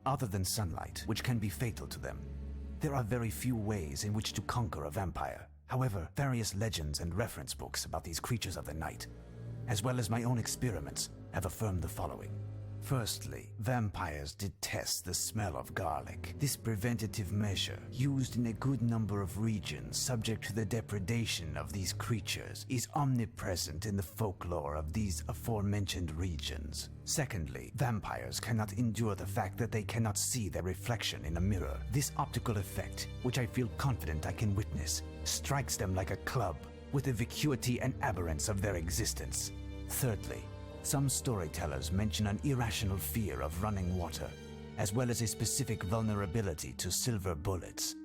other than sunlight, which can be fatal to them. There are very few ways in which to conquer a vampire. However, various legends and reference books about these creatures of the night, as well as my own experiments, have affirmed the following. Firstly, vampires detest the smell of garlic. This preventative measure, used in a good number of regions subject to the depredation of these creatures, is omnipresent in the folklore of these aforementioned regions. Secondly, vampires cannot endure the fact that they cannot see their reflection in a mirror. This optical effect, which I feel confident I can witness, strikes them like a club, with the vacuity and aberrance of their existence. Thirdly, some storytellers mention an irrational fear of running water, as well as a specific vulnerability to silver bullets.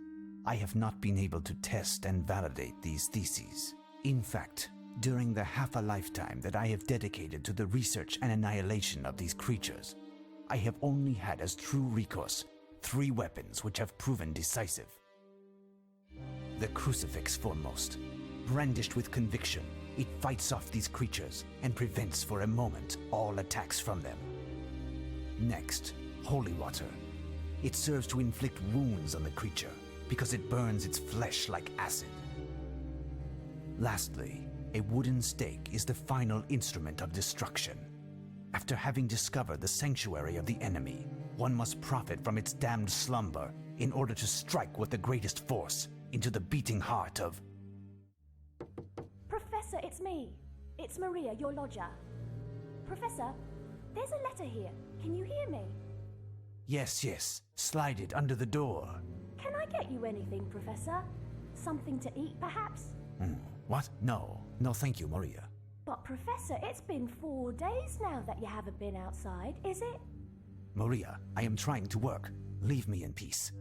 I have not been able to test and validate these theses. In fact, during the half a lifetime that I have dedicated to the research and annihilation of these creatures, I have only had as true recourse 3 weapons which have proven decisive. The crucifix foremost. Brandished with conviction, it fights off these creatures and prevents for a moment all attacks from them. Next, holy water. It serves to inflict wounds on the creature because it burns its flesh like acid. Lastly, a wooden stake is the final instrument of destruction. After having discovered the sanctuary of the enemy, one must profit from its damned slumber in order to strike with the greatest force into the beating heart of... Professor, it's me. It's Maria, your lodger. Professor, there's a letter here. Can you hear me? Yes. Slide it under the door. Can I get you anything, Professor? Something to eat, perhaps? What? No, thank you, Maria. But, Professor, it's been 4 days now that you haven't been outside, is it? Maria, I am trying to work. Leave me in peace.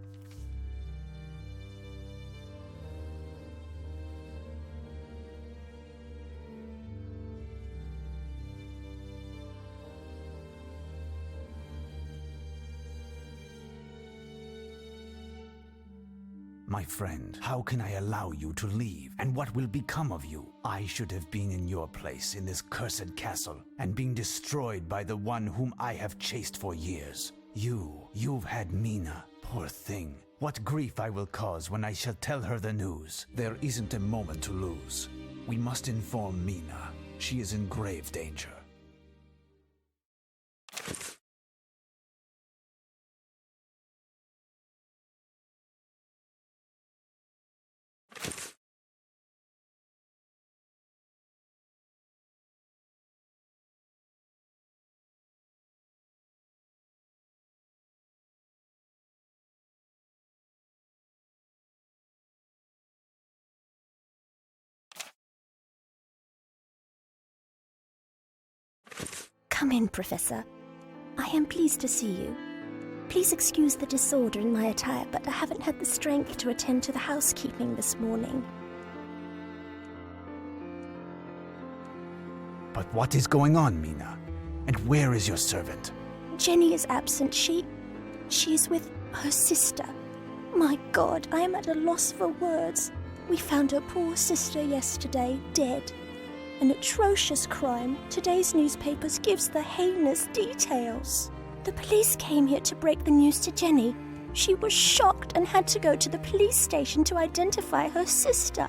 My friend, how can I allow you to leave? And what will become of you? I should have been in your place in this cursed castle and being destroyed by the one whom I have chased for years. You've had Mina. Poor thing. What grief I will cause when I shall tell her the news. There isn't a moment to lose. We must inform Mina. She is in grave danger. Come in, Professor. I am pleased to see you. Please excuse the disorder in my attire, but I haven't had the strength to attend to the housekeeping this morning. But what is going on, Mina? And where is your servant? Jenny is absent. She is with her sister. My God, I am at a loss for words. We found her poor sister yesterday, dead. An atrocious crime. Today's newspapers gives the heinous details. The police came here to break the news to Jenny. She was shocked and had to go to the police station to identify her sister.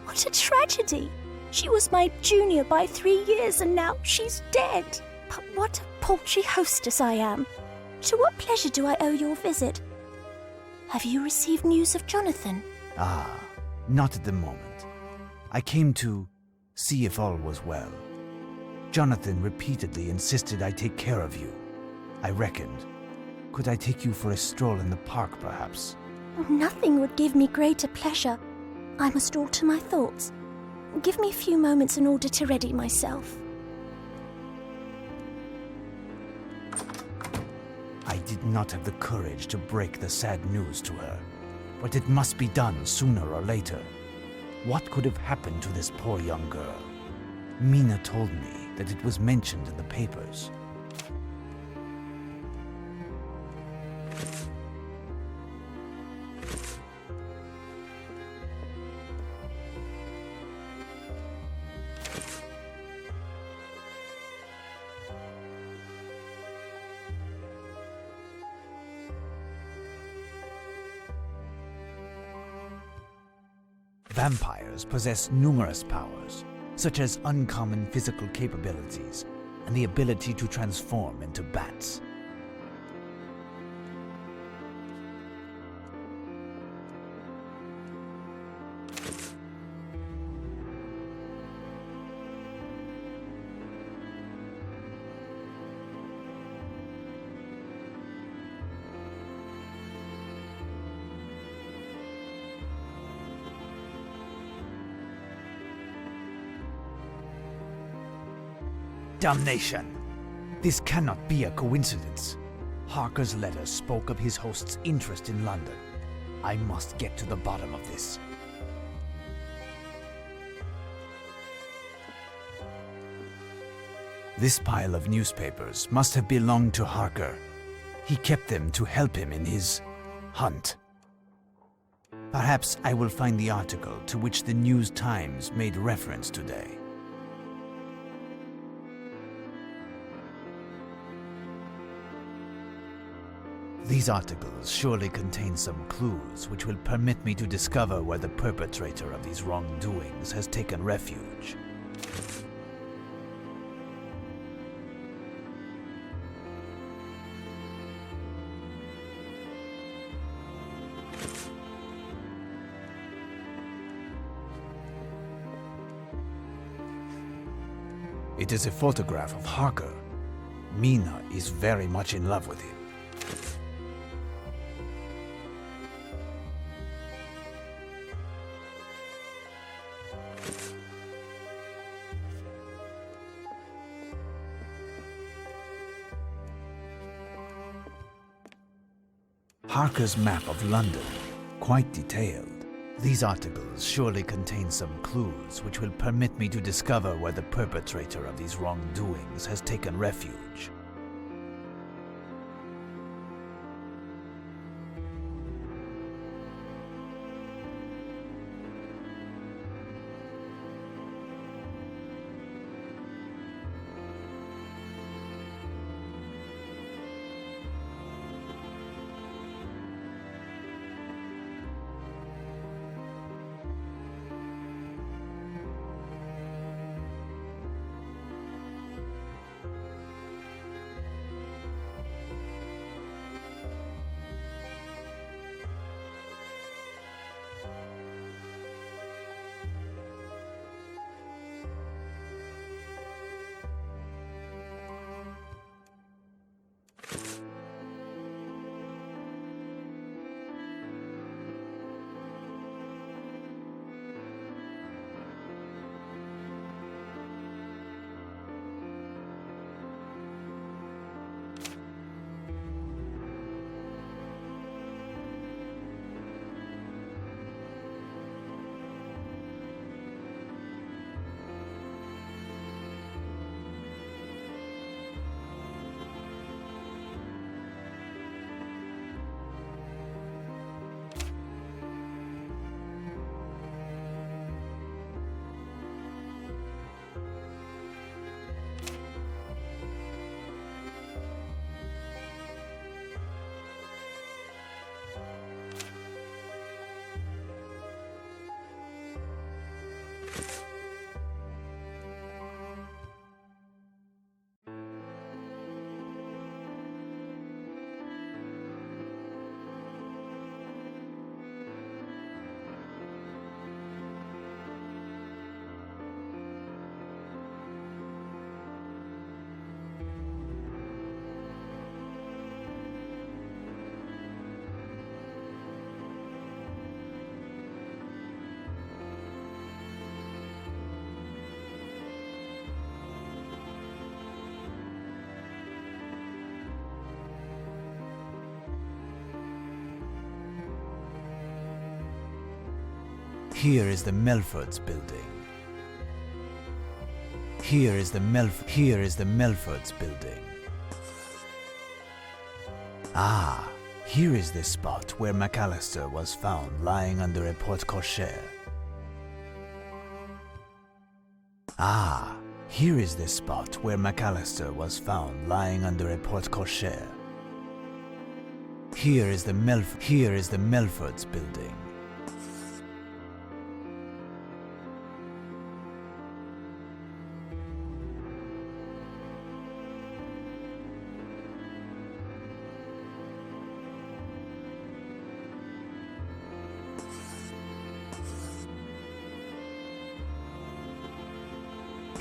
What a tragedy! She was my junior by 3 years and now she's dead. But what a paltry hostess I am. To what pleasure do I owe your visit? Have you received news of Jonathan? Not at the moment. I came to see if all was well. Jonathan repeatedly insisted I take care of you. I reckoned, could I take you for a stroll in the park, perhaps? Nothing would give me greater pleasure. I must alter my thoughts. Give me a few moments in order to ready myself. I did not have the courage to break the sad news to her, but it must be done sooner or later. What could have happened to this poor young girl? Mina told me that it was mentioned in the papers. Vampires possess numerous powers, such as uncommon physical capabilities and the ability to transform into bats. Damnation! This cannot be a coincidence. Harker's letter spoke of his host's interest in London. I must get to the bottom of this. This pile of newspapers must have belonged to Harker. He kept them to help him in his hunt. Perhaps I will find the article to which the News Times made reference today. These articles surely contain some clues which will permit me to discover where the perpetrator of these wrongdoings has taken refuge. It is a photograph of Harker. Mina is very much in love with him. Harker's map of London, quite detailed. These articles surely contain some clues which will permit me to discover where the perpetrator of these wrongdoings has taken refuge. Here is the Melfords building. Here is the Melfords building. Ah, here is the spot where McAllister was found lying under a porte-cochere. Ah, here is the spot where McAllister was found lying under a porte-cochere. Here is the Melfords building.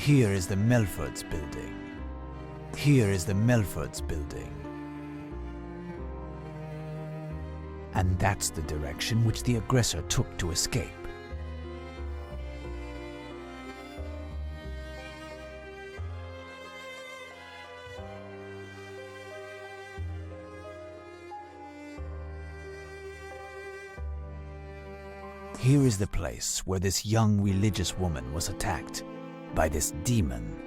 Here is the Melfords building. Here is the Melfords building. And that's the direction which the aggressor took to escape. Here is the place where this young religious woman was attacked by this demon.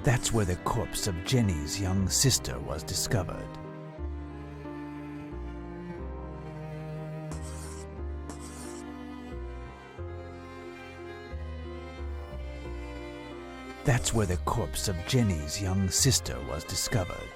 That's where the corpse of Jenny's young sister was discovered. That's where the corpse of Jenny's young sister was discovered.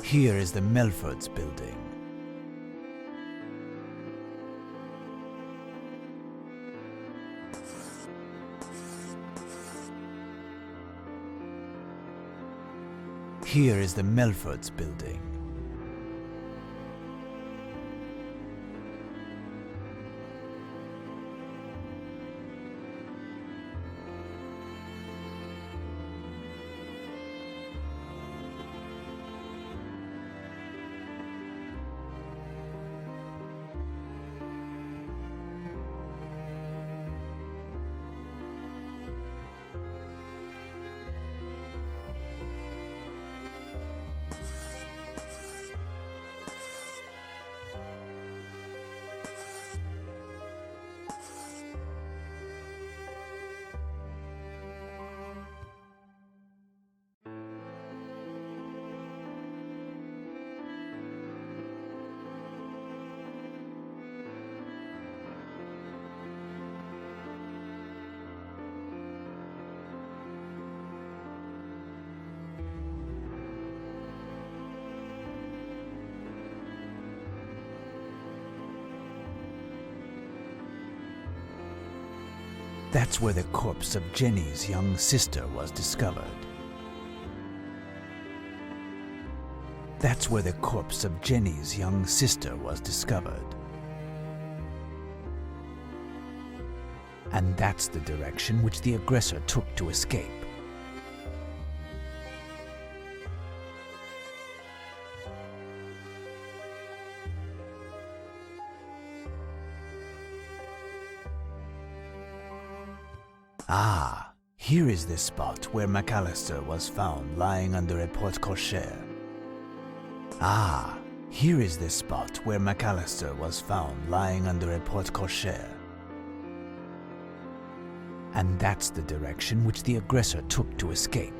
Here is the Melfords building. Here is the Melfords building. That's where the corpse of Jenny's young sister was discovered. That's where the corpse of Jenny's young sister was discovered. And that's the direction which the aggressor took to escape. Ah, here is the spot where McAllister was found lying under a porte-cochere. Ah, here is the spot where McAllister was found lying under a porte-cochere. And that's the direction which the aggressor took to escape.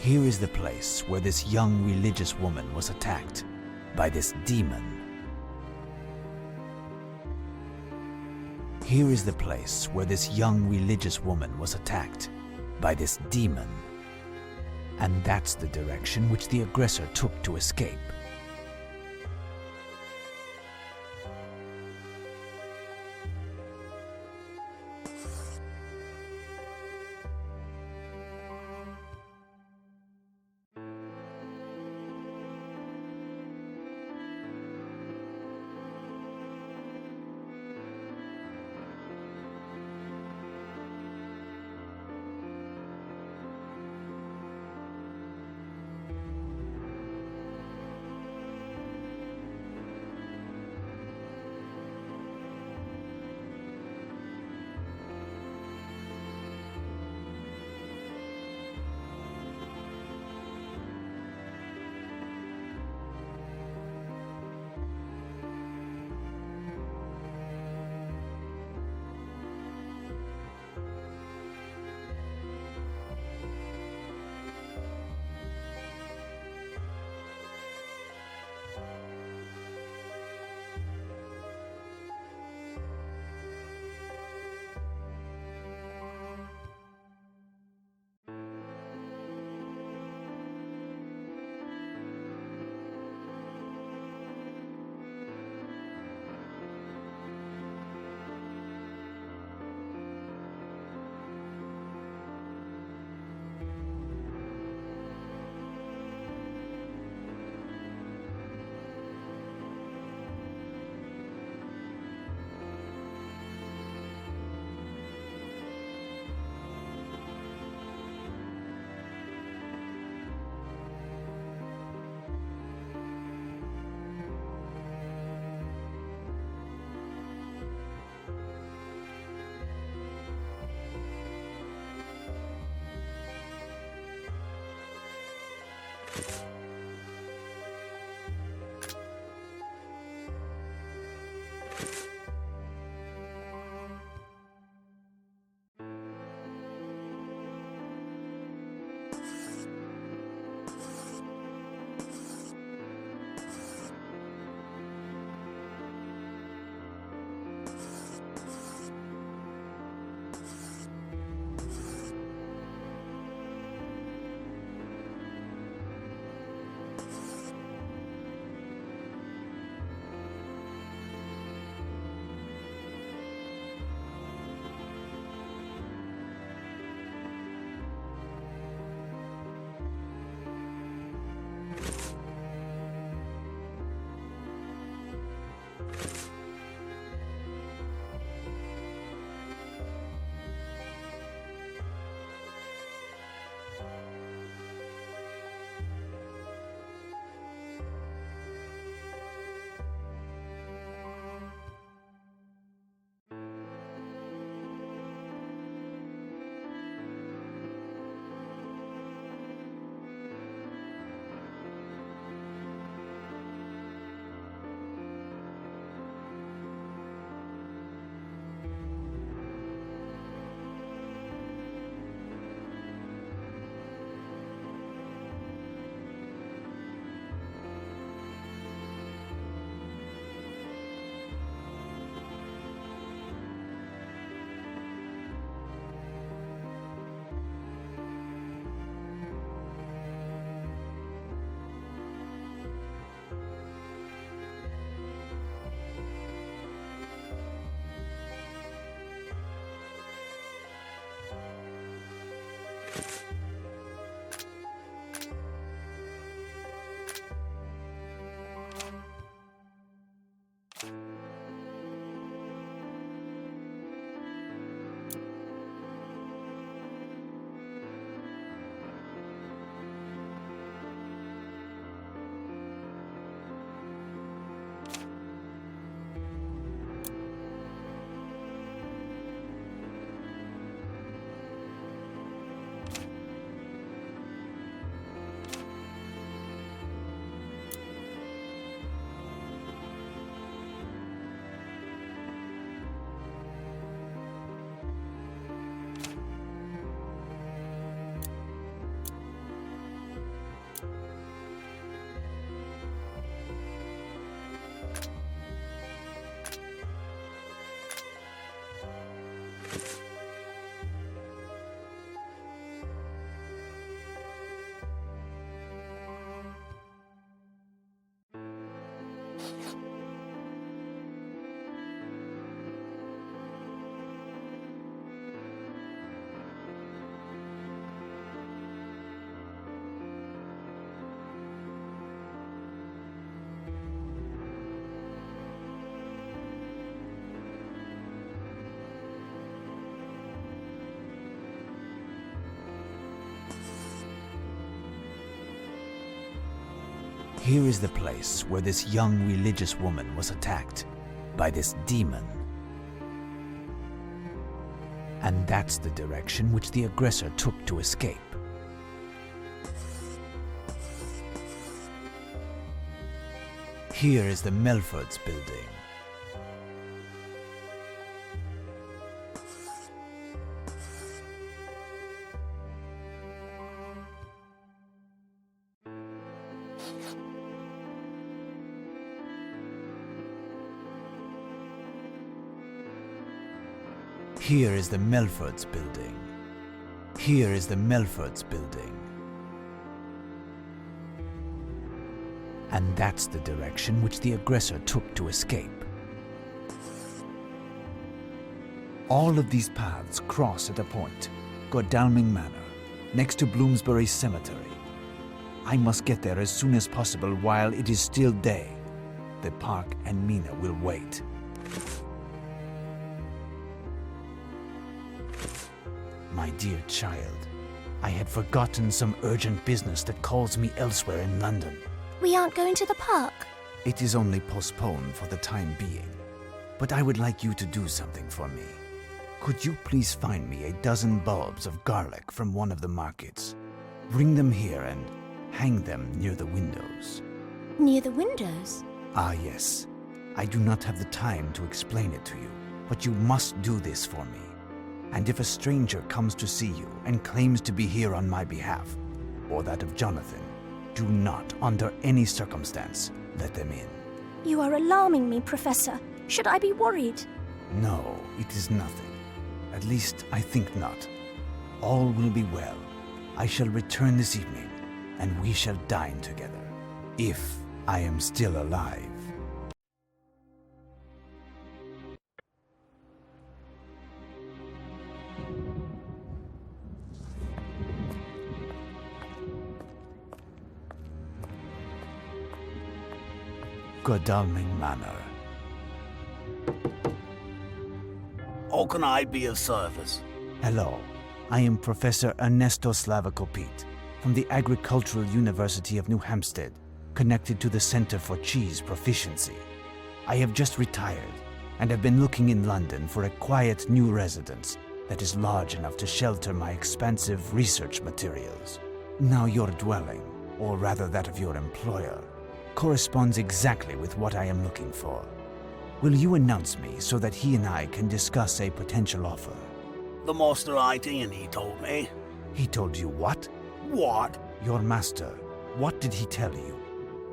Here is the place where this young religious woman was attacked by this demon. Here is the place where this young religious woman was attacked by this demon. And that's the direction which the aggressor took to escape. Here is the place where this young religious woman was attacked by this demon. And that's the direction which the aggressor took to escape. Here is the Melfords building. Here is the Melfords building. Here is the Melfords building. And that's the direction which the aggressor took to escape. All of these paths cross at a point, Godalming Manor, next to Bloomsbury Cemetery. I must get there as soon as possible while it is still day. The park and Mina will wait. My dear child, I had forgotten some urgent business that calls me elsewhere in London. We aren't going to the park. It is only postponed for the time being. But I would like you to do something for me. Could you please find me a dozen bulbs of garlic from one of the markets? Bring them here and hang them near the windows. Near the windows? Ah, yes. I do not have the time to explain it to you, but you must do this for me. And if a stranger comes to see you and claims to be here on my behalf, or that of Jonathan, do not, under any circumstance, let them in. You are alarming me, Professor. Should I be worried? No, it is nothing. At least, I think not. All will be well. I shall return this evening, and we shall dine together. If I am still alive. Godalming Manor. How can I be of service? Hello, I am Professor Ernesto Slavacopete from the Agricultural University of New Hampstead, connected to the Center for Cheese Proficiency. I have just retired and have been looking in London for a quiet new residence that is large enough to shelter my expansive research materials. Now your dwelling, or rather that of your employer, corresponds exactly with what I am looking for. Will you announce me so that he and I can discuss a potential offer? The master ID and he told me. He told you what? What? Your master. What did he tell you?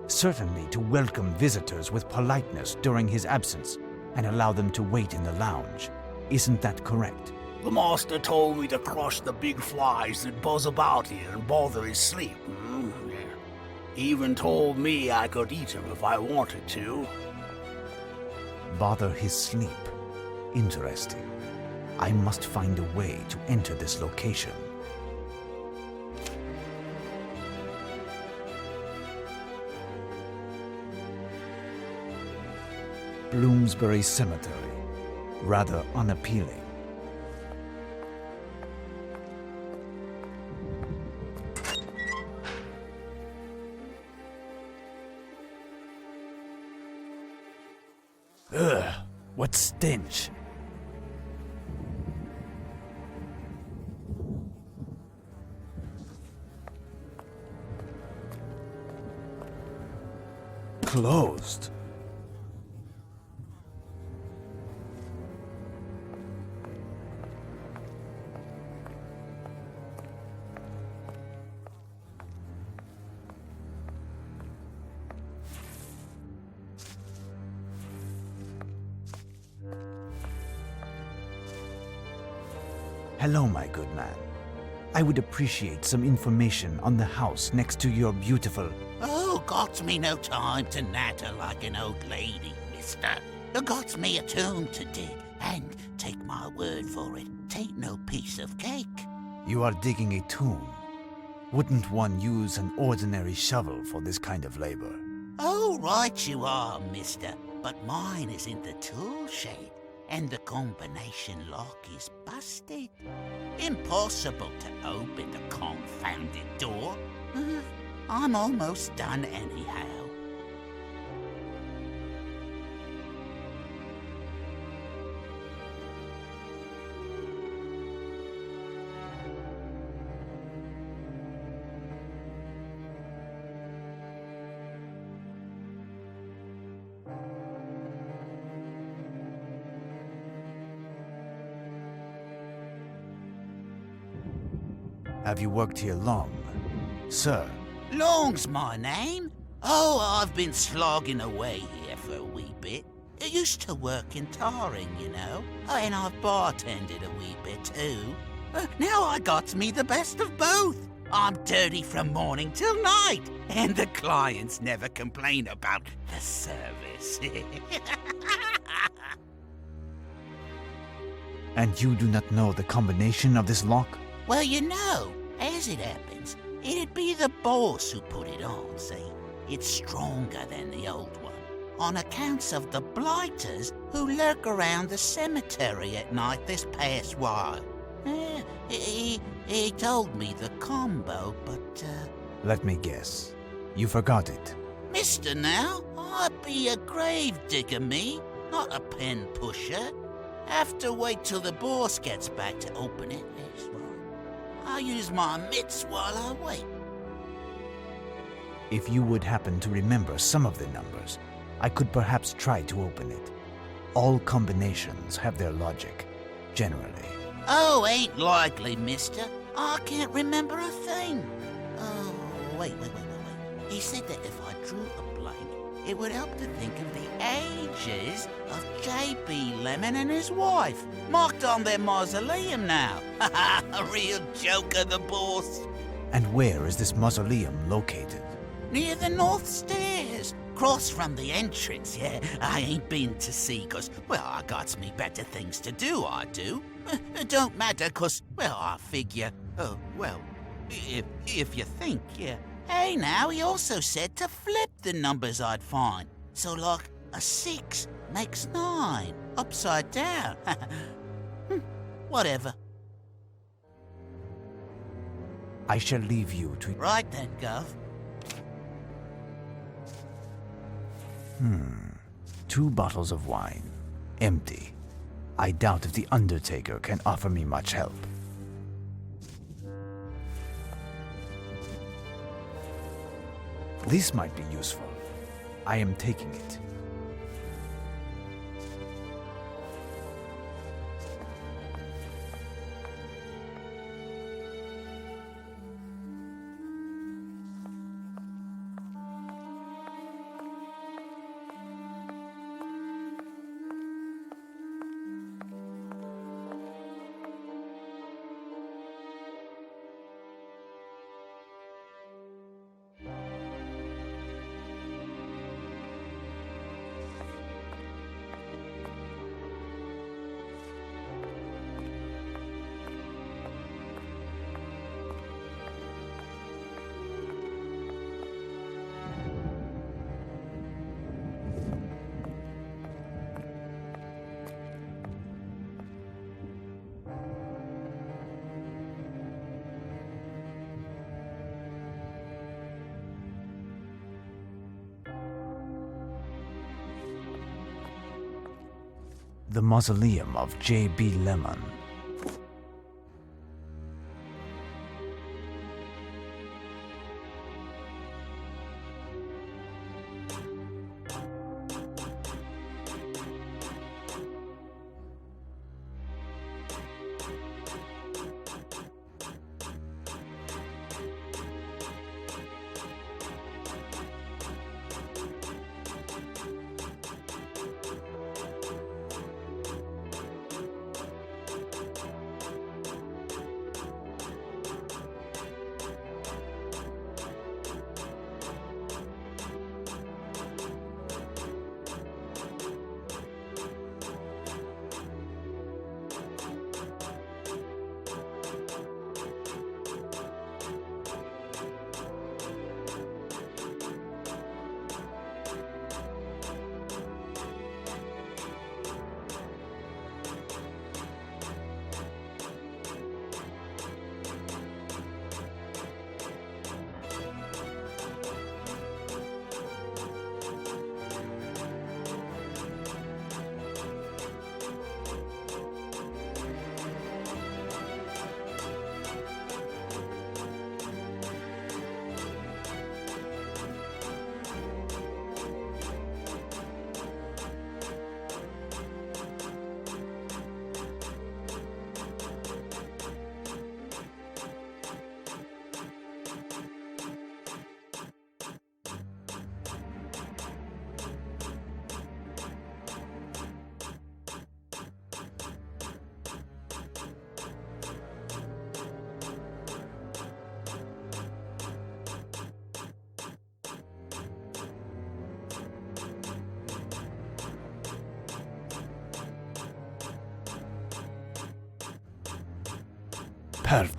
Certainly to welcome visitors with politeness during his absence and allow them to wait in the lounge. Isn't that correct? The master told me to crush the big flies that buzz about here and bother his sleep. Yeah. He even told me I could eat him if I wanted to. Bother his sleep. Interesting. I must find a way to enter this location. Bloomsbury Cemetery. Rather unappealing. Ugh, what stench! Closed. Hello, my good man. I would appreciate some information on the house next to your beautiful... Oh, got me no time to natter like an old lady, mister. Got me a tomb to dig, and take my word for it, tain't no piece of cake. You are digging a tomb. Wouldn't one use an ordinary shovel for this kind of labor? Oh, right you are, mister, but mine is in the tool shed. And the combination lock is busted. Impossible to open the confounded door. I'm almost done anyhow. Have you worked here long, sir? Long's my name. Oh, I've been slogging away here for a wee bit. I used to work in tarring, you know. Oh, and I've bartended a wee bit too. Now I got me the best of both. I'm dirty from morning till night, and the clients never complain about the service. And you do not know the combination of this lock? Well, you know, as it happens, it'd be the boss who put it on, see? It's stronger than the old one, on accounts of the blighters who lurk around the cemetery at night this past while. He told me the combo, but, Let me guess. You forgot it. Mister now, I'd be a grave digger me, not a pen pusher. Have to wait till the boss gets back to open it. That's right. I'll use my mitts while I wait. If you would happen to remember some of the numbers, I could perhaps try to open it. All combinations have their logic, generally. Oh, ain't likely, mister. I can't remember a thing. Oh, wait. He said that if I drew a blank, it would help to think of the ages of J.B. Lemon and his wife, marked on their mausoleum now. A real joker, the boss. And where is this mausoleum located? Near the north stairs, cross from the entrance, yeah. I ain't been to see, 'cause, well, I got me better things to do, I do. It don't matter, 'cause, well, I figure, oh, well, if you think, yeah. Hey, now, he also said to flip the numbers I'd find. So, like, a 6 makes 9, upside down. Whatever. I shall leave you to... Right then, Gov. 2 bottles of wine. Empty. I doubt if the Undertaker can offer me much help. This might be useful. I am taking it. The mausoleum of J.B. Lemon. Perfect.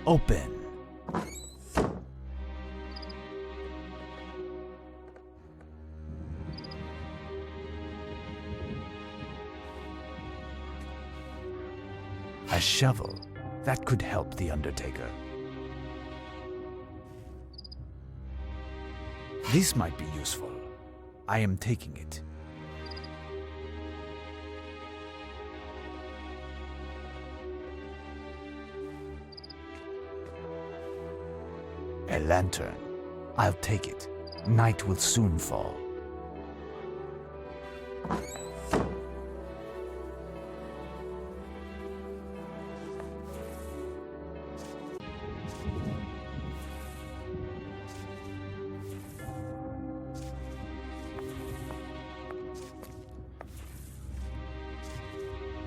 Open. A shovel. That could help the Undertaker. This might be useful. I am taking it. A lantern. I'll take it. Night will soon fall.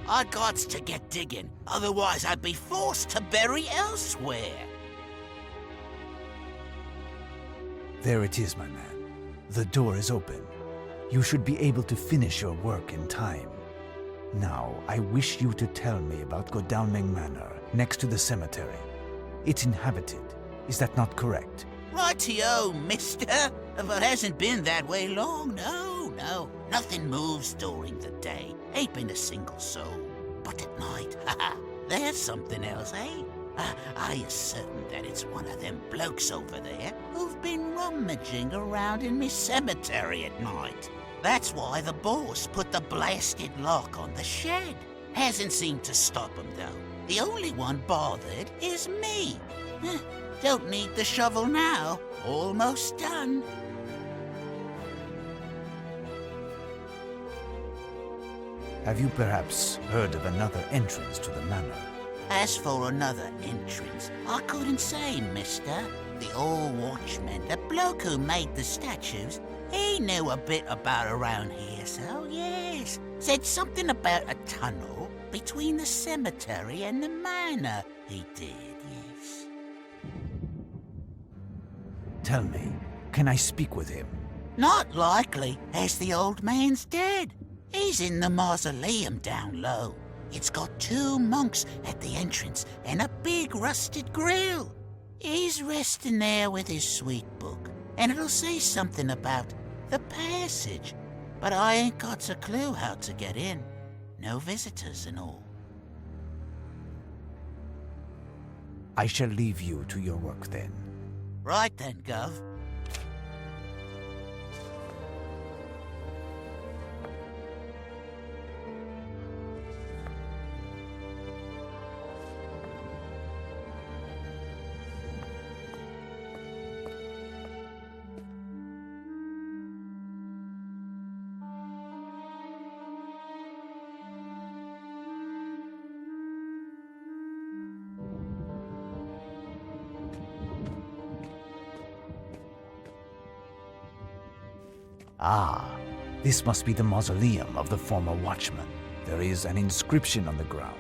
I gots to get digging, otherwise I'd be forced to bury elsewhere. There it is, my man. The door is open. You should be able to finish your work in time. Now, I wish you to tell me about Godalming Manor, next to the cemetery. It's inhabited. Is that not correct? Rightio, mister. But it hasn't been that way long, no. Nothing moves during the day. Ain't been a single soul. But at night, there's something else, eh? I is certain that it's one of them blokes over there who've been rummaging around in me cemetery at night. That's why the boss put the blasted lock on the shed. Hasn't seemed to stop him, though. The only one bothered is me. Don't need the shovel now. Almost done. Have you perhaps heard of another entrance to the manor? As for another entrance, I couldn't say, mister. The old watchman, the bloke who made the statues, he knew a bit about around here, so yes. Said something about a tunnel between the cemetery and the manor. He did, yes. Tell me, can I speak with him? Not likely, as the old man's dead. He's in the mausoleum down low. It's got 2 monks at the entrance and a big rusted grill. He's resting there with his sweet book, and it'll say something about the passage, but I ain't got a clue how to get in. No visitors and all. I shall leave you to your work then. Right then, Gov. Ah, this must be the mausoleum of the former watchman. There is an inscription on the ground,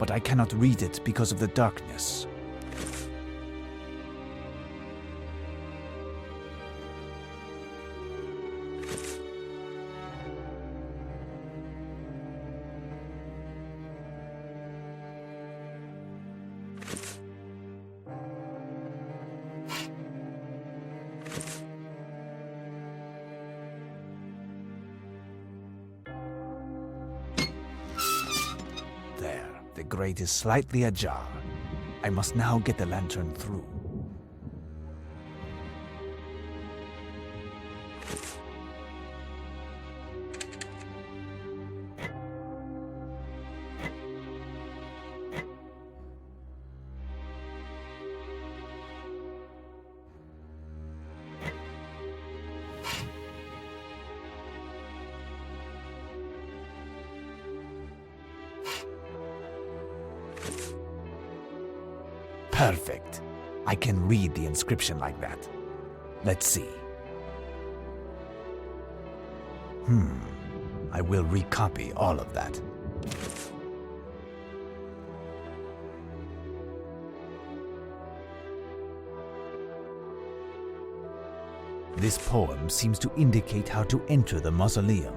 but I cannot read it because of the darkness. grate is slightly ajar. I must now get the lantern through. Perfect. I can read the inscription like that. Let's see. I will recopy all of that. This poem seems to indicate how to enter the mausoleum.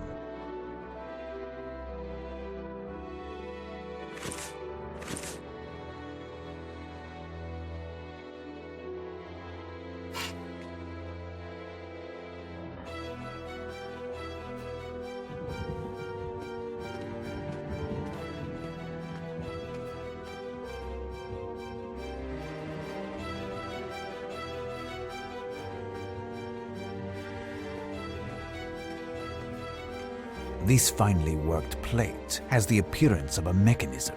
This finely worked plate has the appearance of a mechanism.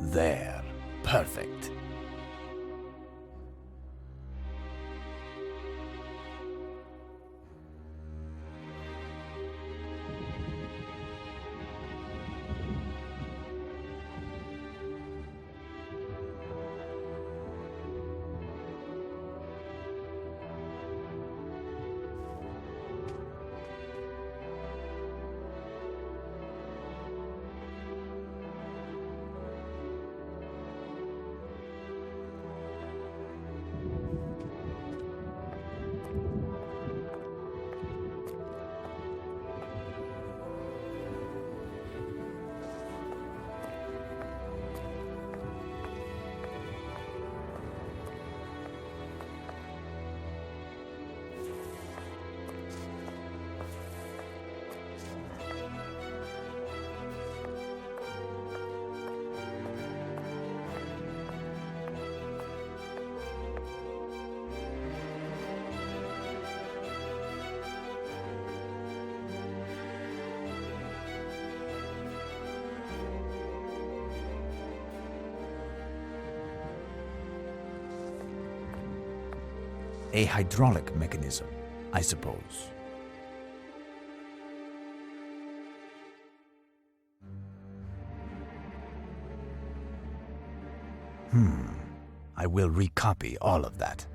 There. Perfect. A hydraulic mechanism, I suppose. I will recopy all of that.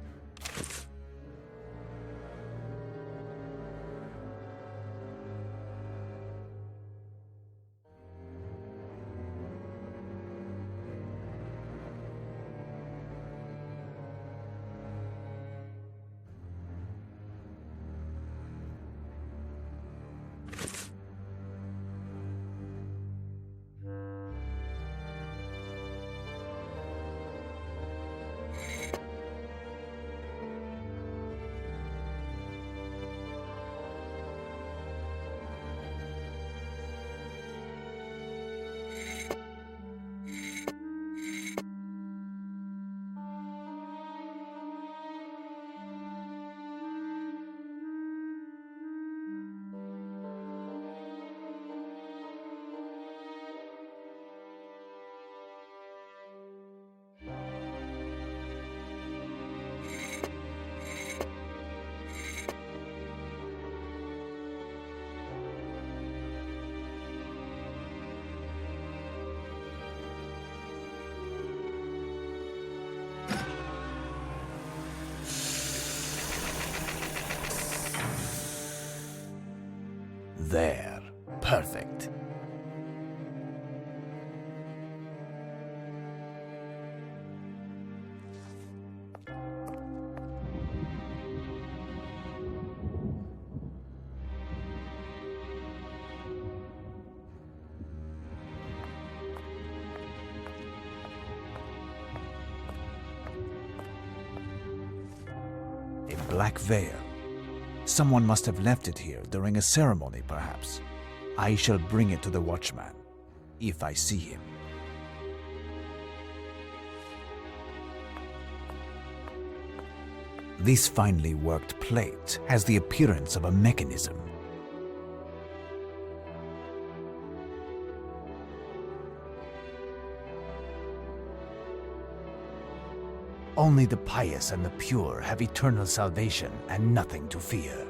There. Perfect. A black veil. Someone must have left it here during a ceremony, perhaps. I shall bring it to the watchman, if I see him. This finely worked plate has the appearance of a mechanism. Only the pious and the pure have eternal salvation and nothing to fear.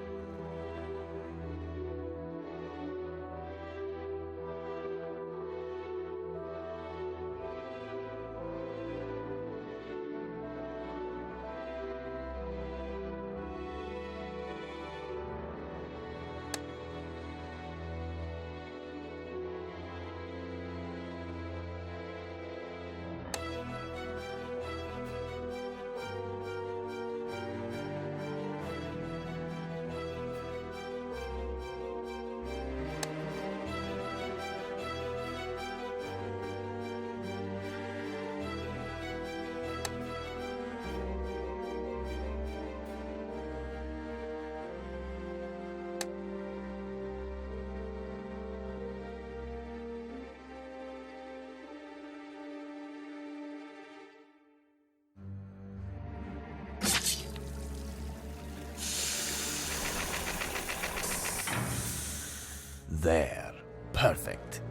There. Perfect.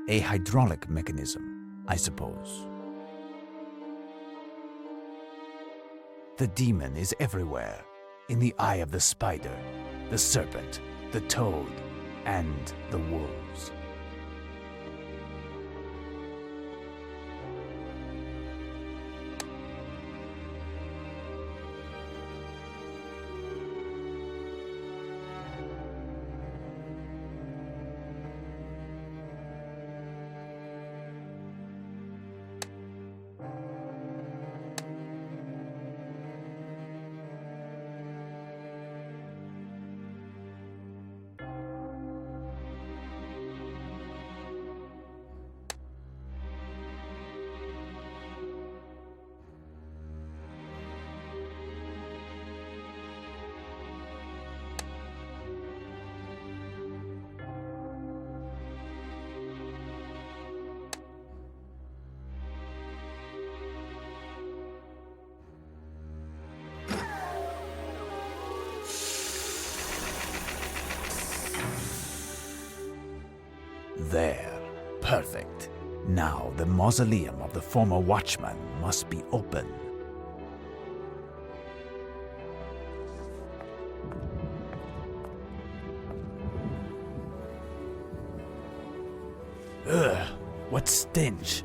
A hydraulic mechanism, I suppose. The demon is everywhere, in the eye of the spider, the serpent, the toad, and the wolves. Now the mausoleum of the former watchman must be open. Ugh, what stench!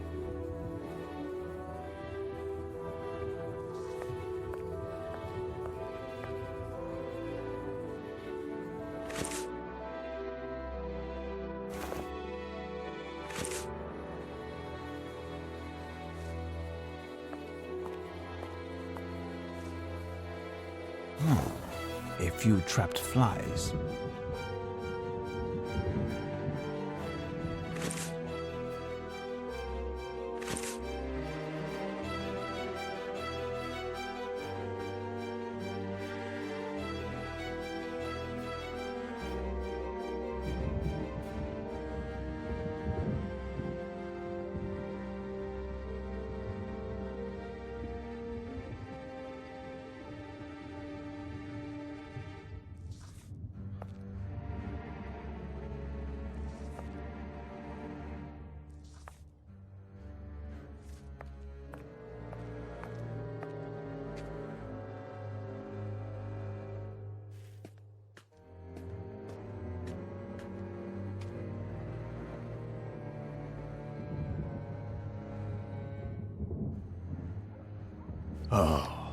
A few trapped flies. Oh,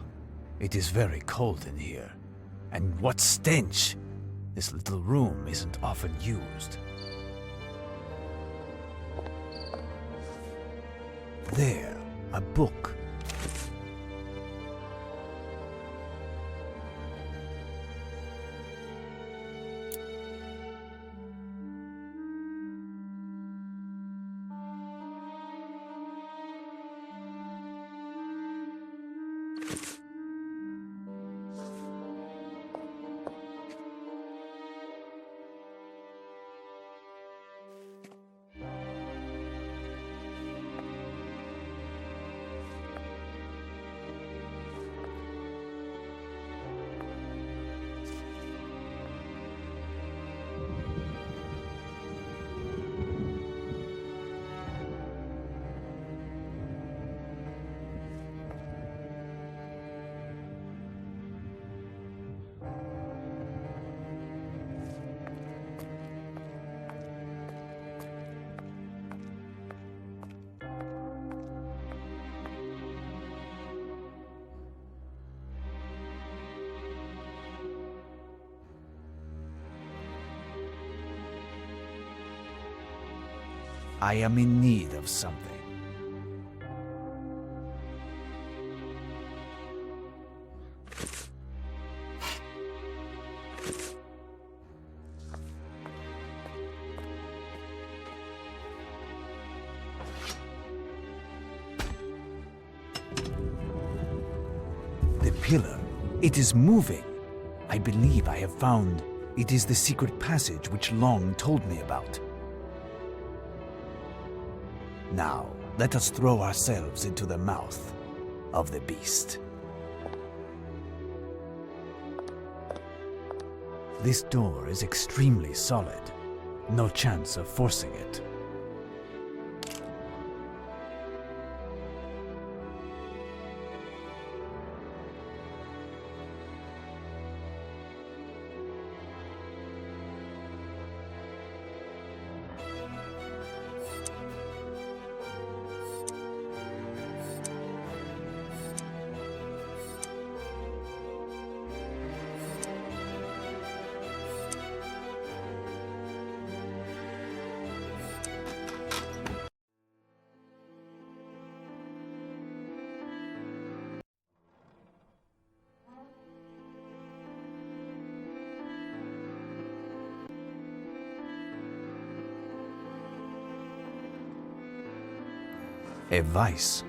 it is very cold in here. And what stench! This little room isn't often used. There, a book. I am in need of something. The pillar, it is moving. I believe I have found it is the secret passage which Long told me about. Now, let us throw ourselves into the mouth of the beast. This door is extremely solid. No chance of forcing it. A vice.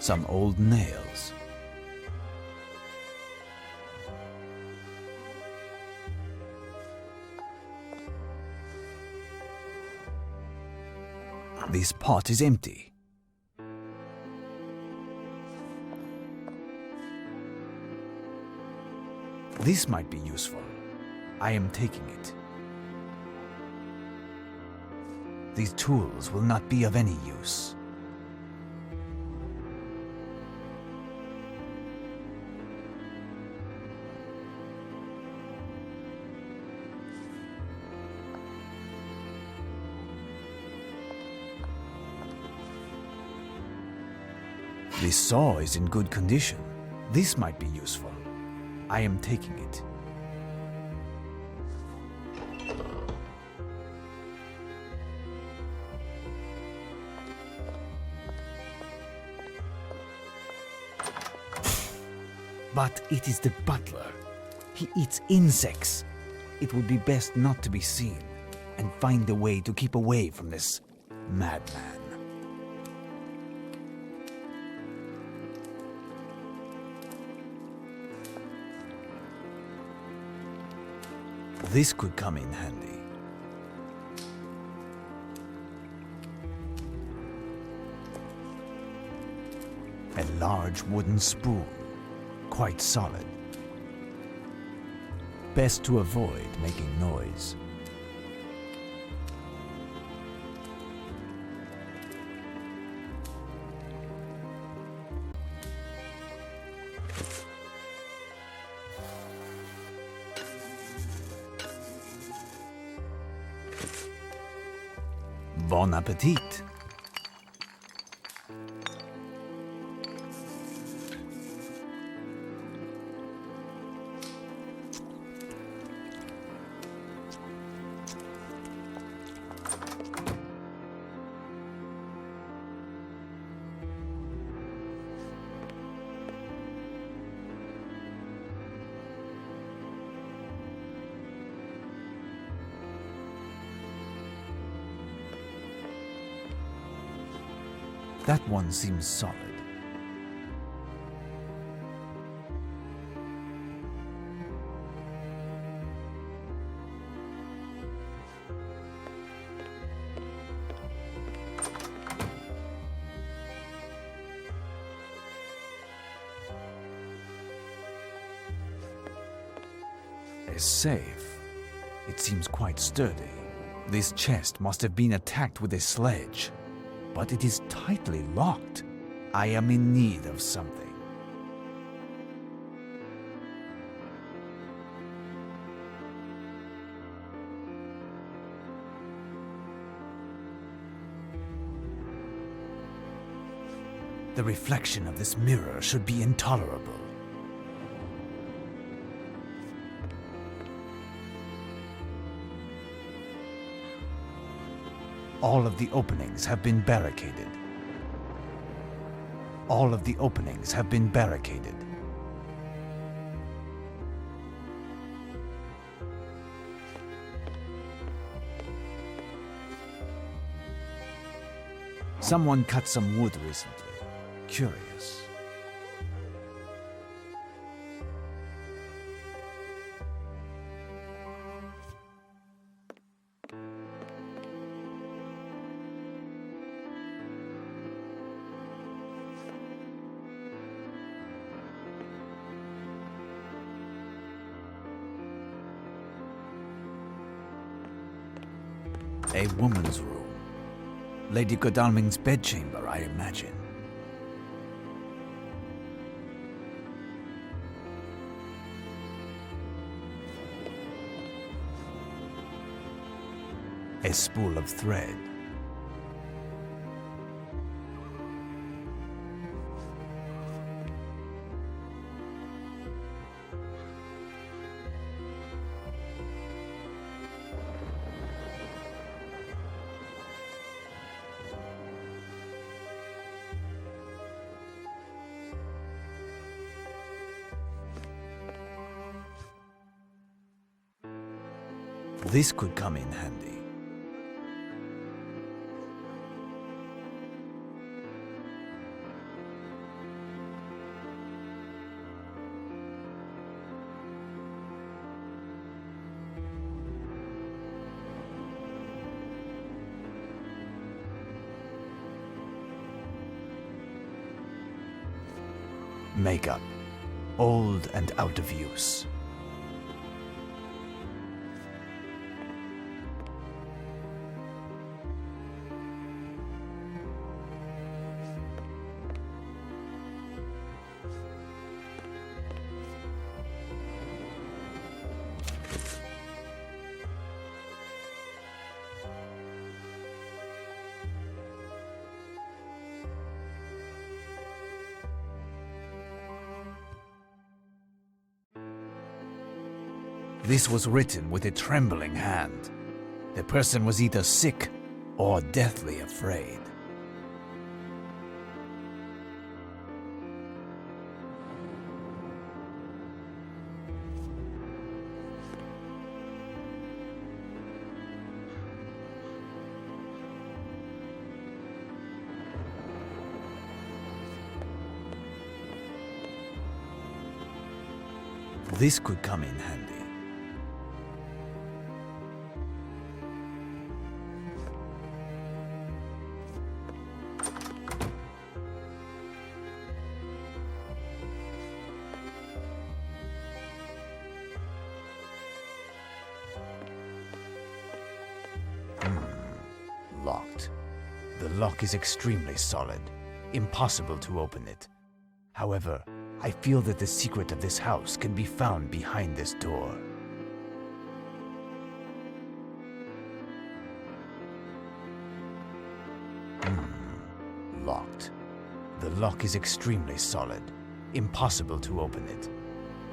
Some old nails. This pot is empty. This might be useful. I am taking it. These tools will not be of any use. This saw is in good condition. This might be useful. I am taking it. But it is the butler. He eats insects. It would be best not to be seen and find a way to keep away from this madman. This could come in handy. A large wooden spoon, quite solid. Best to avoid making noise. Bon appetit! That one seems solid. A safe. It seems quite sturdy. This chest must have been attacked with a sledge. But it is tightly locked. I am in need of something. The reflection of this mirror should be intolerable. All of the openings have been barricaded. All of the openings have been barricaded. Someone cut some wood recently. Curious. A woman's room. Lady Godalming's bedchamber, I imagine. A spool of thread. This could come in handy. Makeup. Old and out of use. This was written with a trembling hand. The person was either sick or deathly afraid. This could come in handy. Locked. The lock is extremely solid. Impossible to open it. However, I feel that the secret of this house can be found behind this door. Locked. The lock is extremely solid. Impossible to open it.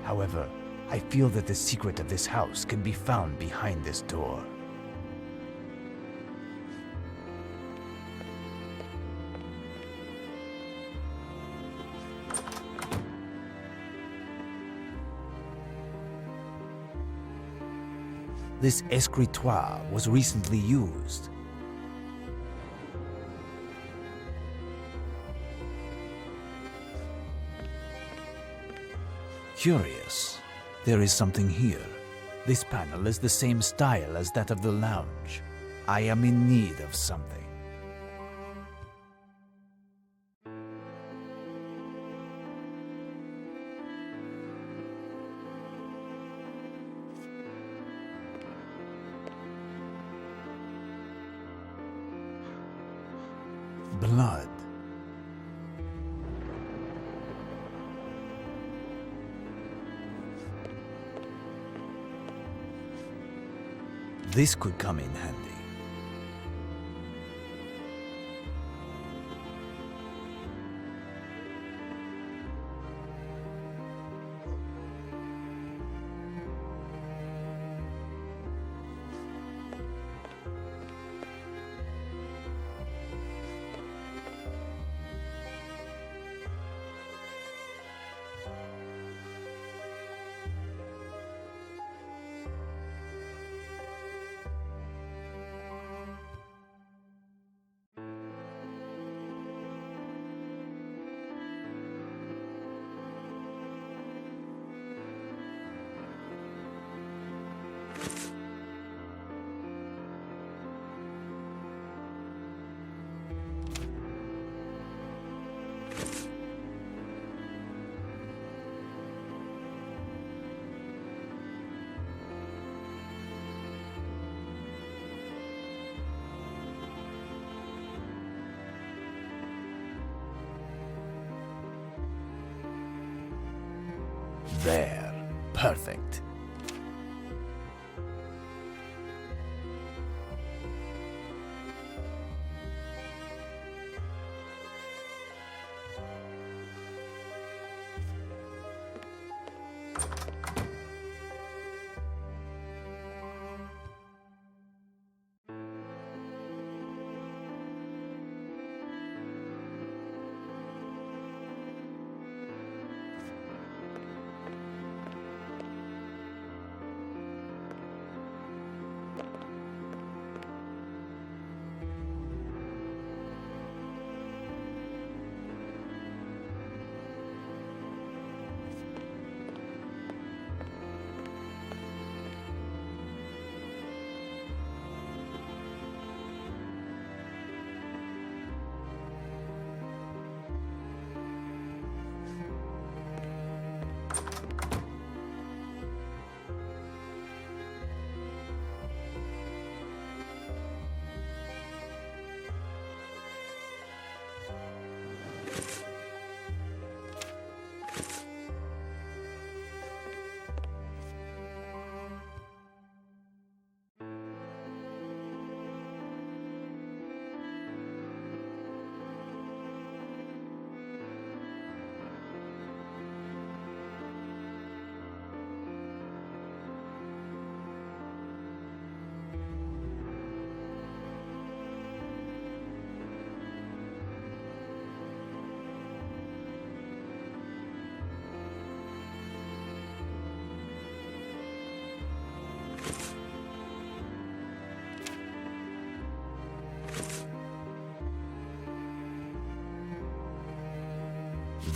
However, I feel that the secret of this house can be found behind this door. This escritoire was recently used. Curious. There is something here. This panel is the same style as that of the lounge. I am in need of something. Blood. This could come in handy. There. Perfect.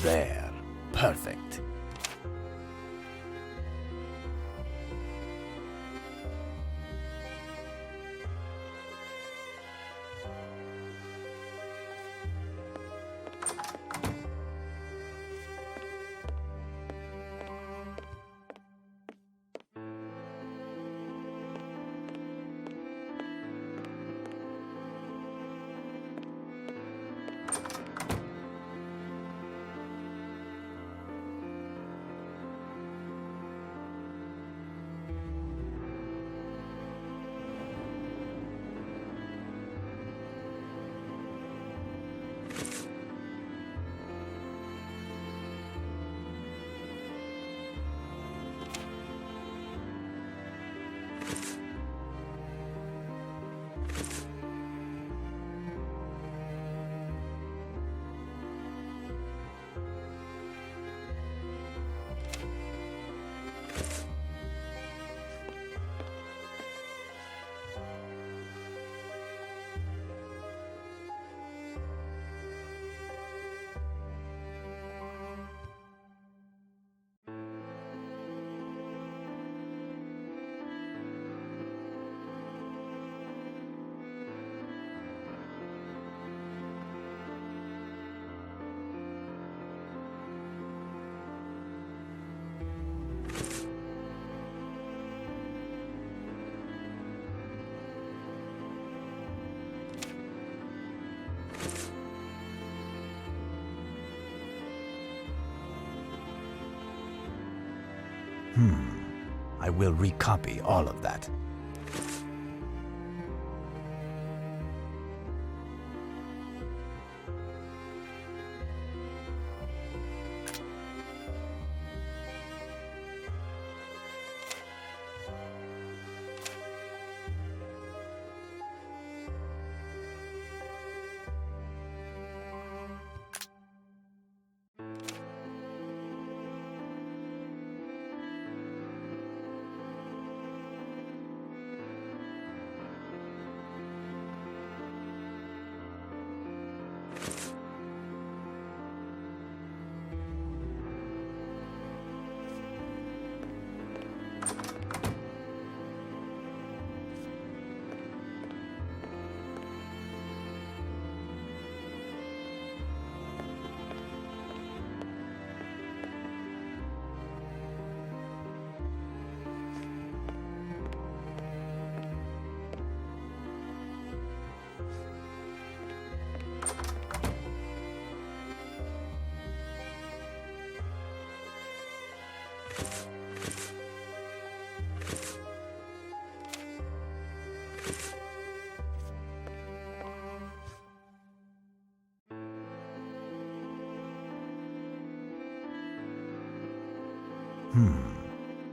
There. Perfect. I will recopy all of that.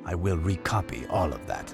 I will recopy all of that.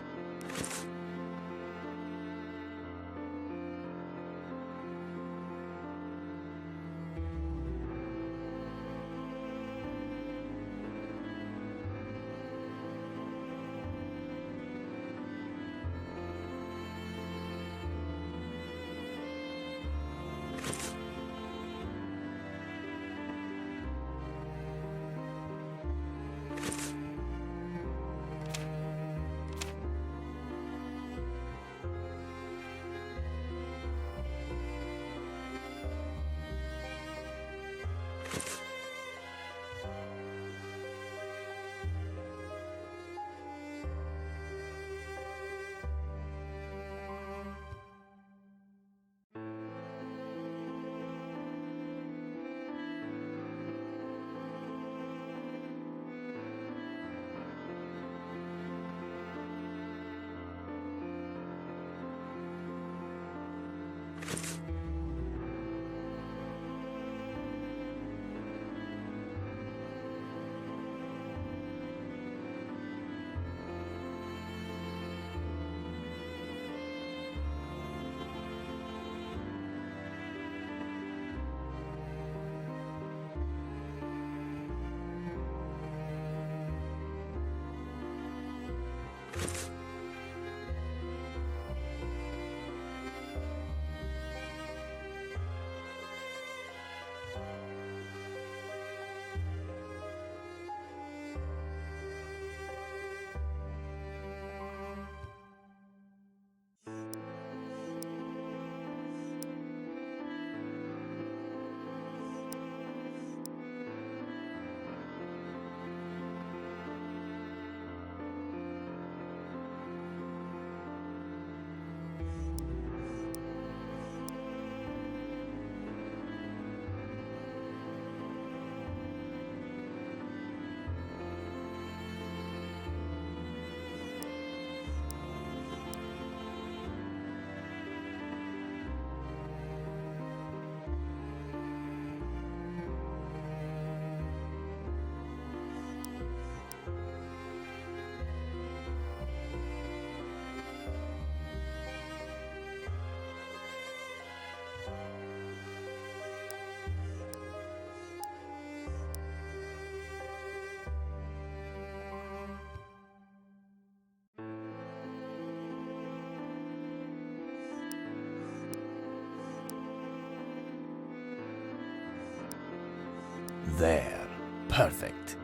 There. Perfect.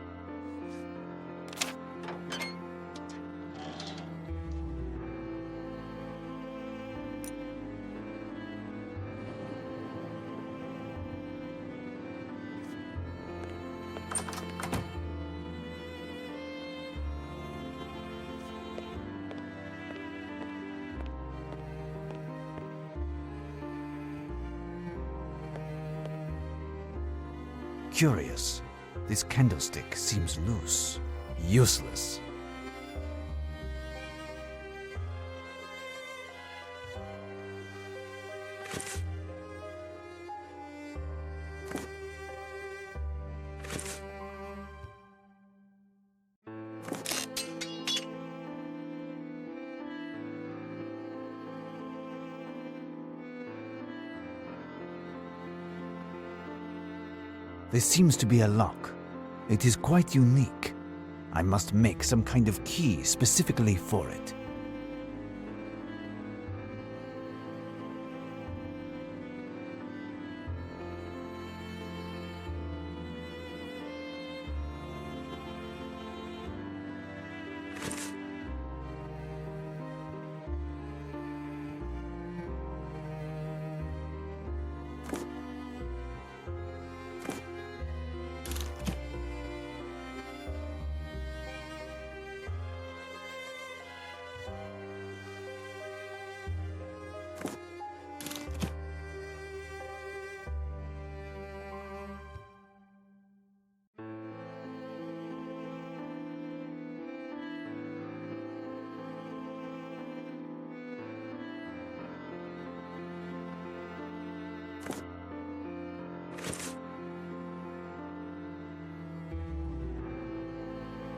Curious. This candlestick seems loose. Useless. There seems to be a lock. It is quite unique. I must make some kind of key specifically for it.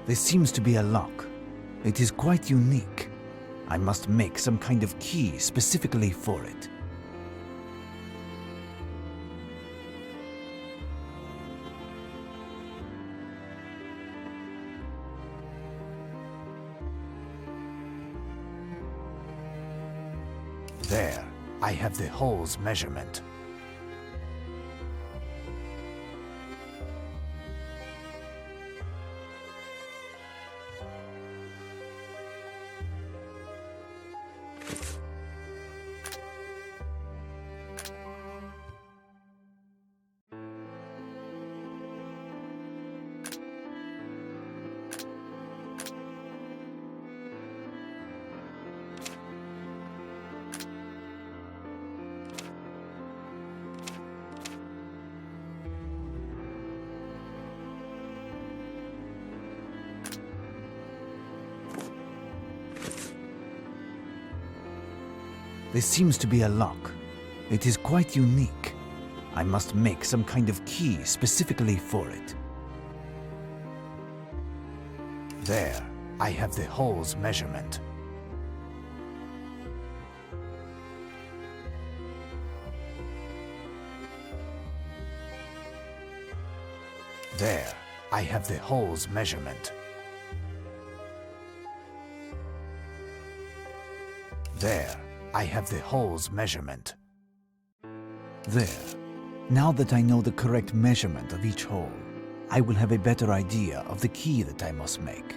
There seems to be a lock. It is quite unique. I must make some kind of key specifically for it. There, I have the hole's measurement. There seems to be a lock. It is quite unique. I must make some kind of key specifically for it. There, I have the hole's measurement. There, I have the hole's measurement. There, I have the hole's measurement. There. Now that I know the correct measurement of each hole, I will have a better idea of the key that I must make.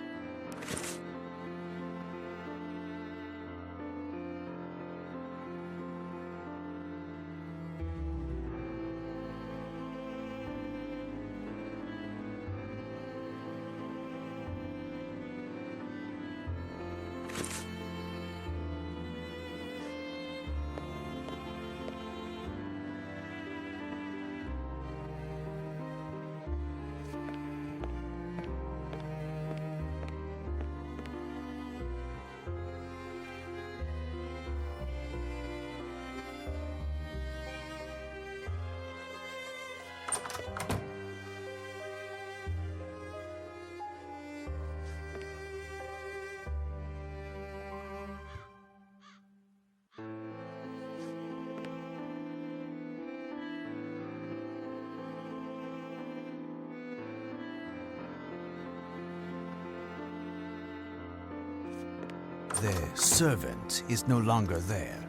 The servant is no longer there.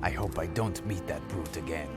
I hope I don't meet that brute again.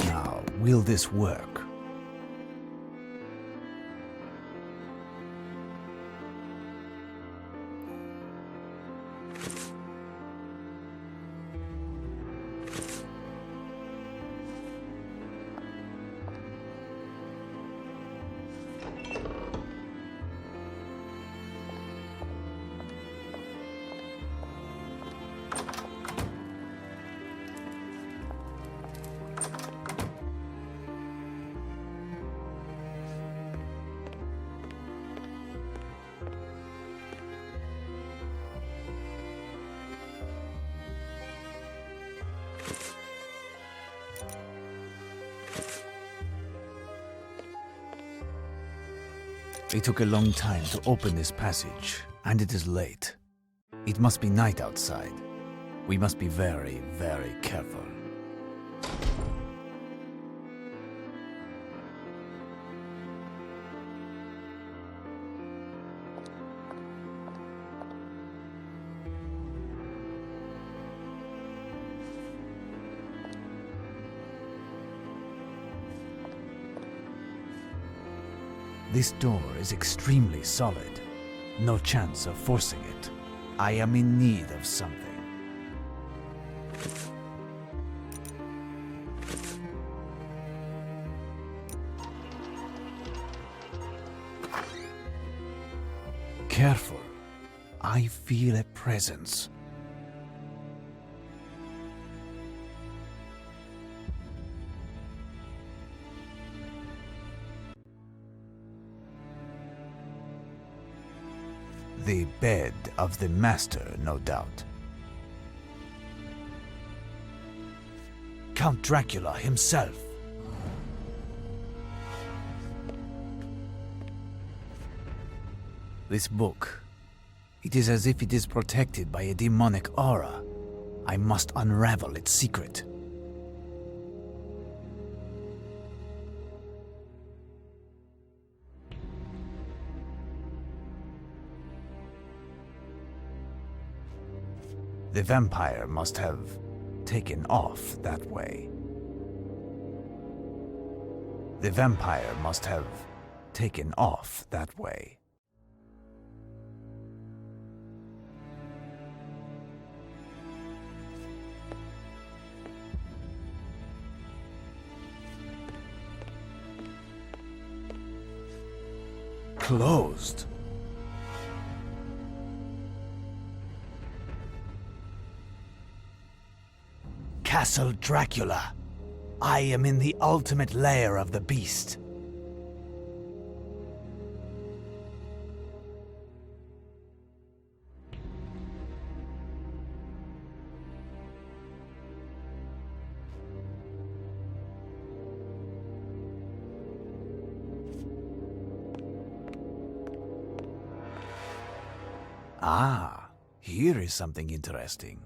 Now, will this work? It took a long time to open this passage, and it is late. It must be night outside. We must be very, very careful. This door is extremely solid. No chance of forcing it. I am in need of something. Careful. I feel a presence. The bed of the master, no doubt. Count Dracula himself. This book. It is as if it is protected by a demonic aura. I must unravel its secret. The vampire must have taken off that way. The vampire must have taken off that way. Closed. Castle Dracula. I am in the ultimate lair of the beast. Ah, here is something interesting.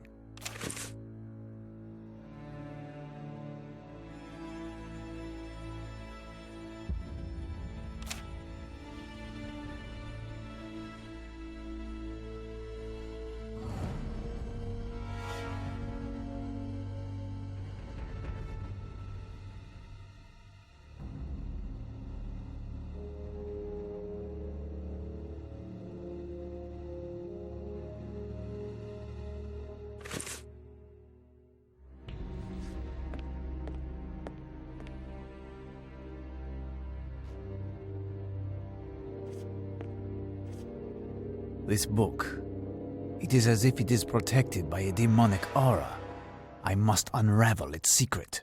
This book. It is as if it is protected by a demonic aura. I must unravel its secret.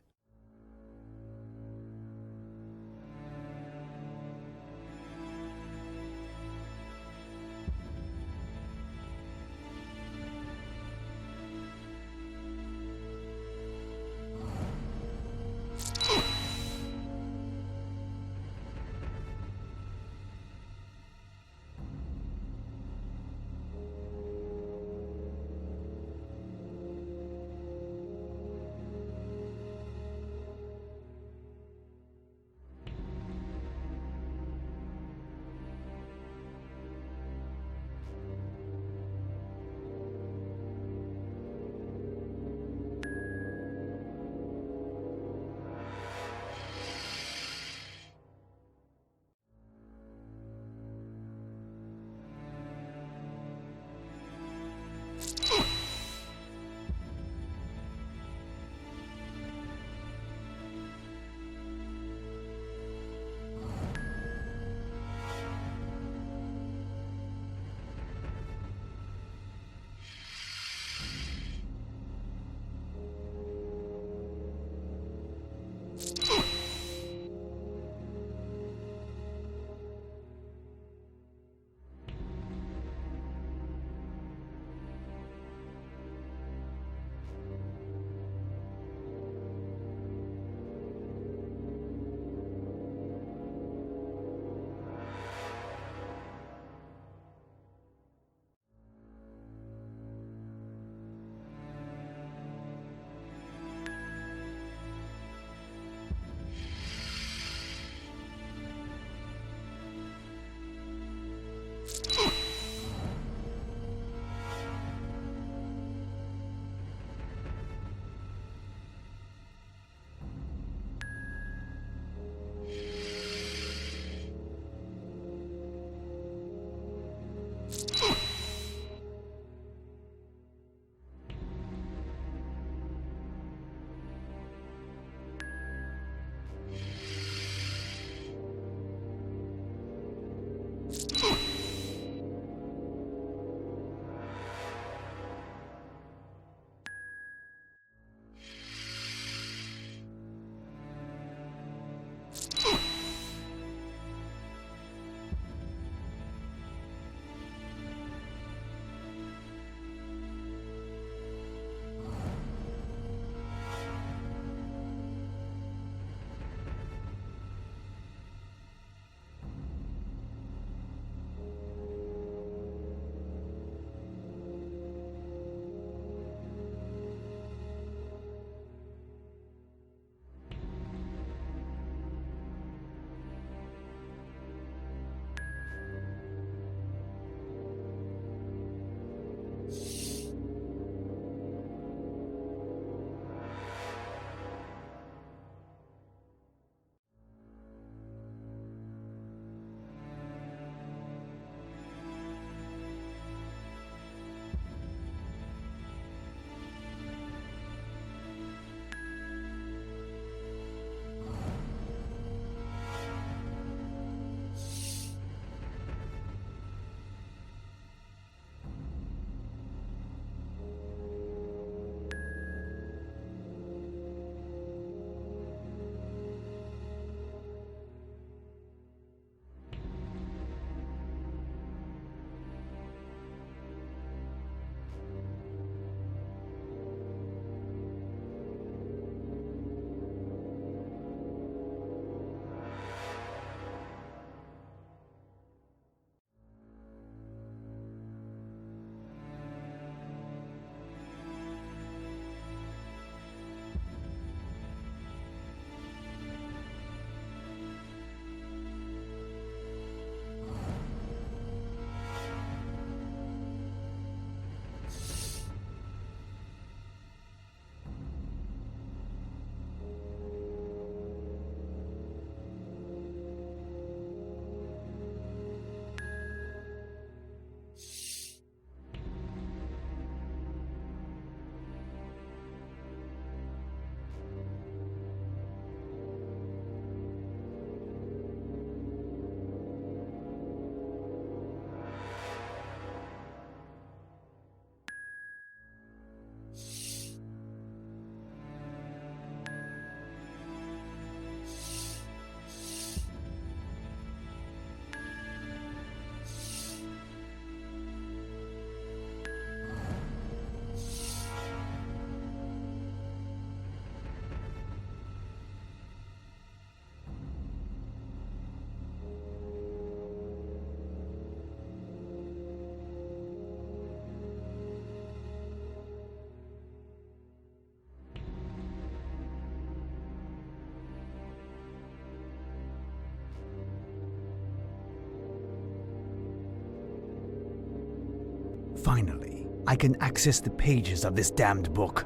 Finally, I can access the pages of this damned book.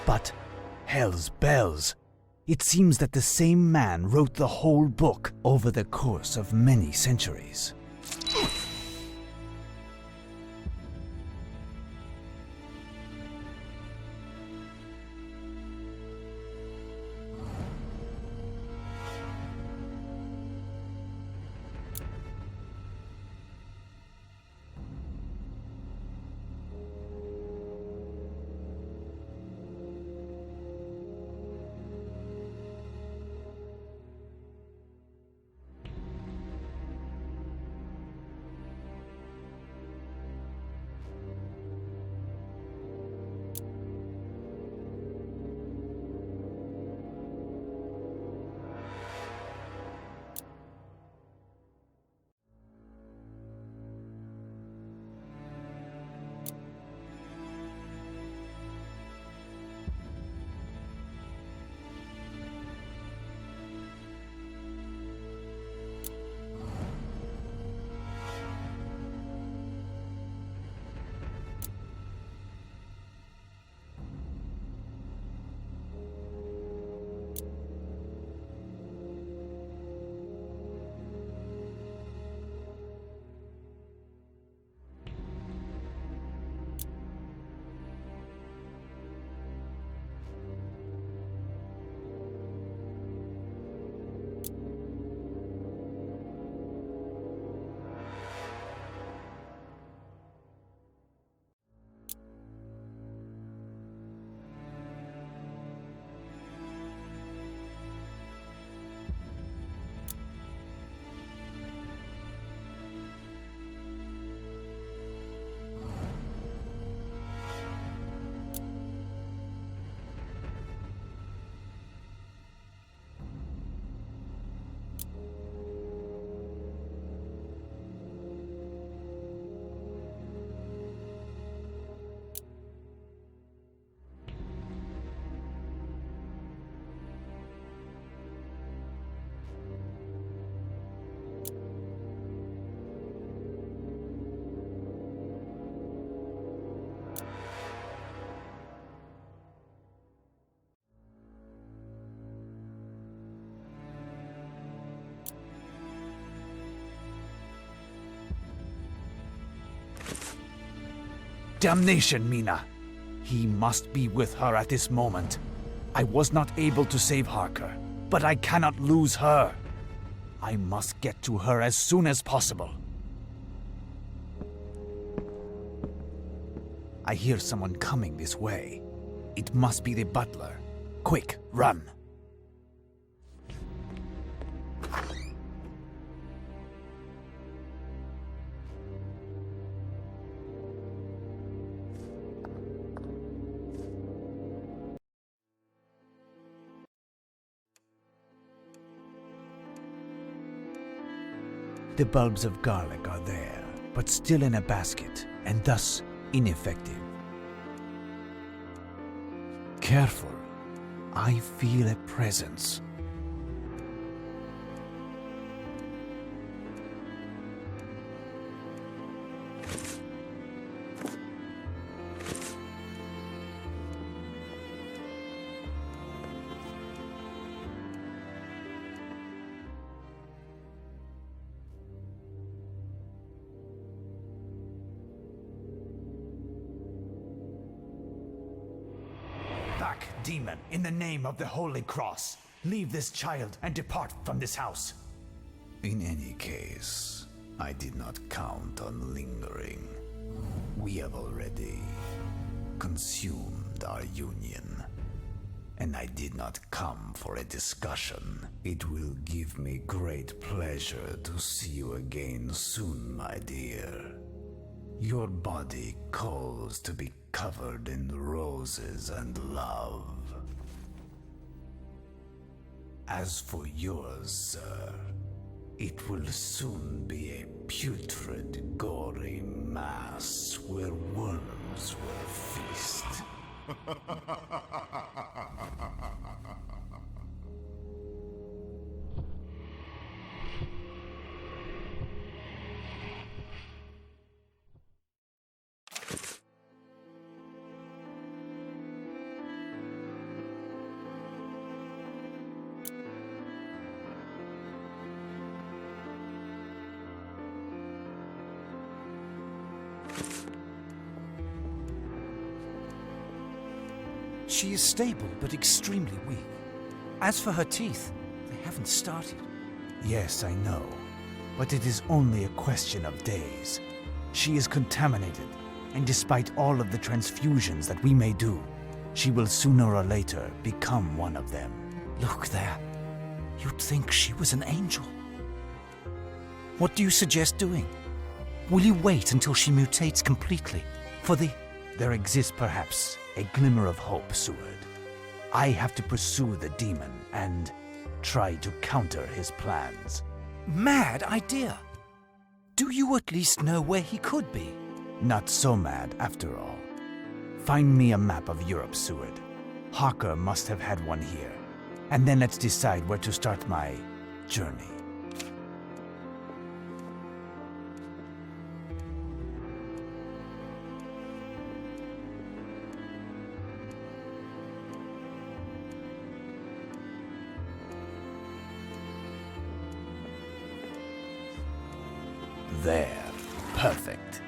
But, hell's bells, it seems that the same man wrote the whole book over the course of many centuries. Damnation, Mina! He must be with her at this moment. I was not able to save Harker, but I cannot lose her. I must get to her as soon as possible. I hear someone coming this way. It must be the butler. Quick, run! The bulbs of garlic are there, but still in a basket, and thus ineffective. Careful. I feel a presence. Back, demon, in the name of the Holy Cross. Leave this child and depart from this house. In any case, I did not count on lingering. We have already consumed our union. And I did not come for a discussion. It will give me great pleasure to see you again soon, my dear. Your body calls to be covered in roses and love. As for yours, sir, it will soon be a putrid, gory mass where worms will feast. She is stable, but extremely weak. As for her teeth, they haven't started. Yes, I know. But it is only a question of days. She is contaminated, and despite all of the transfusions that we may do, she will sooner or later become one of them. Look there. You'd think she was an angel. What do you suggest doing? Will you wait until she mutates completely? For the... There exists perhaps a glimmer of hope, Seward. I have to pursue the demon and try to counter his plans. Mad idea! Do you at least know where he could be? Not so mad, after all. Find me a map of Europe, Seward. Harker must have had one here. And then let's decide where to start my journey. There. Perfect.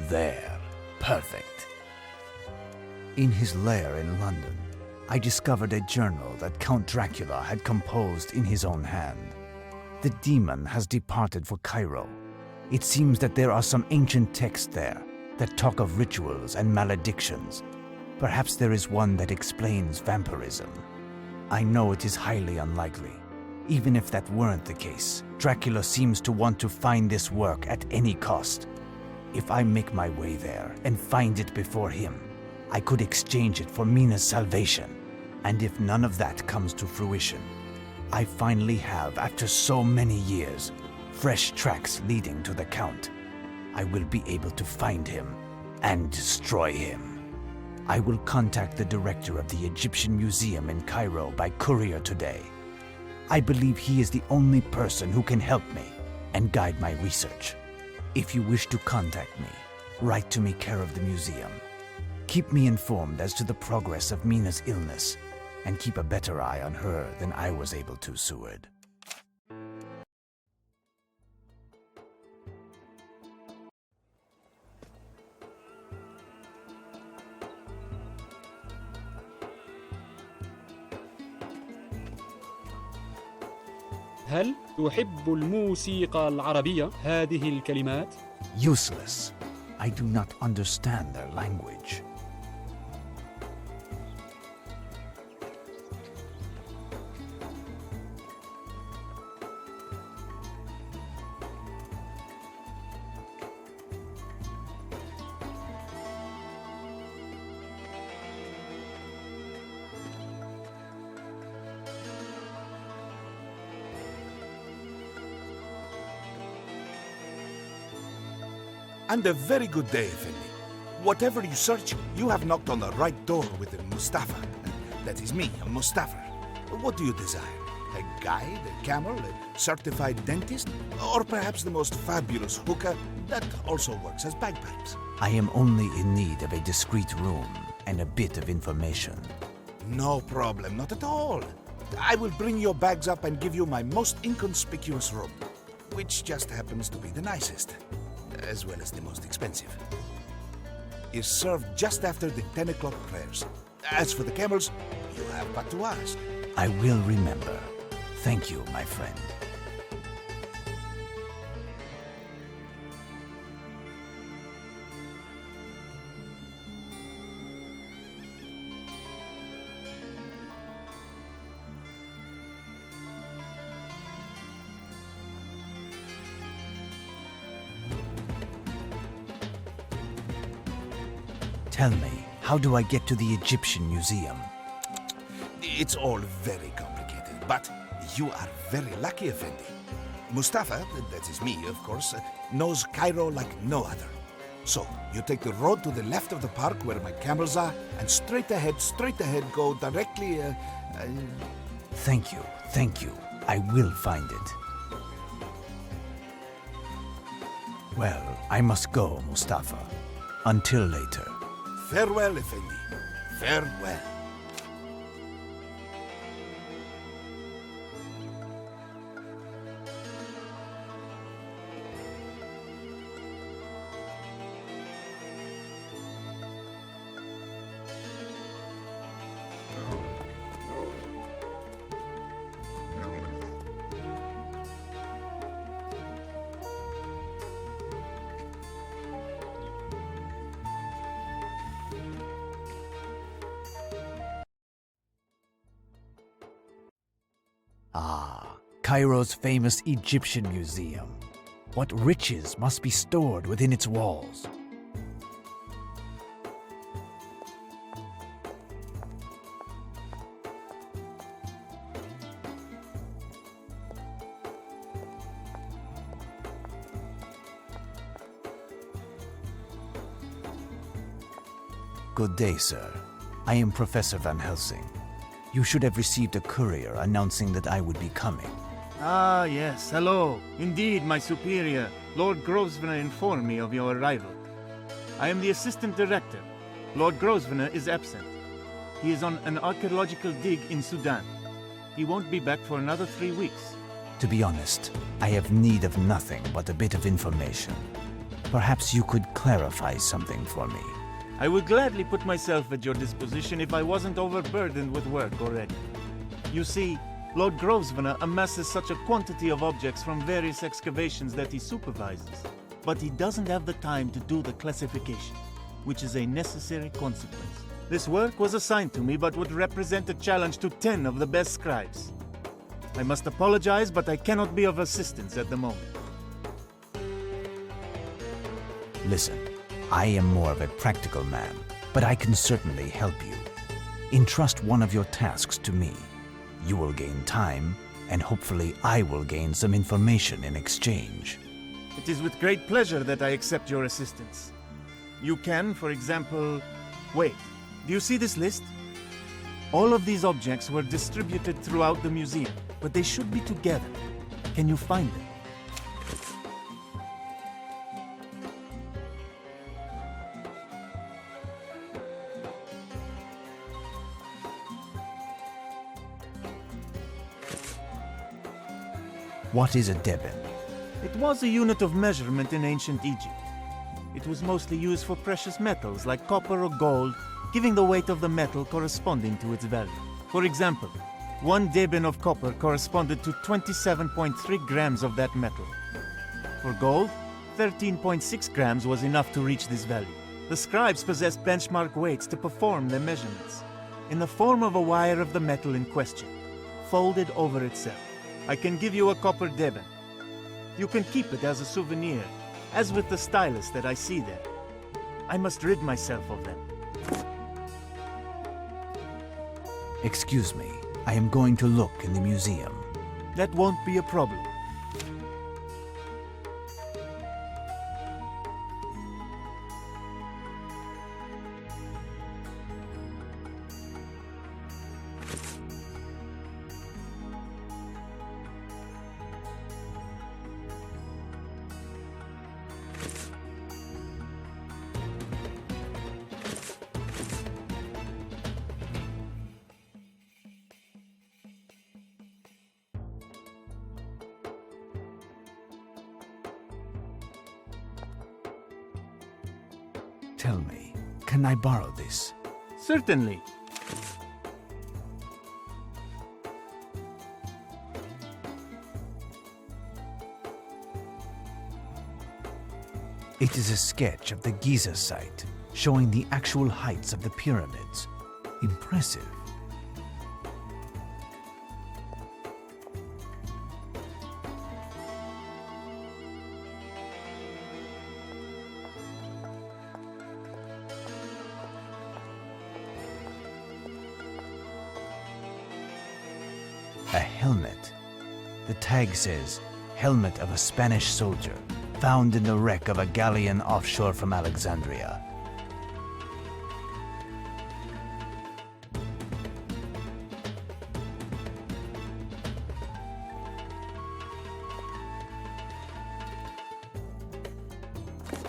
There. Perfect. In his lair in London, I discovered a journal that Count Dracula had composed in his own hand. The demon has departed for Cairo. It seems that there are some ancient texts there that talk of rituals and maledictions. Perhaps there is one that explains vampirism. I know it is highly unlikely. Even if that weren't the case, Dracula seems to want to find this work at any cost. If I make my way there and find it before him, I could exchange it for Mina's salvation. And if none of that comes to fruition, I finally have, after so many years, fresh tracks leading to the Count. I will be able to find him and destroy him. I will contact the director of the Egyptian Museum in Cairo by courier today. I believe he is the only person who can help me and guide my research. If you wish to contact me, write to me care of the museum. Keep me informed as to the progress of Mina's illness, and keep a better eye on her than I was able to, Seward. هل تحب الموسيقى العربية هذه الكلمات؟ Useless. I do not understand their language. And a very good day, Effendi. Whatever you search, you have knocked on the right door with Mustafa. That is me, Mustafa. What do you desire? A guide, a camel, a certified dentist, or perhaps the most fabulous hookah that also works as bagpipes? I am only in need of a discreet room and a bit of information. No problem, not at all. I will bring your bags up and give you my most inconspicuous room, which just happens to be the nicest, as well as the most expensive. Is served just after the 10 o'clock prayers. As for the camels, you have but to ask. I will remember. Thank you, my friend. Tell me, how do I get to the Egyptian Museum? It's all very complicated, but you are very lucky, Effendi. Mustafa, that is me, of course, knows Cairo like no other. So, you take the road to the left of the park where my camels are, and straight ahead, go directly, Thank you. I will find it. Well, I must go, Mustafa. Until later. Farewell, Effendi. Farewell. Cairo's famous Egyptian museum. What riches must be stored within its walls? Good day, sir. I am Professor Van Helsing. You should have received a courier announcing that I would be coming. Ah, yes, hello. Indeed, my superior, Lord Grosvenor informed me of your arrival. I am the assistant director. Lord Grosvenor is absent. He is on an archaeological dig in Sudan. He won't be back for another 3 weeks. To be honest, I have need of nothing but a bit of information. Perhaps you could clarify something for me. I would gladly put myself at your disposition if I wasn't overburdened with work already. You see, Lord Grosvenor amasses such a quantity of objects from various excavations that he supervises, but he doesn't have the time to do the classification, which is a necessary consequence. This work was assigned to me but would represent a challenge to 10 of the best scribes. I must apologize, but I cannot be of assistance at the moment. Listen, I am more of a practical man, but I can certainly help you. Entrust one of your tasks to me. You will gain time, and hopefully I will gain some information in exchange. It is with great pleasure that I accept your assistance. You can, for example... Wait, do you see this list? All of these objects were distributed throughout the museum, but they should be together. Can you find them? What is a deben? It was a unit of measurement in ancient Egypt. It was mostly used for precious metals like copper or gold, giving the weight of the metal corresponding to its value. For example, 1 deben of copper corresponded to 27.3 grams of that metal. For gold, 13.6 grams was enough to reach this value. The scribes possessed benchmark weights to perform their measurements, in the form of a wire of the metal in question, folded over itself. I can give you a copper deben. You can keep it as a souvenir, as with the stylus that I see there. I must rid myself of them. Excuse me, I am going to look in the museum. That won't be a problem. Tell me, can I borrow this? Certainly. It is a sketch of the Giza site, showing the actual heights of the pyramids. Impressive. A helmet. The tag says, "Helmet of a Spanish soldier, found in the wreck of a galleon offshore from Alexandria."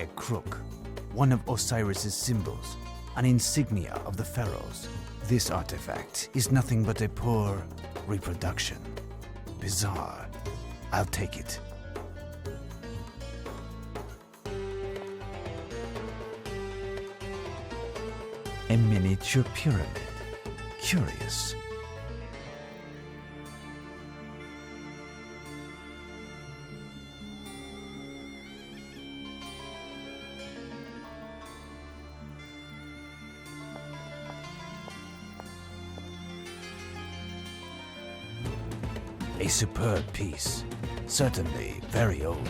A crook, one of Osiris's symbols, an insignia of the pharaohs. This artifact is nothing but a poor reproduction. Bizarre. I'll take it. A miniature pyramid. Curious. A superb piece. Certainly very old.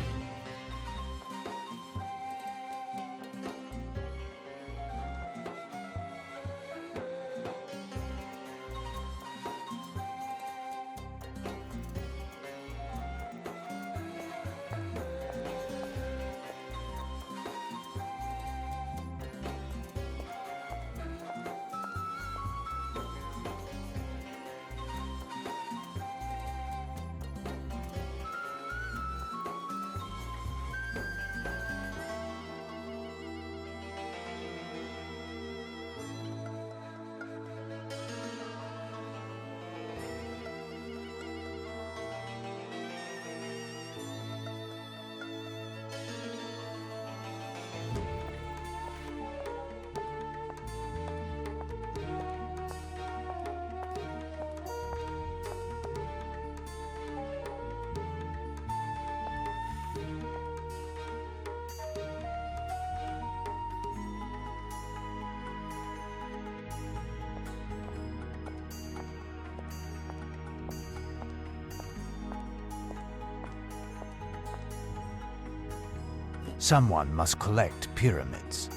Someone must collect pyramids.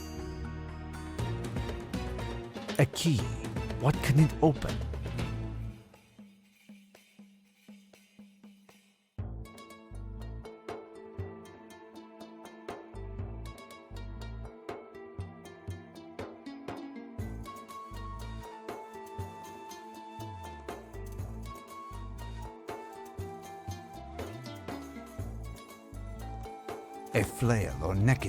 A key. What can it open? A flail or neck,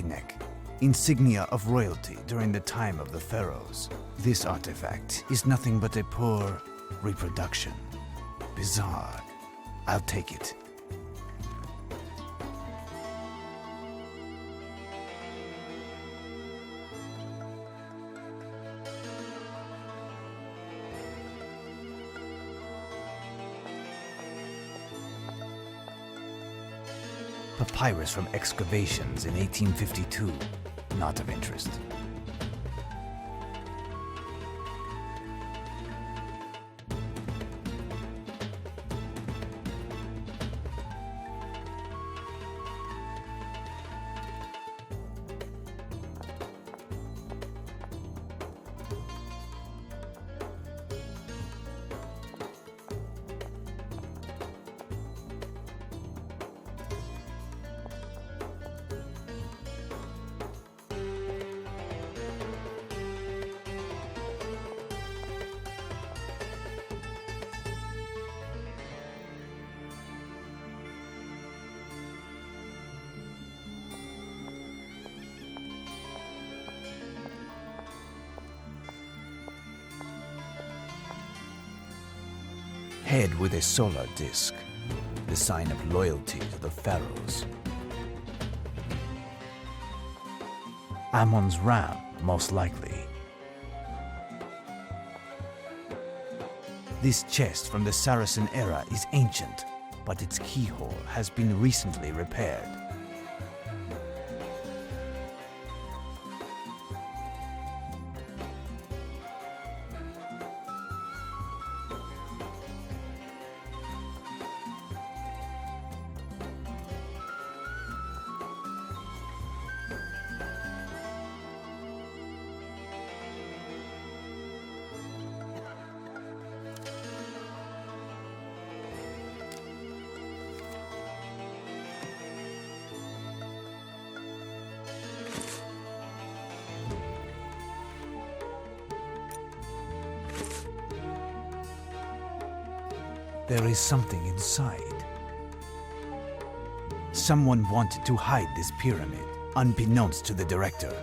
insignia of royalty during the time of the pharaohs. This artifact is nothing but a poor reproduction. Bizarre. I'll take it. Papyrus from excavations in 1852. Not of interest. Head with a solar disk, the sign of loyalty to the pharaohs. Ammon's ram, most likely. This chest from the Saracen era is ancient, but its keyhole has been recently repaired. There is something inside. Someone wanted to hide this pyramid, unbeknownst to the director.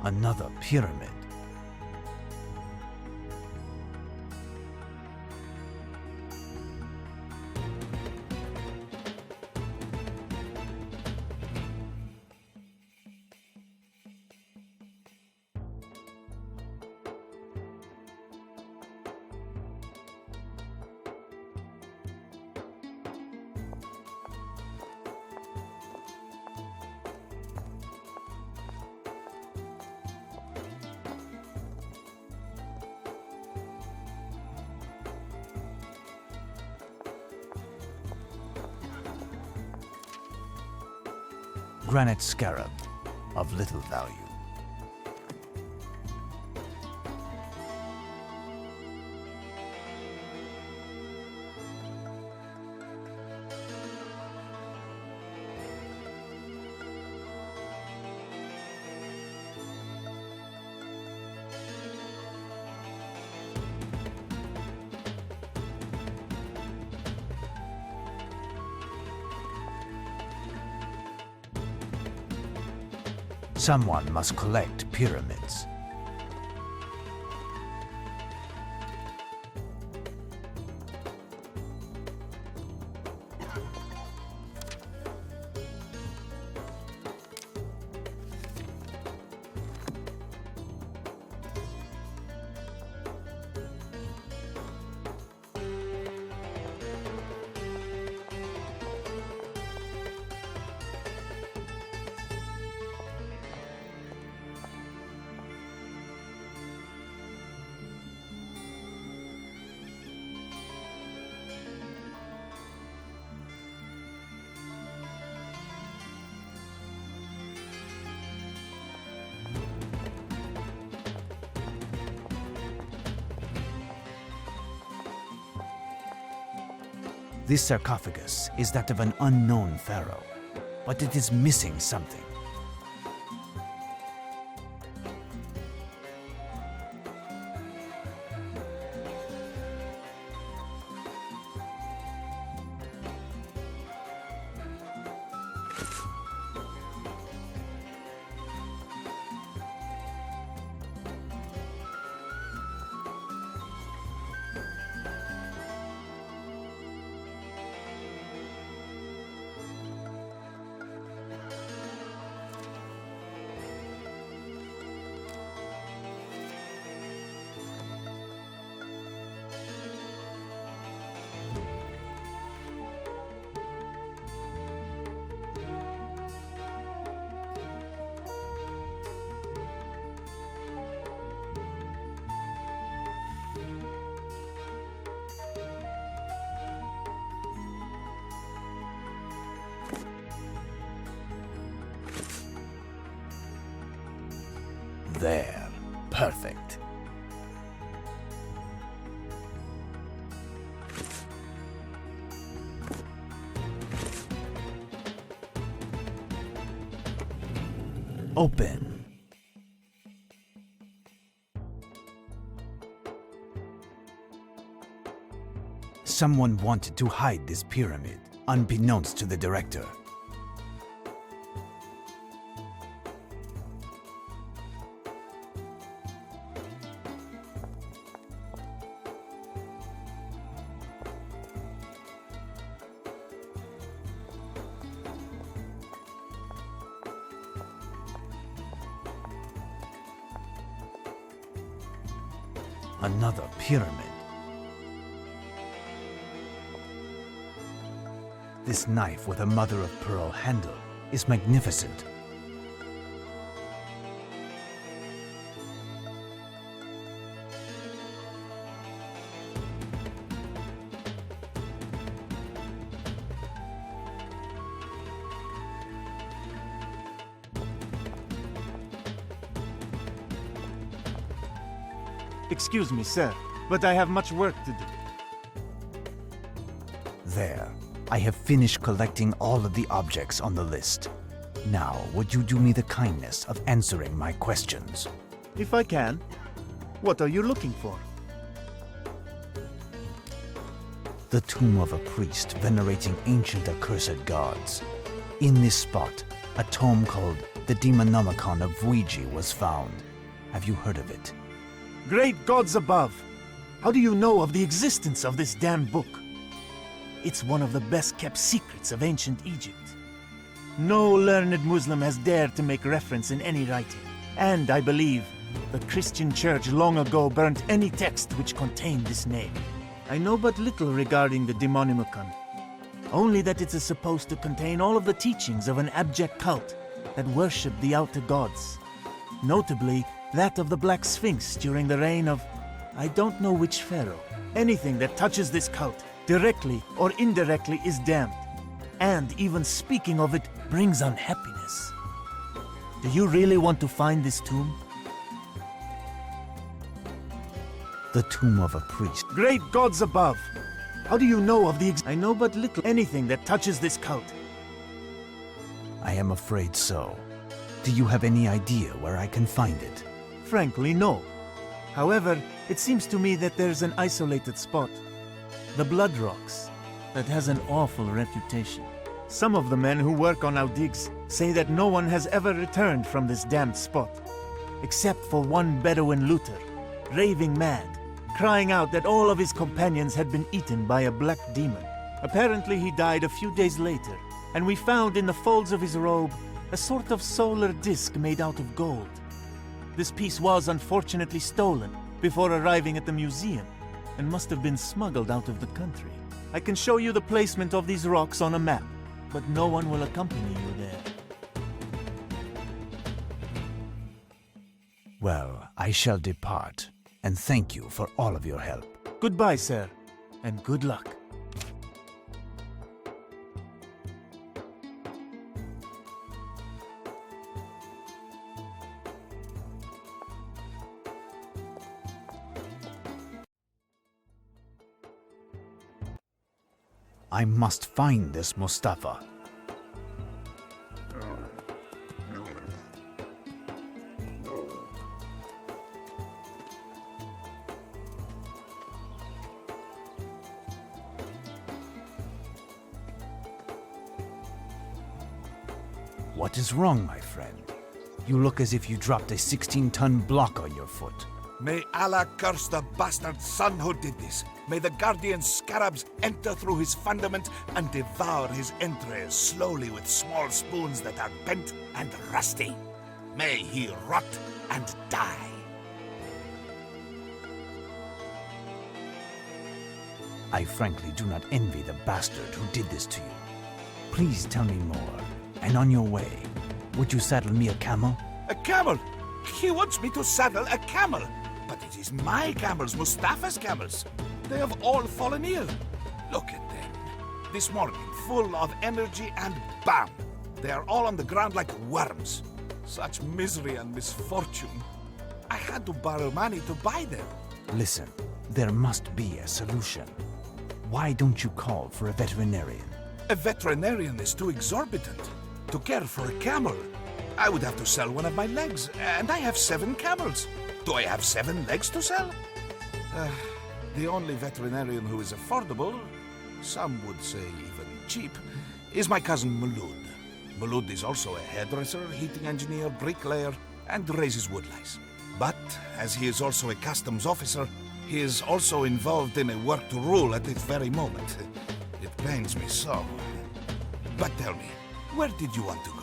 Another pyramid. Granite scarab, of little value. Someone must collect pyramids. This sarcophagus is that of an unknown pharaoh, but it is missing something. There. Perfect. Open. Someone wanted to hide this pyramid, unbeknownst to the director. Another pyramid. This knife with a mother-of-pearl handle is magnificent. Excuse me, sir, but I have much work to do. There. I have finished collecting all of the objects on the list. Now, would you do me the kindness of answering my questions? If I can. What are you looking for? The tomb of a priest venerating ancient accursed gods. In this spot, a tome called the Demonomicon of Ouija was found. Have you heard of it? Great gods above! How do you know of the existence of this damned book? It's one of the best-kept secrets of ancient Egypt. No learned Muslim has dared to make reference in any writing. And, I believe, the Christian Church long ago burnt any text which contained this name. I know but little regarding the Demonomicon. Only that it is supposed to contain all of the teachings of an abject cult that worshipped the outer gods. Notably, that of the Black Sphinx during the reign of I don't know which pharaoh. Anything that touches this cult, directly or indirectly, is damned. and even speaking of it brings unhappiness. Do you really want to find this tomb? The tomb of a priest. Great gods above! How do you know of the I know but little anything that touches this cult. I am afraid so. Do you have any idea where I can find it? Frankly, no. However, it seems to me that there's an isolated spot. The Blood Rocks. That has an awful reputation. Some of the men who work on our digs say that no one has ever returned from this damned spot. Except for one Bedouin looter, raving mad, crying out that all of his companions had been eaten by a black demon. Apparently he died a few days later, and we found in the folds of his robe a sort of solar disk made out of gold. This piece was unfortunately stolen before arriving at the museum, and must have been smuggled out of the country. I can show you the placement of these rocks on a map, but no one will accompany you there. Well, I shall depart, and thank you for all of your help. Goodbye, sir, and good luck. I must find this Mustafa. What is wrong, my friend? You look as if you dropped a 16-ton block on your foot. May Allah curse the bastard son who did this. May the guardian scarabs enter through his fundament and devour his entrails slowly with small spoons that are bent and rusty. May he rot and die. I frankly do not envy the bastard who did this to you. Please tell me more, and on your way, would you saddle me a camel? A camel? He wants me to saddle a camel. But it is my camels, Mustafa's camels. They have all fallen ill. Look at them. This morning, full of energy, and bam! They are all on the ground like worms. Such misery and misfortune. I had to borrow money to buy them. Listen, there must be a solution. Why don't you call for a veterinarian? A veterinarian is too exorbitant. To care for a camel, I would have to sell one of my legs, and I have 7 camels. Do I have 7 legs to sell? The only veterinarian who is affordable, some would say even cheap, is my cousin Mulud. Mulud is also a hairdresser, heating engineer, bricklayer, and raises woodlice. But, as he is also a customs officer, he is also involved in a work to rule at this very moment. It pains me so. But tell me, where did you want to go?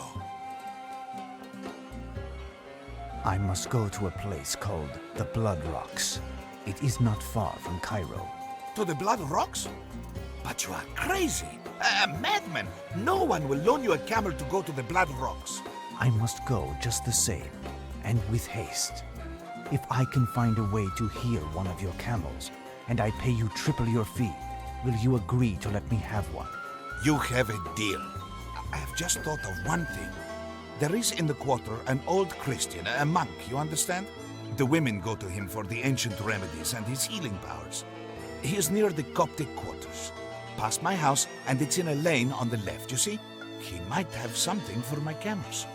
I must go to a place called the Blood Rocks. It is not far from Cairo. To the Blood Rocks? But you are crazy! A madman! No one will loan you a camel to go to the Blood Rocks. I must go just the same, and with haste. If I can find a way to heal one of your camels, and I pay you triple your fee, will you agree to let me have one? You have a deal. I have just thought of one thing. There is in the quarter an old Christian, a monk, you understand? The women go to him for the ancient remedies and his healing powers. He is near the Coptic quarters. Past my house, and it's in a lane on the left, you see? He might have something for my camels.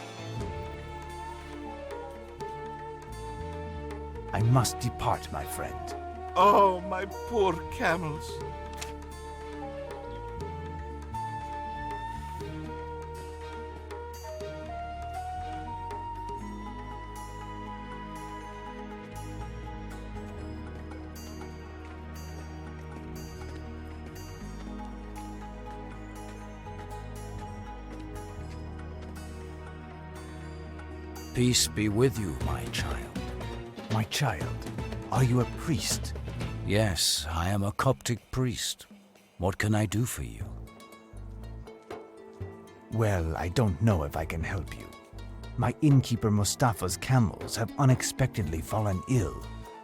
I must depart, my friend. Oh, my poor camels. Peace be with you, my child. My child, are you a priest? Yes, I am a Coptic priest. What can I do for you? Well, I don't know if I can help you. My innkeeper Mustafa's camels have unexpectedly fallen ill,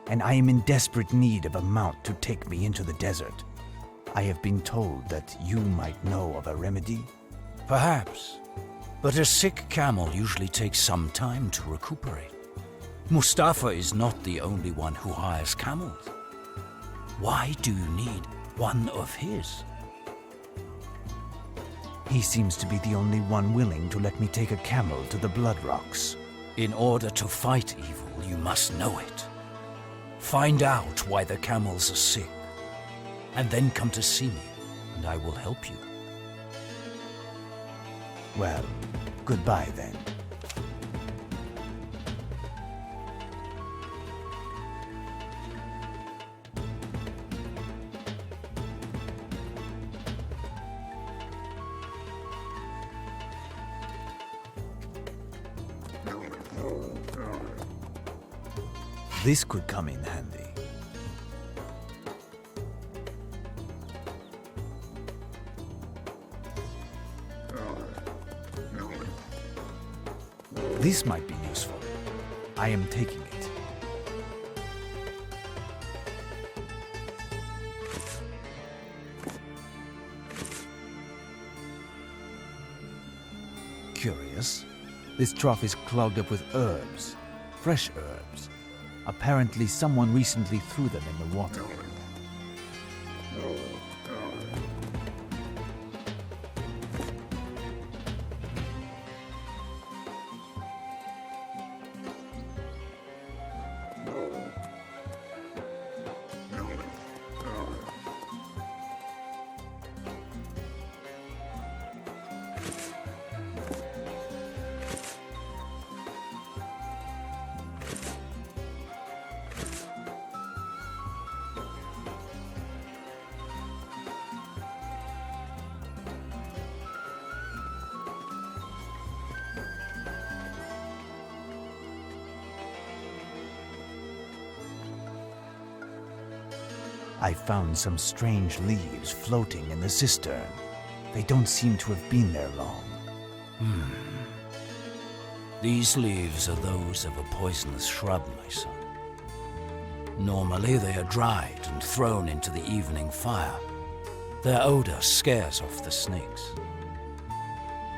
and I am in desperate need of a mount to take me into the desert. I have been told that you might know of a remedy. Perhaps. But a sick camel usually takes some time to recuperate. Mustafa is not the only one who hires camels. Why do you need one of his? He seems to be the only one willing to let me take a camel to the Blood Rocks. In order to fight evil, you must know it. Find out why the camels are sick, and then come to see me, and I will help you. Well, goodbye then. This could come in handy. This might be useful. I am taking it. Curious. This trough is clogged up with herbs. Fresh herbs. Apparently someone recently threw them in the water. I found some strange leaves floating in the cistern. They don't seem to have been there long. These leaves are those of a poisonous shrub, my son. Normally they are dried and thrown into the evening fire. Their odor scares off the snakes.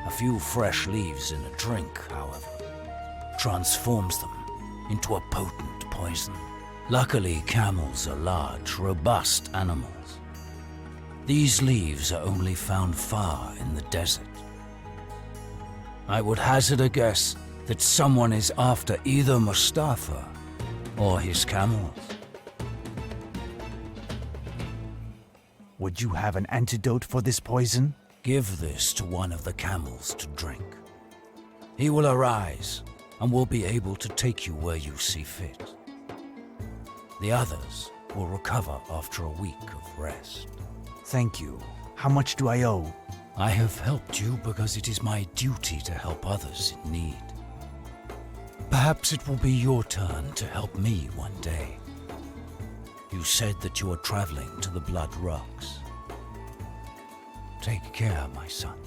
A few fresh leaves in a drink, however, transforms them into a potent poison. Luckily, camels are large, robust animals. These leaves are only found far in the desert. I would hazard a guess that someone is after either Mustafa or his camels. Would you have an antidote for this poison? Give this to one of the camels to drink. He will arise and will be able to take you where you see fit. The others will recover after a week of rest. Thank you. How much do I owe? I have helped you because it is my duty to help others in need. Perhaps it will be your turn to help me one day. You said that you are traveling to the Blood Rocks. Take care, my son.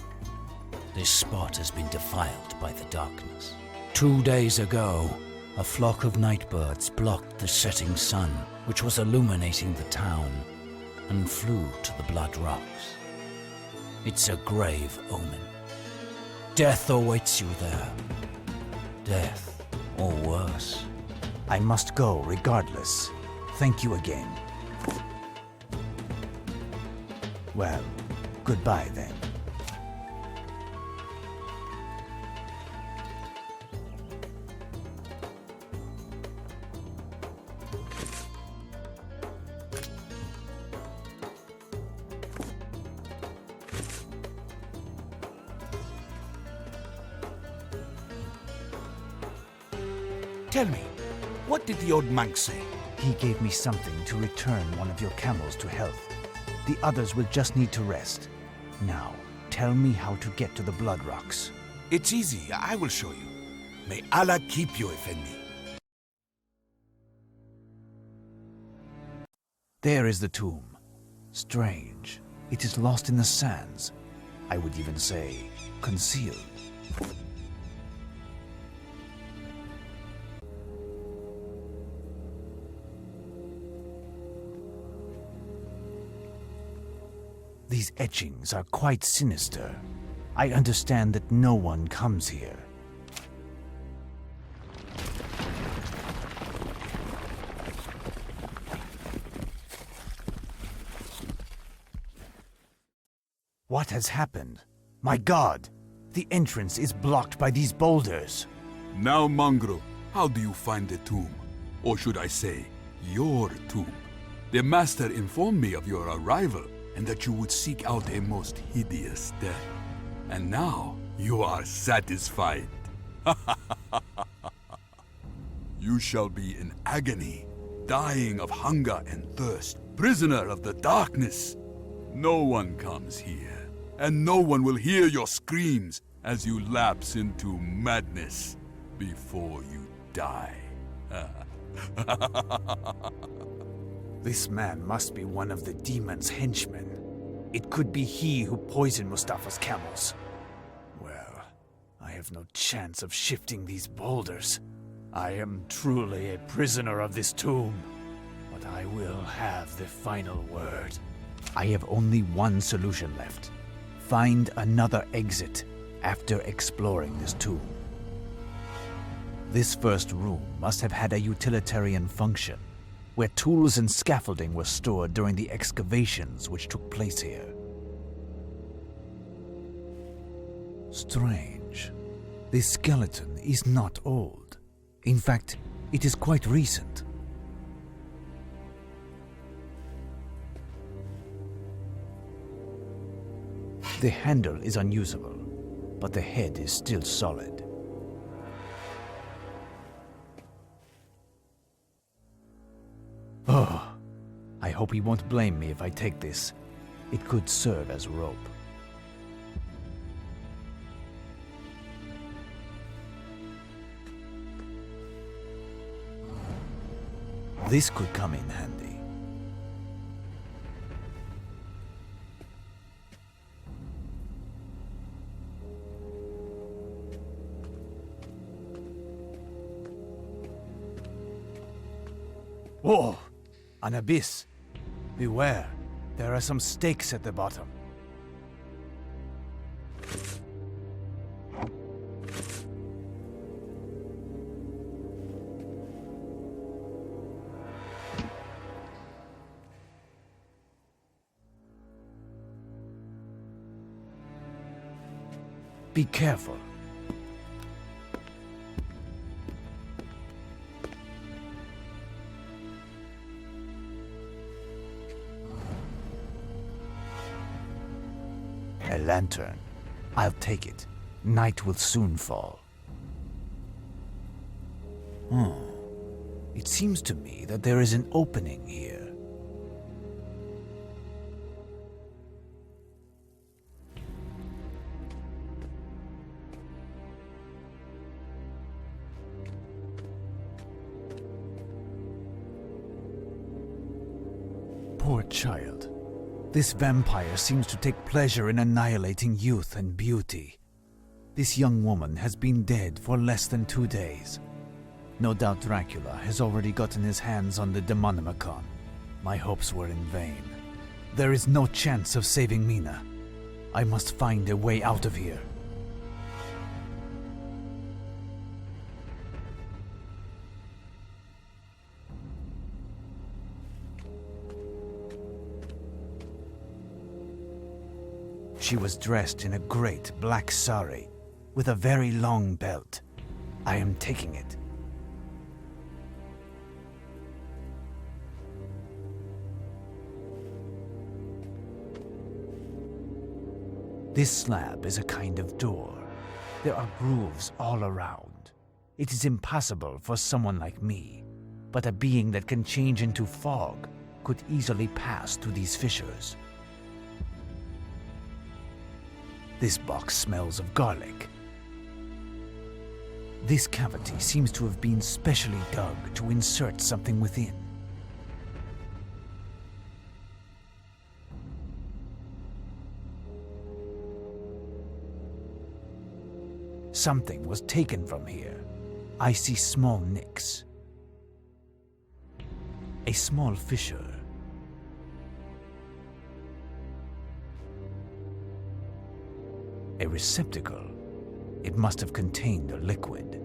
This spot has been defiled by the darkness. 2 days ago, a flock of nightbirds blocked the setting sun, which was illuminating the town, and flew to the Blood Rocks. It's a grave omen. Death awaits you there. Death, or worse. I must go regardless. Thank you again. Well, goodbye then. Tell me, what did the old monk say? He gave me something to return one of your camels to health. The others will just need to rest. Now, tell me how to get to the Blood Rocks. It's easy, I will show you. May Allah keep you, Effendi. There is the tomb. Strange. It is lost in the sands. I would even say, concealed. These etchings are quite sinister. I understand that no one comes here. What has happened? My God! The entrance is blocked by these boulders. Now, Mongrel, how do you find the tomb? Or should I say, your tomb? The master informed me of your arrival, and that you would seek out a most hideous death. And now, you are satisfied. You shall be in agony, dying of hunger and thirst, prisoner of the darkness. No one comes here, and no one will hear your screams as you lapse into madness before you die. This man must be one of the demon's henchmen. It could be he who poisoned Mustafa's camels. Well, I have no chance of shifting these boulders. I am truly a prisoner of this tomb, but I will have the final word. I have only one solution left. Find another exit after exploring this tomb. This first room must have had a utilitarian function, where tools and scaffolding were stored during the excavations which took place here. Strange. This skeleton is not old. In fact, it is quite recent. The handle is unusable, but the head is still solid. Oh, I hope he won't blame me if I take this. It could serve as rope. This could come in handy. Whoa! An abyss. Beware, there are some stakes at the bottom. Be careful. A lantern. I'll take it. Night will soon fall. It seems to me that there is an opening here. Poor child. This vampire seems to take pleasure in annihilating youth and beauty. This young woman has been dead for less than 2 days. No doubt Dracula has already gotten his hands on the Demonomicon. My hopes were in vain. There is no chance of saving Mina. I must find a way out of here. She was dressed in a great black sari with a very long belt. I am taking it. This slab is a kind of door. There are grooves all around. It is impossible for someone like me, but a being that can change into fog could easily pass through these fissures. This box smells of garlic. This cavity seems to have been specially dug to insert something within. Something was taken from here. I see small nicks. A small fissure. A receptacle. It must have contained a liquid.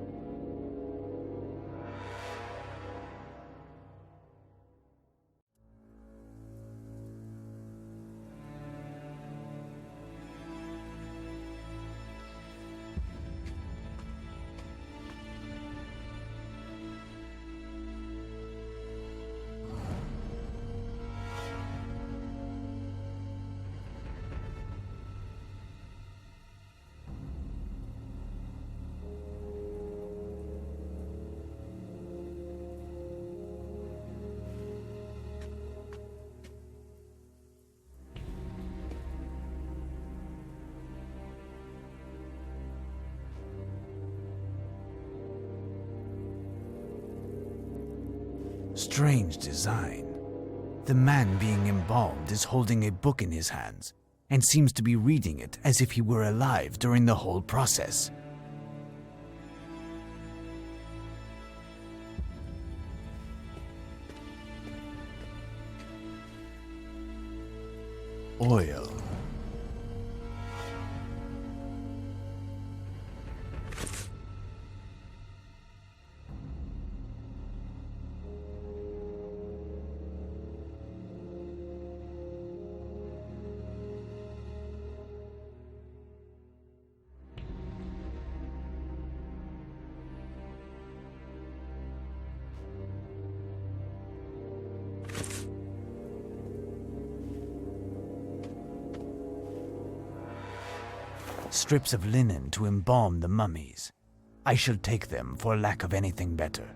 Strange design. The man being embalmed is holding a book in his hands and seems to be reading it as if he were alive during the whole process. Oil. Strips of linen to embalm the mummies. I shall take them for lack of anything better.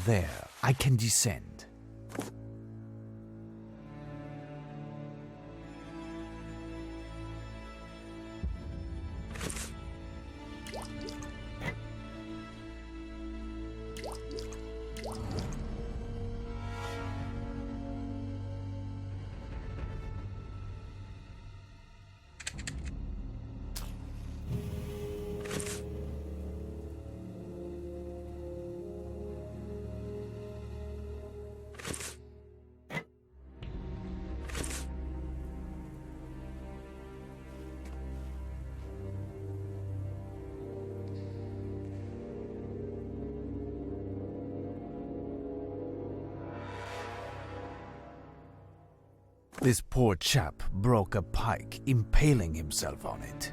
There, I can descend. This poor chap broke a pike, impaling himself on it.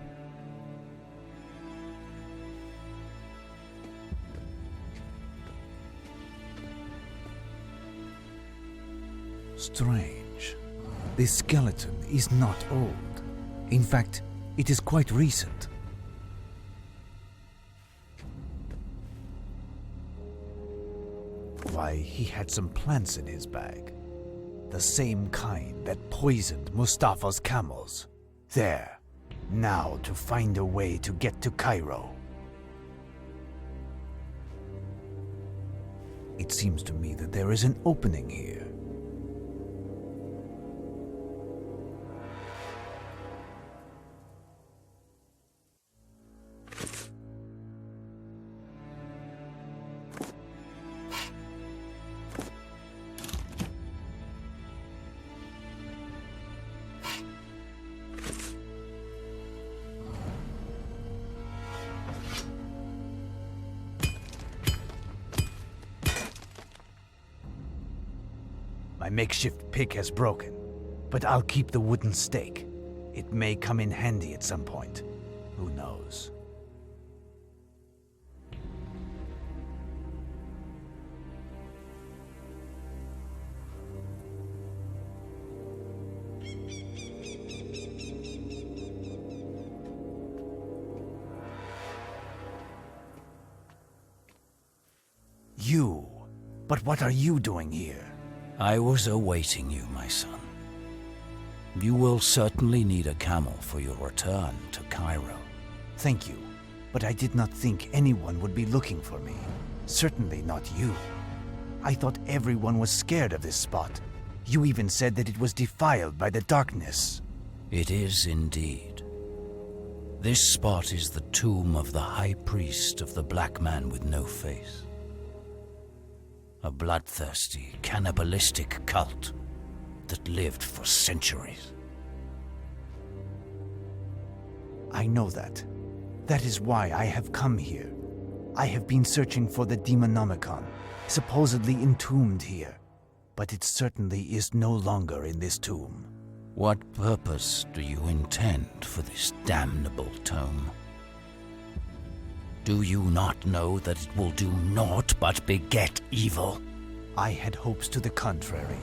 Strange. This skeleton is not old. In fact, it is quite recent. Why, he had some plants in his bag. The same kind that poisoned Mustafa's camels. There. Now to find a way to get to Cairo. It seems to me that there is an opening here. My makeshift pick has broken, but I'll keep the wooden stake. It may come in handy at some point. Who knows? You? But what are you doing here? I was awaiting you, my son. You will certainly need a camel for your return to Cairo. Thank you, but I did not think anyone would be looking for me. Certainly not you. I thought everyone was scared of this spot. You even said that it was defiled by the darkness. It is indeed. This spot is the tomb of the high priest of the black man with no face. A bloodthirsty, cannibalistic cult that lived for centuries. I know that. That is why I have come here. I have been searching for the Demonomicon, supposedly entombed here. But it certainly is no longer in this tomb. What purpose do you intend for this damnable tome? Do you not know that it will do naught but beget evil? I had hopes to the contrary.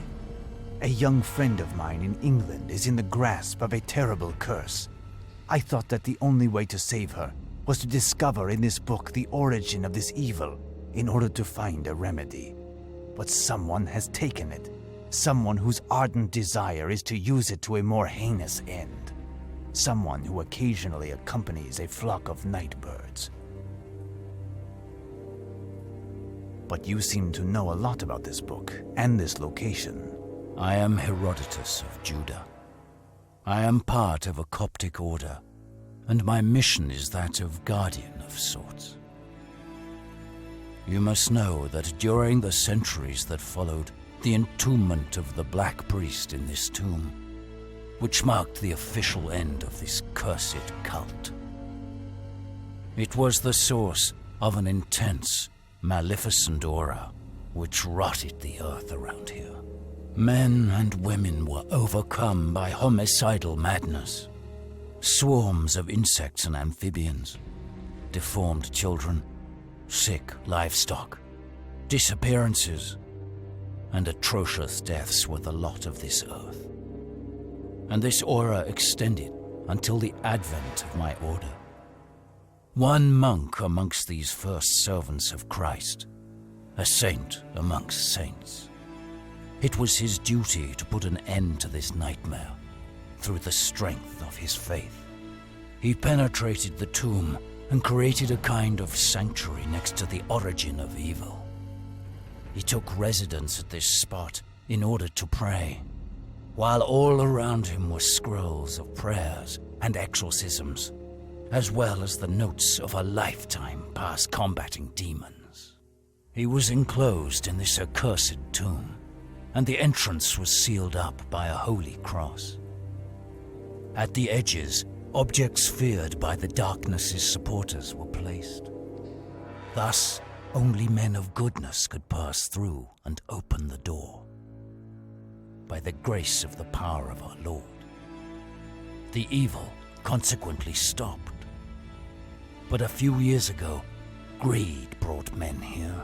A young friend of mine in England is in the grasp of a terrible curse. I thought that the only way to save her was to discover in this book the origin of this evil in order to find a remedy. But someone has taken it. Someone whose ardent desire is to use it to a more heinous end. Someone who occasionally accompanies a flock of night birds. But you seem to know a lot about this book and this location. I am Herodotus of Judah. I am part of a Coptic order, and my mission is that of guardian of sorts. You must know that during the centuries that followed the entombment of the Black Priest in this tomb, which marked the official end of this cursed cult, it was the source of an intense, maleficent aura which rotted the earth around here. Men and women were overcome by homicidal madness. Swarms of insects and amphibians, deformed children, sick livestock, disappearances, and atrocious deaths were the lot of this earth. And this aura extended until the advent of my order. One monk amongst these first servants of Christ, a saint amongst saints. It was his duty to put an end to this nightmare through the strength of his faith. He penetrated the tomb and created a kind of sanctuary next to the origin of evil. He took residence at this spot in order to pray, while all around him were scrolls of prayers and exorcisms, as well as the notes of a lifetime past combating demons. He was enclosed in this accursed tomb, and the entrance was sealed up by a holy cross. At the edges, objects feared by the darkness's supporters were placed. Thus, only men of goodness could pass through and open the door. By the grace of the power of our Lord, the evil consequently stopped. But a few years ago, greed brought men here.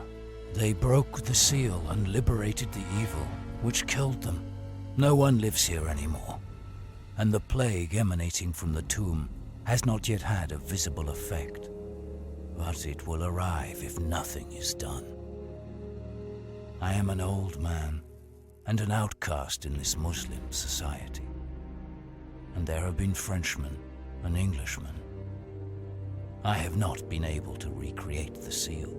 They broke the seal and liberated the evil, which killed them. No one lives here anymore, and the plague emanating from the tomb has not yet had a visible effect. But it will arrive if nothing is done. I am an old man and an outcast in this Muslim society, and there have been Frenchmen and Englishmen. I have not been able to recreate the seal.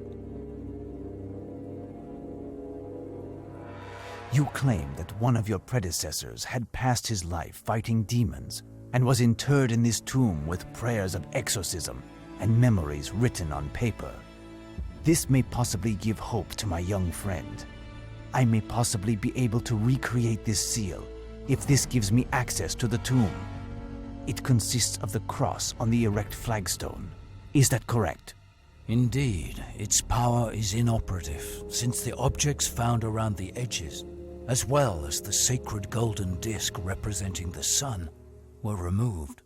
You claim that one of your predecessors had passed his life fighting demons and was interred in this tomb with prayers of exorcism and memories written on paper. This may possibly give hope to my young friend. I may possibly be able to recreate this seal if this gives me access to the tomb. It consists of the cross on the erect flagstone. Is that correct? Indeed, its power is inoperative, since the objects found around the edges, as well as the sacred golden disc representing the sun, were removed.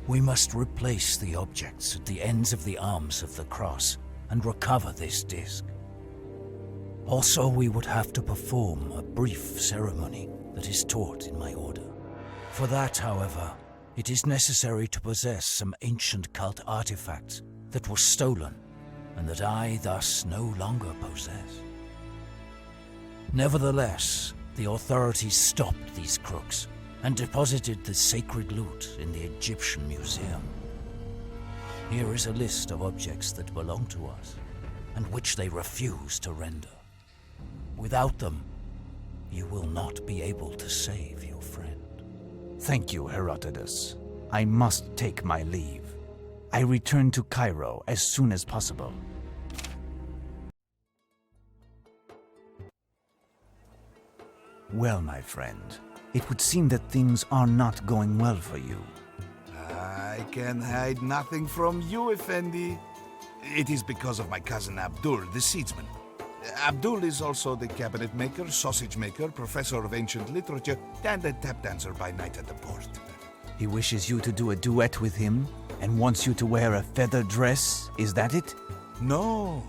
We must replace the objects at the ends of the arms of the cross and recover this disc. Also, we would have to perform a brief ceremony that is taught in my order. For that, however, it is necessary to possess some ancient cult artifacts that were stolen and that I thus no longer possess. Nevertheless, the authorities stopped these crooks and deposited the sacred loot in the Egyptian Museum. Here is a list of objects that belong to us, and which they refuse to render. Without them, you will not be able to save your friend. Thank you, Herodotus. I must take my leave. I return to Cairo as soon as possible. Well, my friend, it would seem that things are not going well for you. I can hide nothing from you, Effendi. It is because of my cousin Abdul, the seedsman. Abdul is also the cabinet maker, sausage maker, professor of ancient literature, and a tap dancer by night at the port. He wishes you to do a duet with him and wants you to wear a feather dress, is that it? No,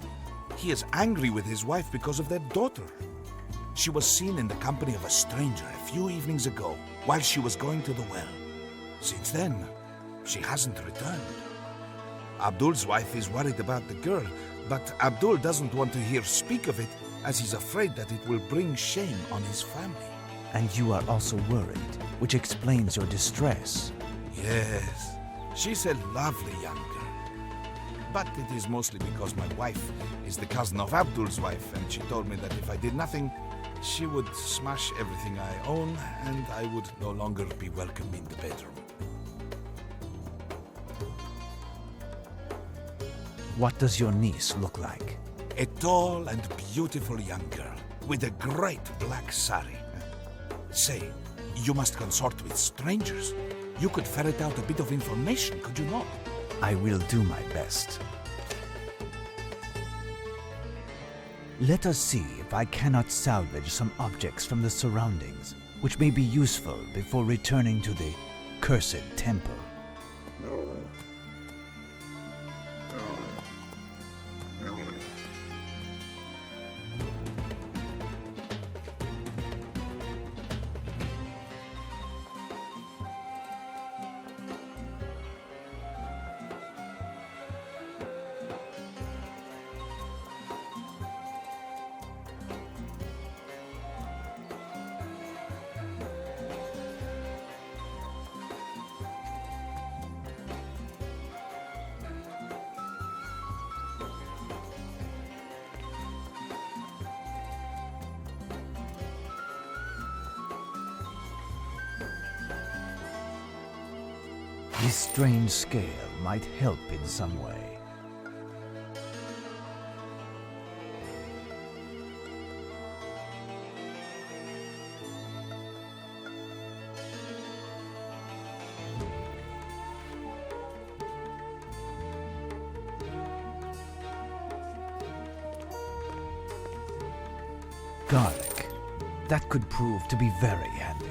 he is angry with his wife because of their daughter. She was seen in the company of a stranger a few evenings ago while she was going to the well. Since then, she hasn't returned. Abdul's wife is worried about the girl, but Abdul doesn't want to hear speak of it as he's afraid that it will bring shame on his family. And you are also worried, which explains your distress. Yes, she's a lovely young girl. But it is mostly because my wife is the cousin of Abdul's wife, and she told me that if I did nothing, she would smash everything I own, and I would no longer be welcome in the bedroom. What does your niece look like? A tall and beautiful young girl with a great black sari. Say, you must consort with strangers. You could ferret out a bit of information, could you not? I will do my best. Let us see if I cannot salvage some objects from the surroundings, which may be useful before returning to the cursed temple. This strange scale might help in some way. Garlic. That could prove to be very handy.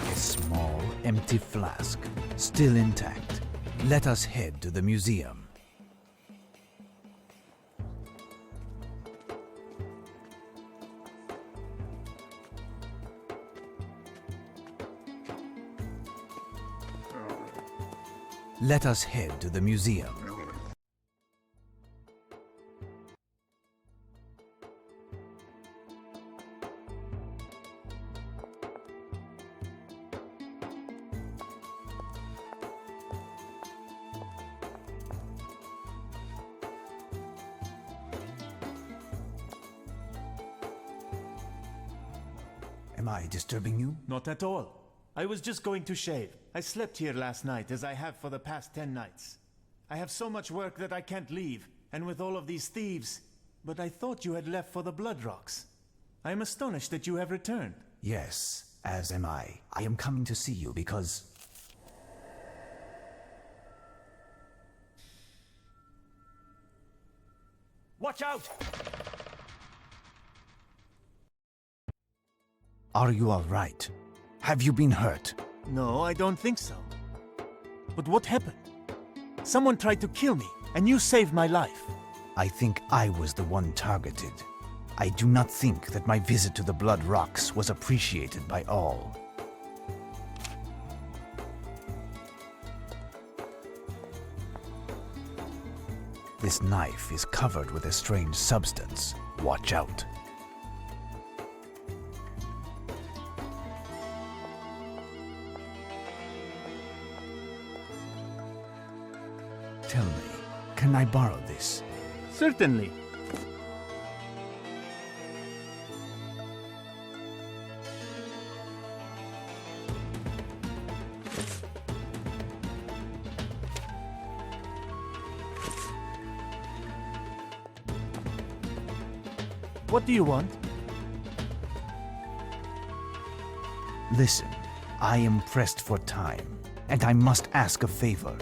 A small, empty flask, still intact. Let us head to the museum. Let us head to the museum. Am I disturbing you? Not at all. I was just going to shave. I slept here last night, as I have for the past 10 nights. I have so much work that I can't leave, and with all of these thieves. But I thought you had left for the Blood Rocks. I am astonished that you have returned. Yes, as am I. I am coming to see you because... Watch out! Are you all right? Have you been hurt? No, I don't think so. But what happened? Someone tried to kill me, and you saved my life. I think I was the one targeted. I do not think that my visit to the Blood Rocks was appreciated by all. This knife is covered with a strange substance. Watch out. Tell me, can I borrow this? Certainly. What do you want? Listen, I am pressed for time, and I must ask a favor.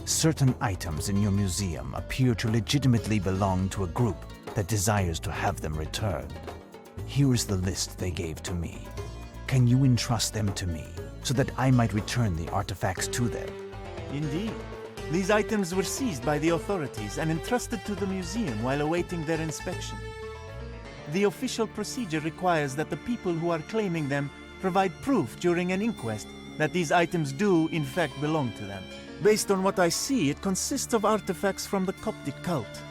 Certain items in your museum appear to legitimately belong to a group that desires to have them returned. Here is the list they gave to me. Can you entrust them to me, so that I might return the artifacts to them? Indeed. These items were seized by the authorities and entrusted to the museum while awaiting their inspection. The official procedure requires that the people who are claiming them provide proof during an inquest that these items do, in fact, belong to them. Based on what I see, it consists of artifacts from the Coptic cult.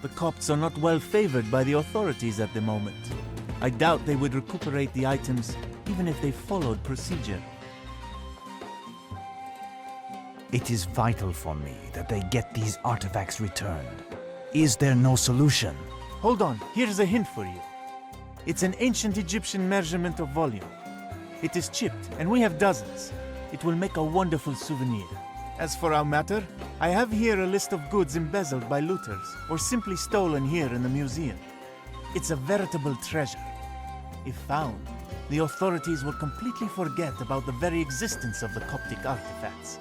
The Copts are not well favored by the authorities at the moment. I doubt they would recuperate the items, even if they followed procedure. It is vital for me that they get these artifacts returned. Is there no solution? Hold on, here's a hint for you. It's an ancient Egyptian measurement of volume. It is chipped, and we have dozens. It will make a wonderful souvenir. As for our matter, I have here a list of goods embezzled by looters, or simply stolen here in the museum. It's a veritable treasure. If found, the authorities will completely forget about the very existence of the Coptic artifacts,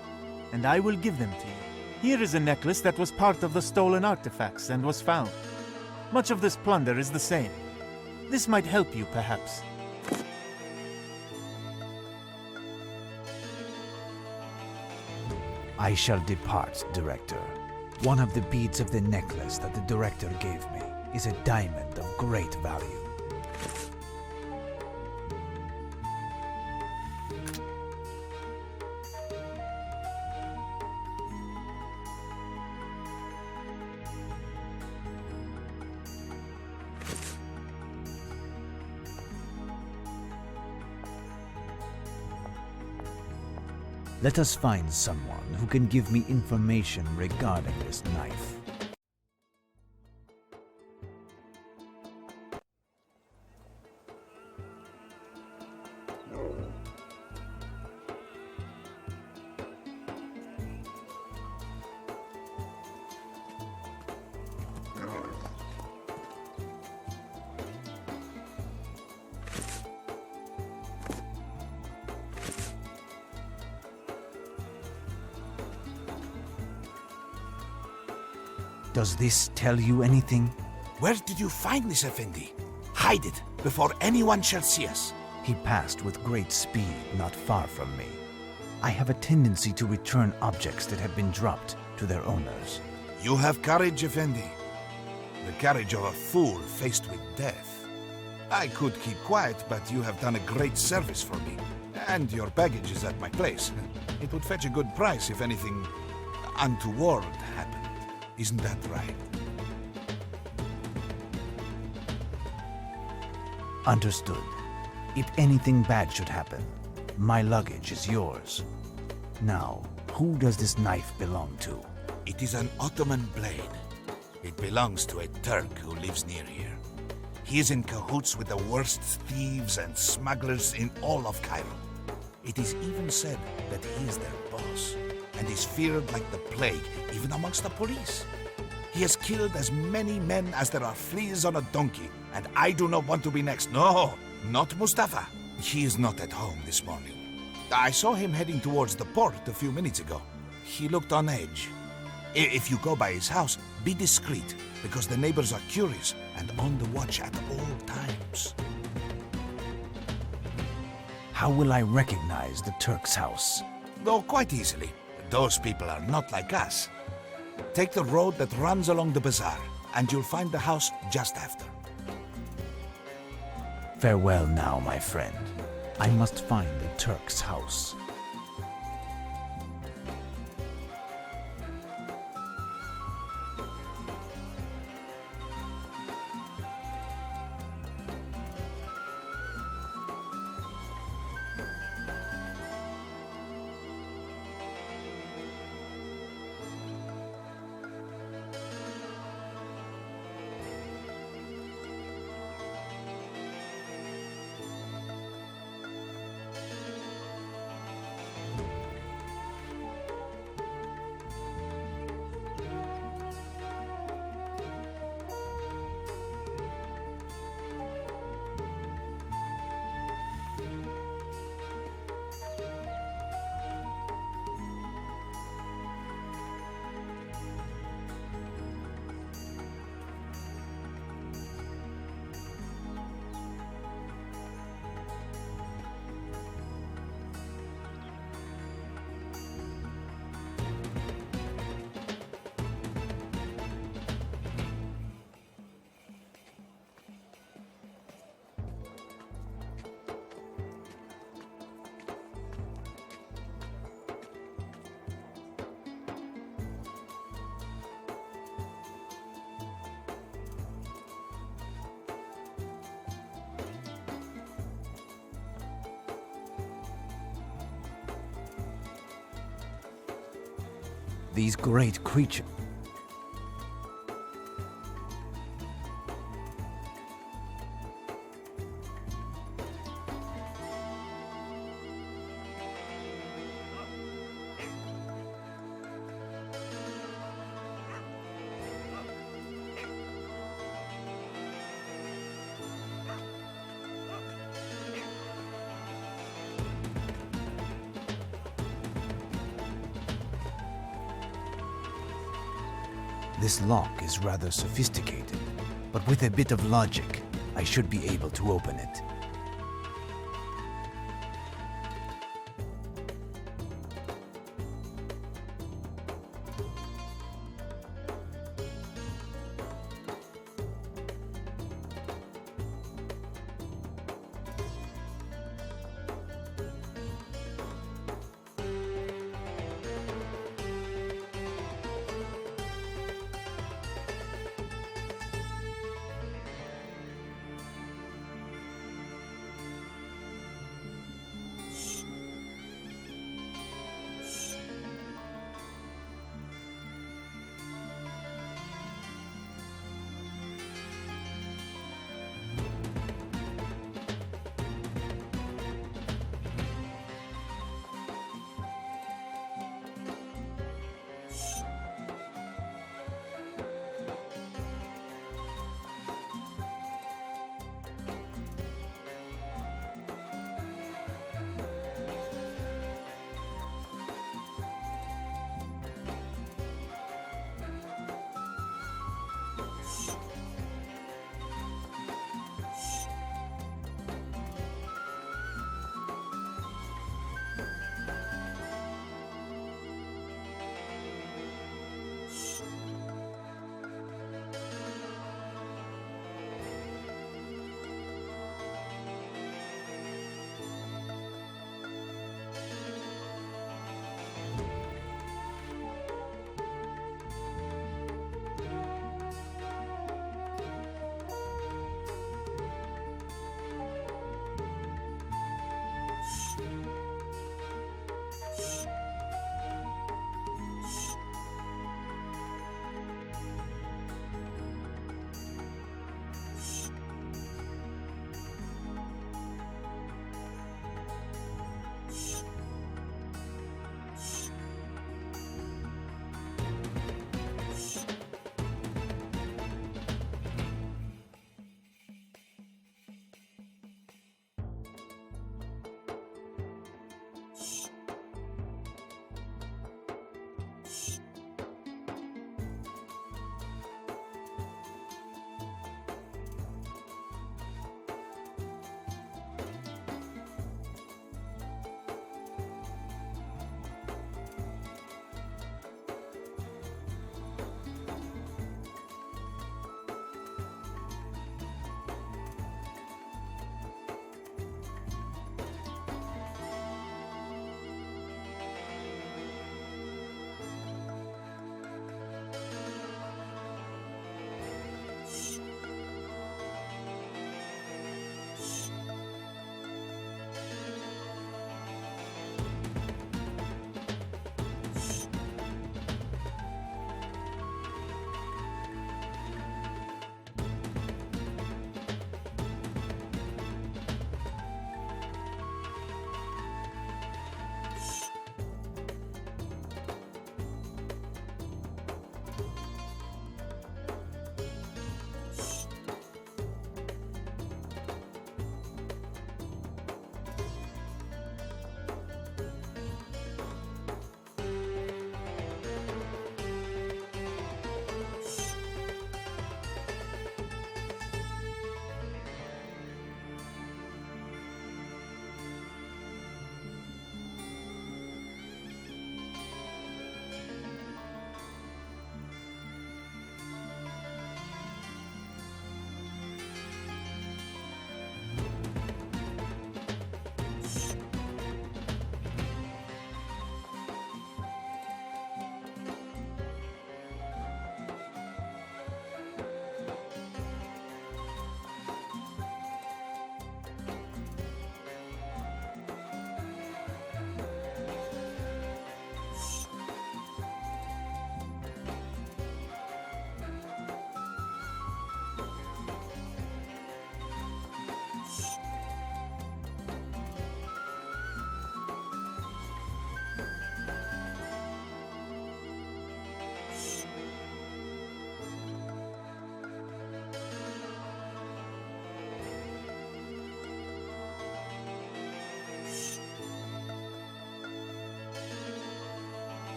and I will give them to you. Here is a necklace that was part of the stolen artifacts and was found. Much of this plunder is the same. This might help you, perhaps. I shall depart, Director. One of the beads of the necklace that the Director gave me is a diamond of great value. Let us find someone who can give me information regarding this knife. Does this tell you anything? Where did you find this, Effendi? Hide it before anyone shall see us. He passed with great speed not far from me. I have a tendency to return objects that have been dropped to their owners. You have courage, Effendi. The courage of a fool faced with death. I could keep quiet, but you have done a great service for me. And your baggage is at my place. It would fetch a good price if anything untoward happened. Isn't that right? Understood. If anything bad should happen, my luggage is yours. Now, who does this knife belong to? It is an Ottoman blade. It belongs to a Turk who lives near here. He is in cahoots with the worst thieves and smugglers in all of Cairo. It is even said that he is their boss, and is feared like the plague, even amongst the police. He has killed as many men as there are fleas on a donkey, and I do not want to be next. No, not Mustafa. He is not at home this morning. I saw him heading towards the port a few minutes ago. He looked on edge. If you go by his house, be discreet, because the neighbors are curious and on the watch at all times. How will I recognize the Turk's house? Oh, quite easily. Those people are not like us. Take the road that runs along the bazaar, and you'll find the house just after. Farewell now, my friend. I must find the Turk's house. These great creatures. This lock is rather sophisticated, but with a bit of logic, I should be able to open it.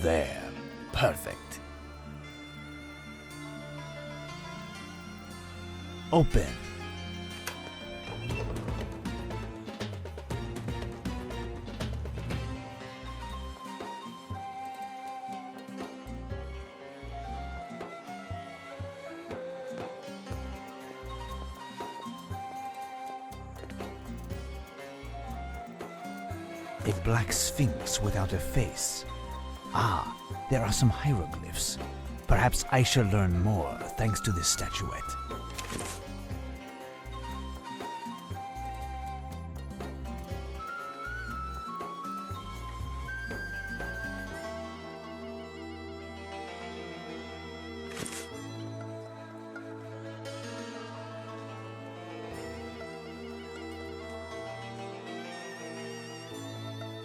There. Perfect. Open. A black sphinx without a face. Ah, there are some hieroglyphs. Perhaps I shall learn more thanks to this statuette.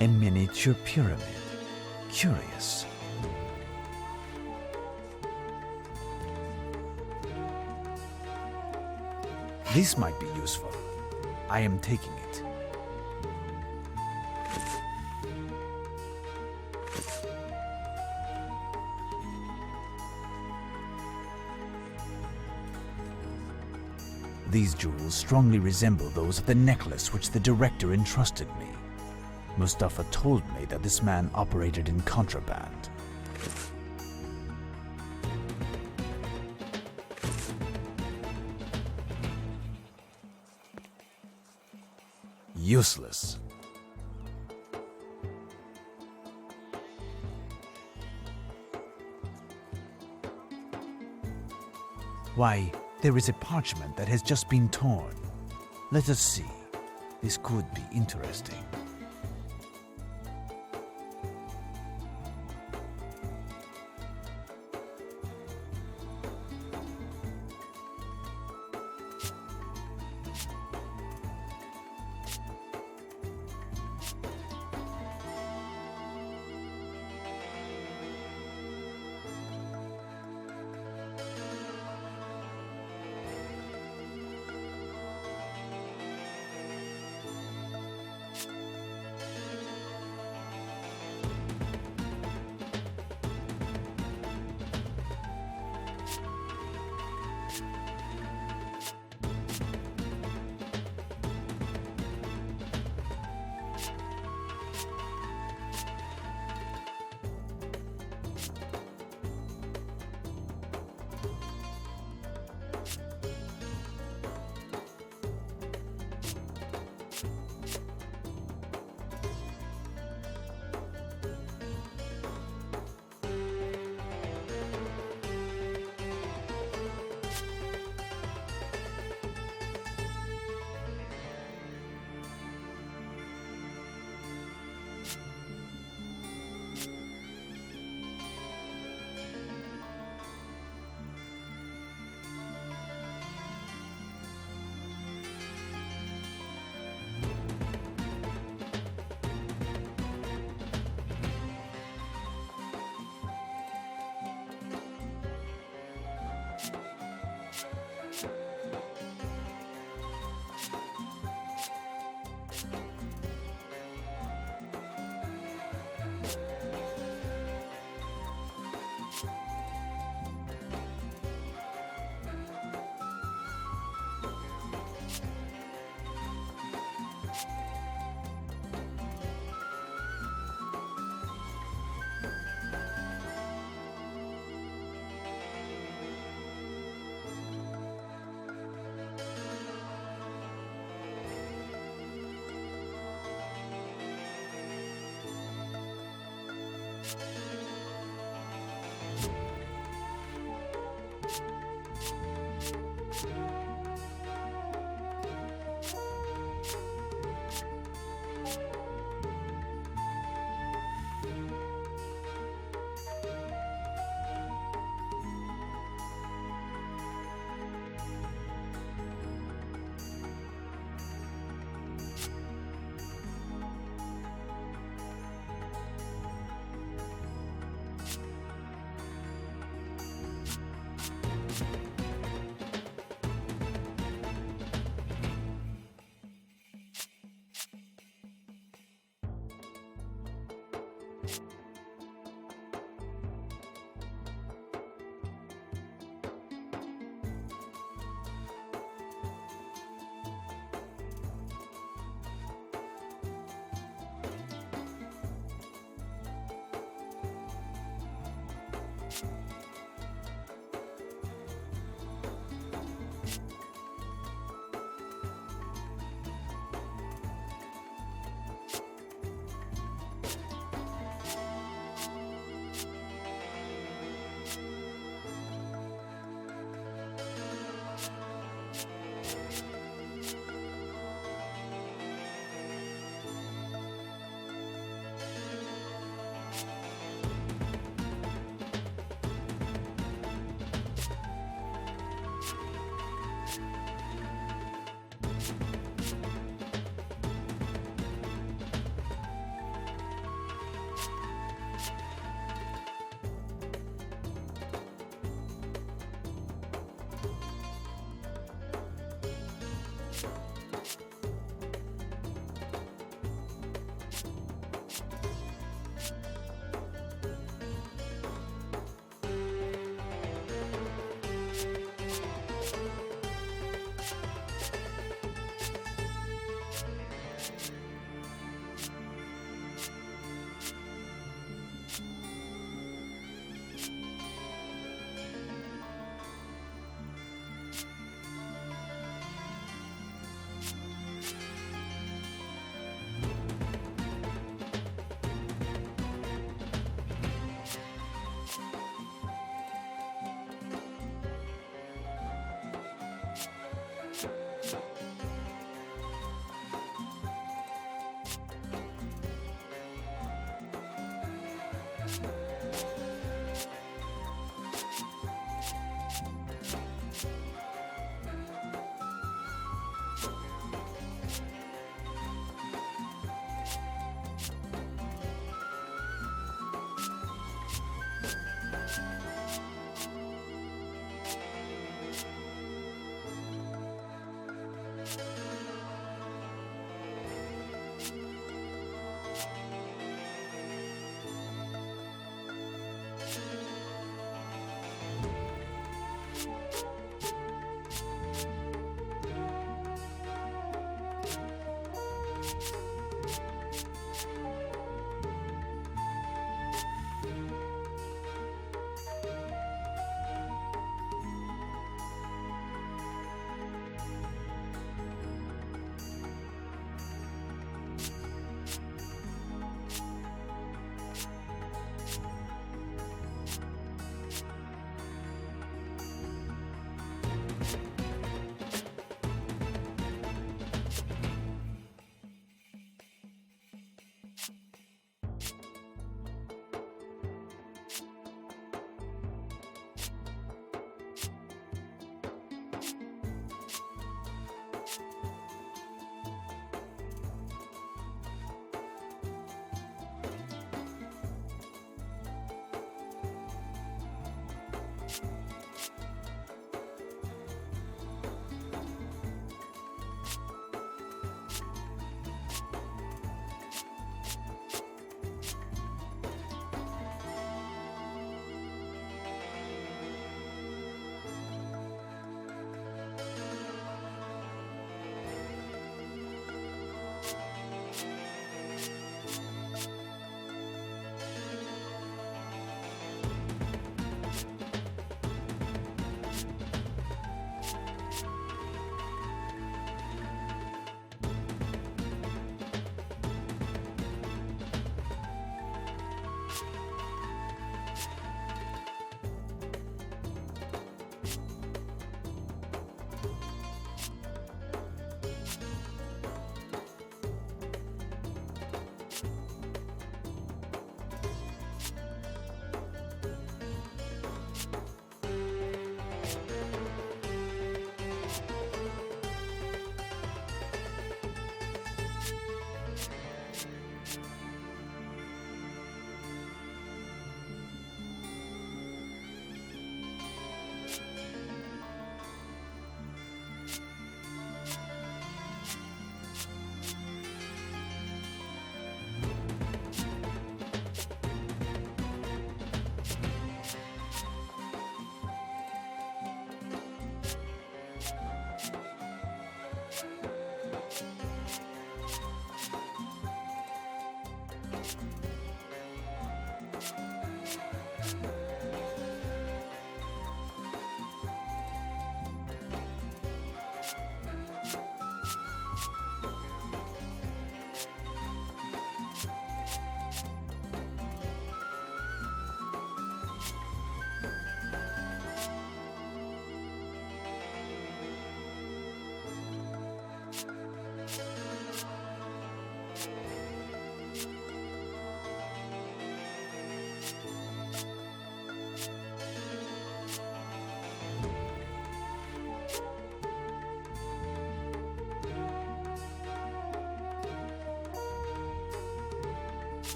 A miniature pyramid. Curious. This might be useful. I am taking it. These jewels strongly resemble those of the necklace which the director entrusted me. Mustafa told me that this man operated in contraband. Useless. Why, there is a parchment that has just been torn. Let us see. This could be interesting.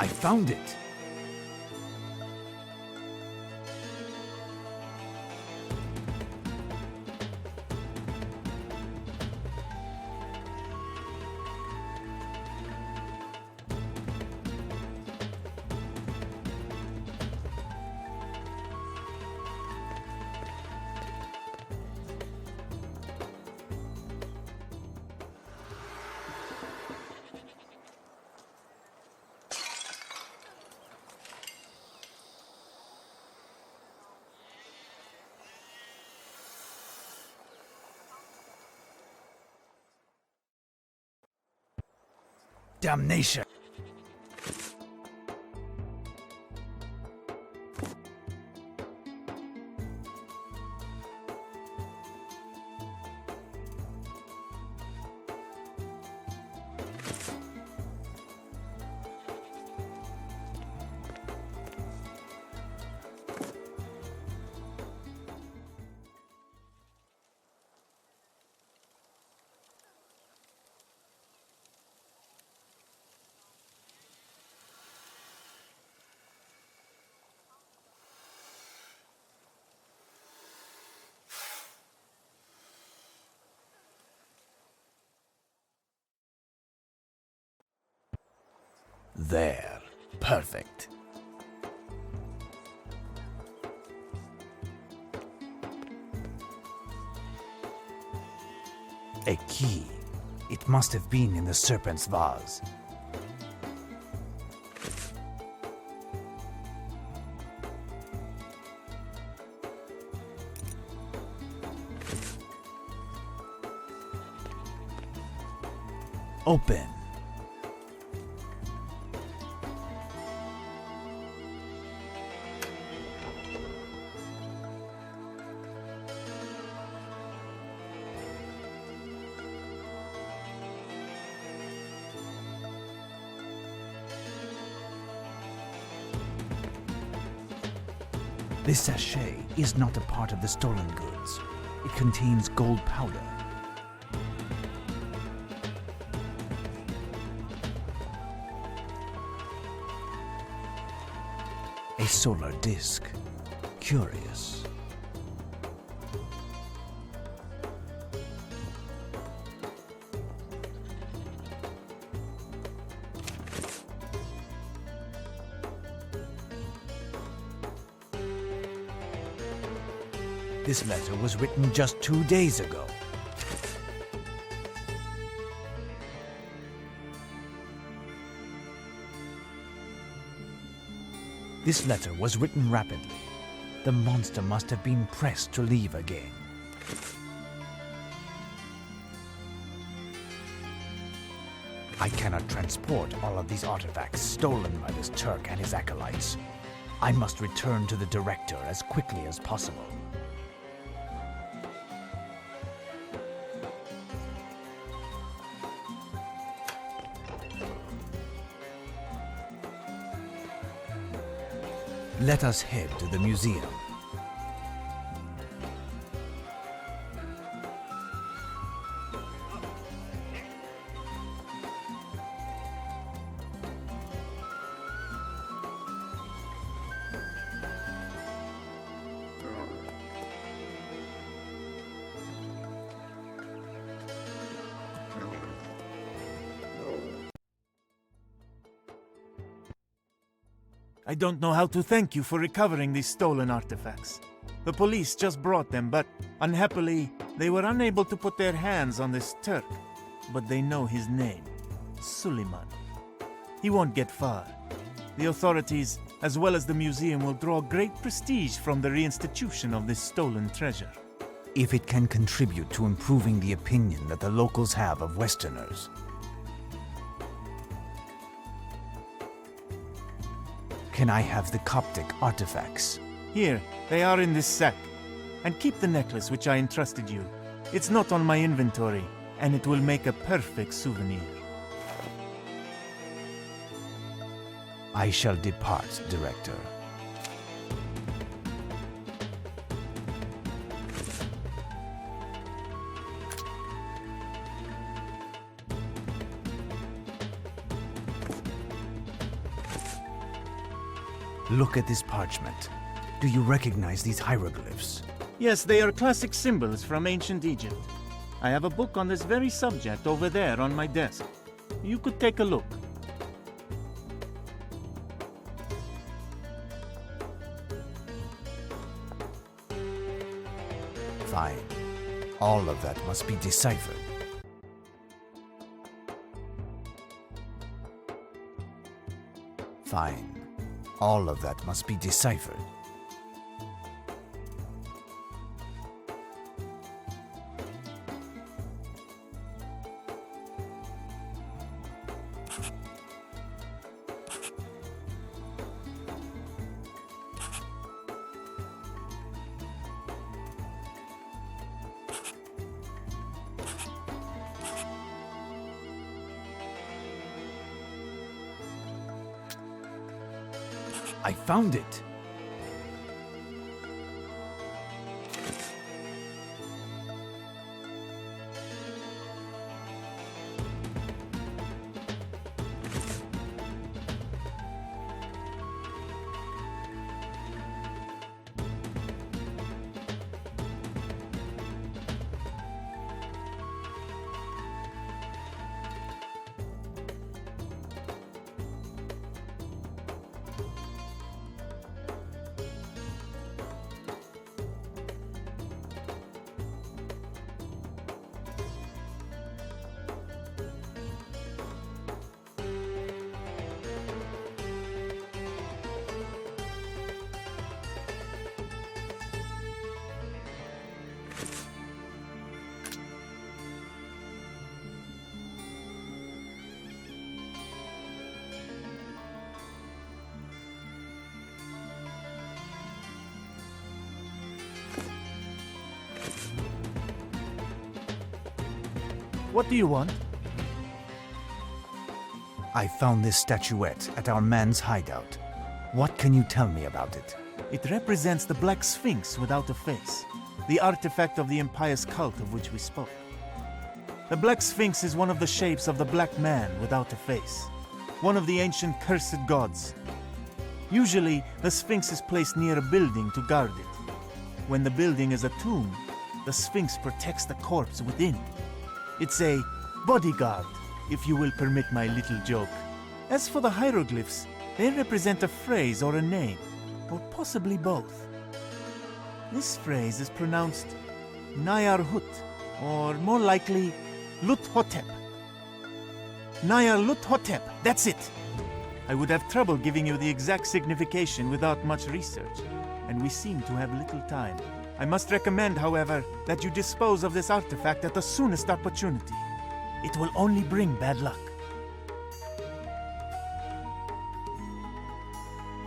I found it! Damnation! There. Perfect. A key. It must have been in the serpent's vase. Open. This sachet is not a part of the stolen goods. It contains gold powder. A solar disk. Curious. This letter was written just 2 days ago. This letter was written rapidly. The monster must have been pressed to leave again. I cannot transport all of these artifacts stolen by this Turk and his acolytes. I must return to the director as quickly as possible. Let us head to the museum. I don't know how to thank you for recovering these stolen artifacts. The police just brought them, but unhappily, they were unable to put their hands on this Turk. But they know his name, Suleiman. He won't get far. The authorities, as well as the museum, will draw great prestige from the reinstitution of this stolen treasure. If it can contribute to improving the opinion that the locals have of Westerners. Can I have the Coptic artifacts? Here, they are in this sack. And keep the necklace which I entrusted you. It's not on my inventory, and it will make a perfect souvenir. I shall depart, Director. Look at this parchment. Do you recognize these hieroglyphs? Yes, they are classic symbols from ancient Egypt. I have a book on this very subject over there on my desk. You could take a look. Fine. All of that must be deciphered. Fine. All of that must be deciphered. I found it! What do you want? I found this statuette at our man's hideout. What can you tell me about it? It represents the Black Sphinx without a face, the artifact of the impious cult of which we spoke. The Black Sphinx is one of the shapes of the Black Man without a face, one of the ancient cursed gods. Usually, the Sphinx is placed near a building to guard it. When the building is a tomb, the Sphinx protects the corpse within. It's a bodyguard, if you will permit my little joke. As for the hieroglyphs, they represent a phrase or a name, or possibly both. This phrase is pronounced Nayar-hut, or more likely, Lut-hotep. Nayar-lut-hotep, that's it! I would have trouble giving you the exact signification without much research, and we seem to have little time. I must recommend, however, that you dispose of this artifact at the soonest opportunity. It will only bring bad luck.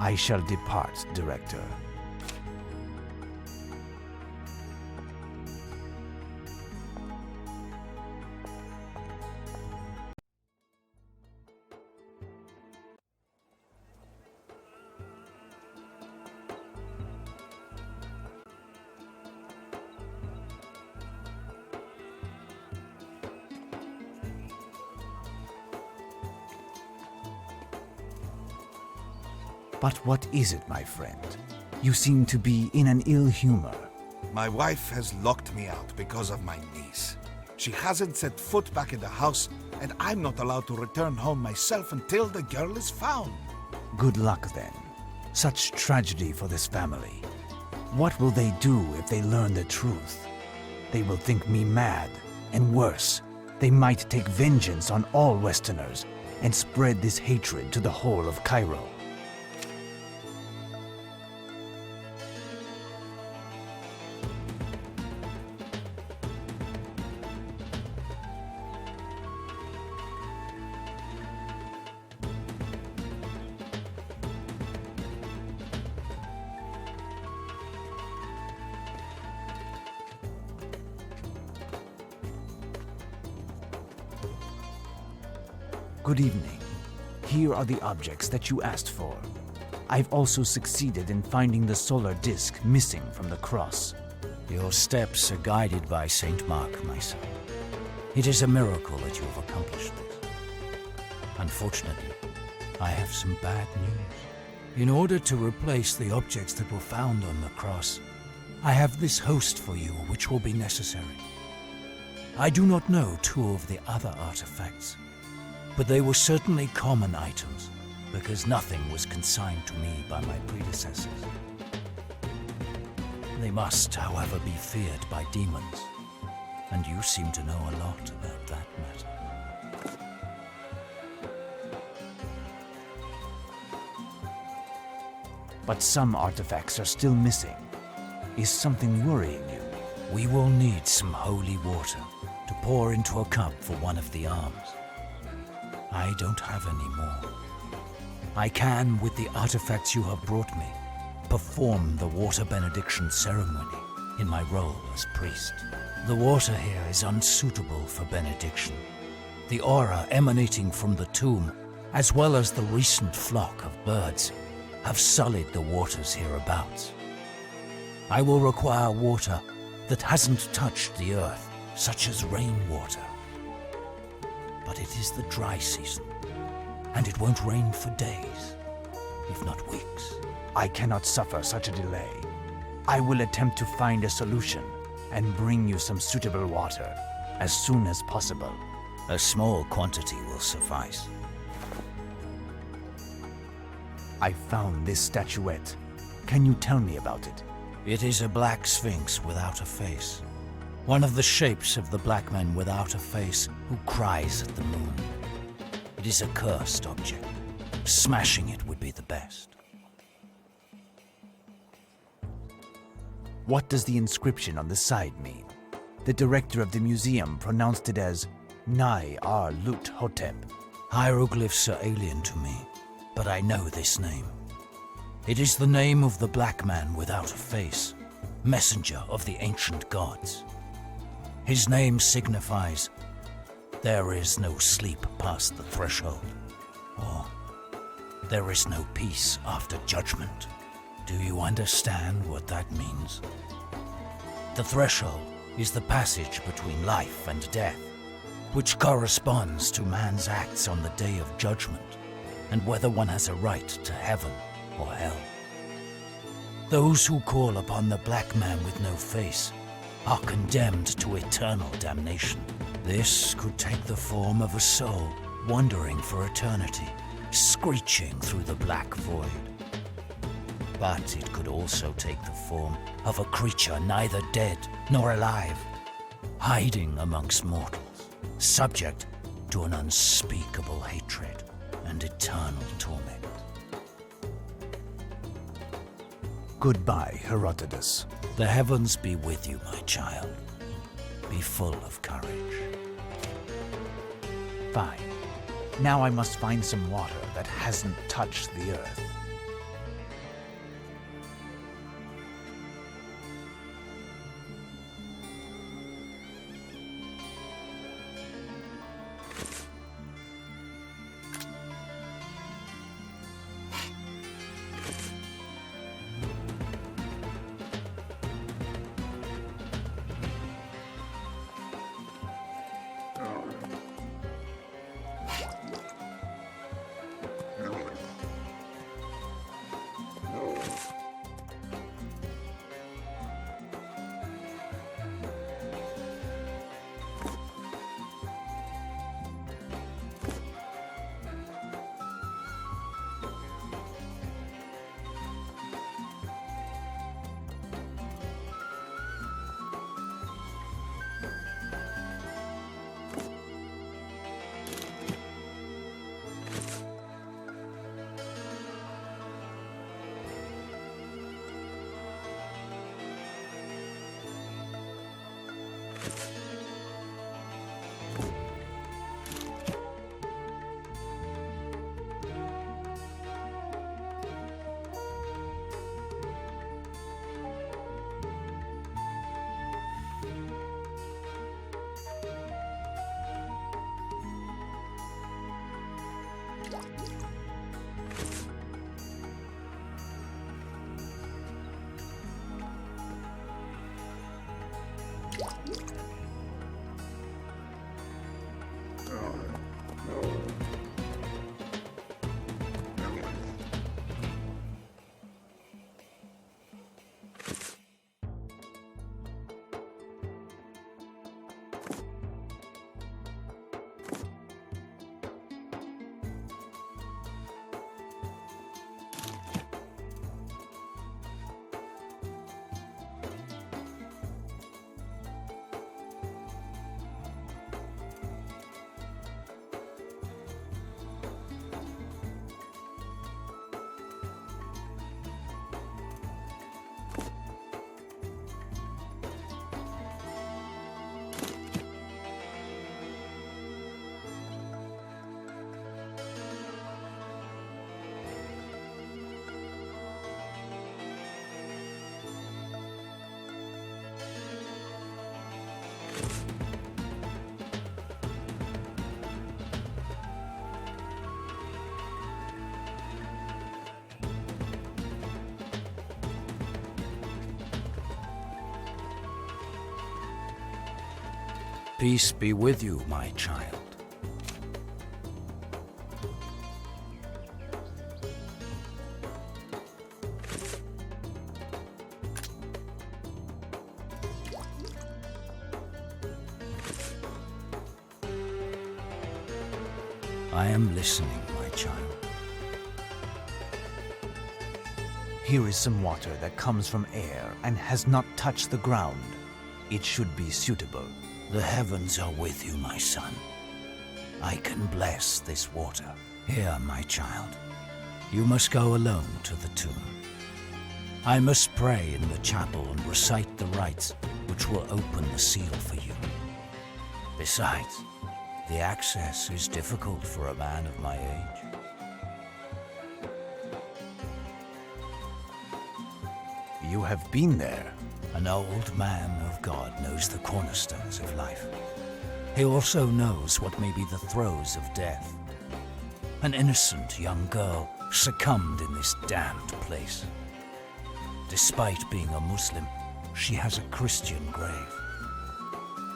I shall depart, Director. But what is it, my friend? You seem to be in an ill humor. My wife has locked me out because of my niece. She hasn't set foot back in the house, and I'm not allowed to return home myself until the girl is found. Good luck, then. Such tragedy for this family. What will they do if they learn the truth? They will think me mad, and worse, they might take vengeance on all Westerners and spread this hatred to the whole of Cairo. Good evening. Here are the objects that you asked for. I've also succeeded in finding the solar disk missing from the cross. Your steps are guided by Saint Mark, my son. It is a miracle that you have accomplished this. Unfortunately, I have some bad news. In order to replace the objects that were found on the cross, I have this host for you which will be necessary. I do not know two of the other artifacts, but they were certainly common items, because nothing was consigned to me by my predecessors. They must, however, be feared by demons, and you seem to know a lot about that matter. But some artifacts are still missing. Is something worrying you? We will need some holy water to pour into a cup for one of the arms. I don't have any more. I can, with the artifacts you have brought me, perform the water benediction ceremony in my role as priest. The water here is unsuitable for benediction. The aura emanating from the tomb, as well as the recent flock of birds, have sullied the waters hereabouts. I will require water that hasn't touched the earth, such as rainwater. But it is the dry season, and it won't rain for days, if not weeks. I cannot suffer such a delay. I will attempt to find a solution and bring you some suitable water as soon as possible. A small quantity will suffice. I found this statuette. Can you tell me about it? It is a black sphinx without a face. One of the shapes of the black man without a face who cries at the moon. It is a cursed object. Smashing it would be the best. What does the inscription on the side mean? The director of the museum pronounced it as Nai Ar Lut Hotep. Hieroglyphs are alien to me, but I know this name. It is the name of the black man without a face, messenger of the ancient gods. His name signifies, there is no sleep past the threshold, or there is no peace after judgment. Do you understand what that means? The threshold is the passage between life and death, which corresponds to man's acts on the day of judgment, and whether one has a right to heaven or hell. Those who call upon the black man with no face are condemned to eternal damnation. This could take the form of a soul wandering for eternity, screeching through the black void. But it could also take the form of a creature neither dead nor alive, hiding amongst mortals, subject to an unspeakable hatred and eternal torment. Goodbye, Herodotus. The heavens be with you, my child. Be full of courage. Fine. Now I must find some water that hasn't touched the earth. Peace be with you, my child. I am listening, my child. Here is some water that comes from air and has not touched the ground. It should be suitable. The heavens are with you, my son. I can bless this water. Here, my child. You must go alone to the tomb. I must pray in the chapel and recite the rites which will open the seal for you. Besides, the access is difficult for a man of my age. You have been there. An old man of God knows the cornerstones of life. He also knows what may be the throes of death. An innocent young girl succumbed in this damned place. Despite being a Muslim, she has a Christian grave.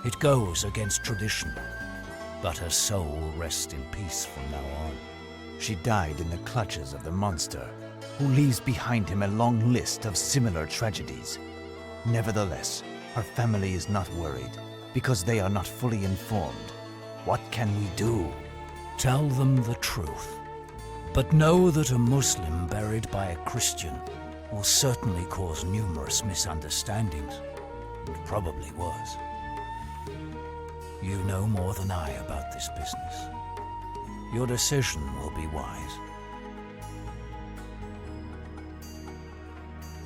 It goes against tradition, but her soul will rest in peace from now on. She died in the clutches of the monster, who leaves behind him a long list of similar tragedies. Nevertheless, her family is not worried, because they are not fully informed. What can we do? Tell them the truth. But know that a Muslim buried by a Christian will certainly cause numerous misunderstandings, and probably worse. You know more than I about this business. Your decision will be wise.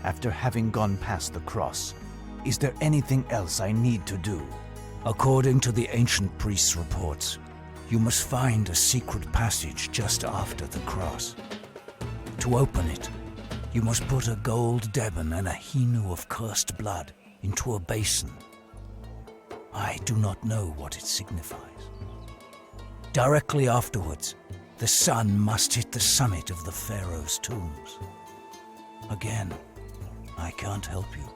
After having gone past the cross, is there anything else I need to do? According to the ancient priest's reports, you must find a secret passage just after the cross. To open it, you must put a gold deben and a hinu of cursed blood into a basin. I do not know what it signifies. Directly afterwards, the sun must hit the summit of the pharaoh's tombs. Again, I can't help you,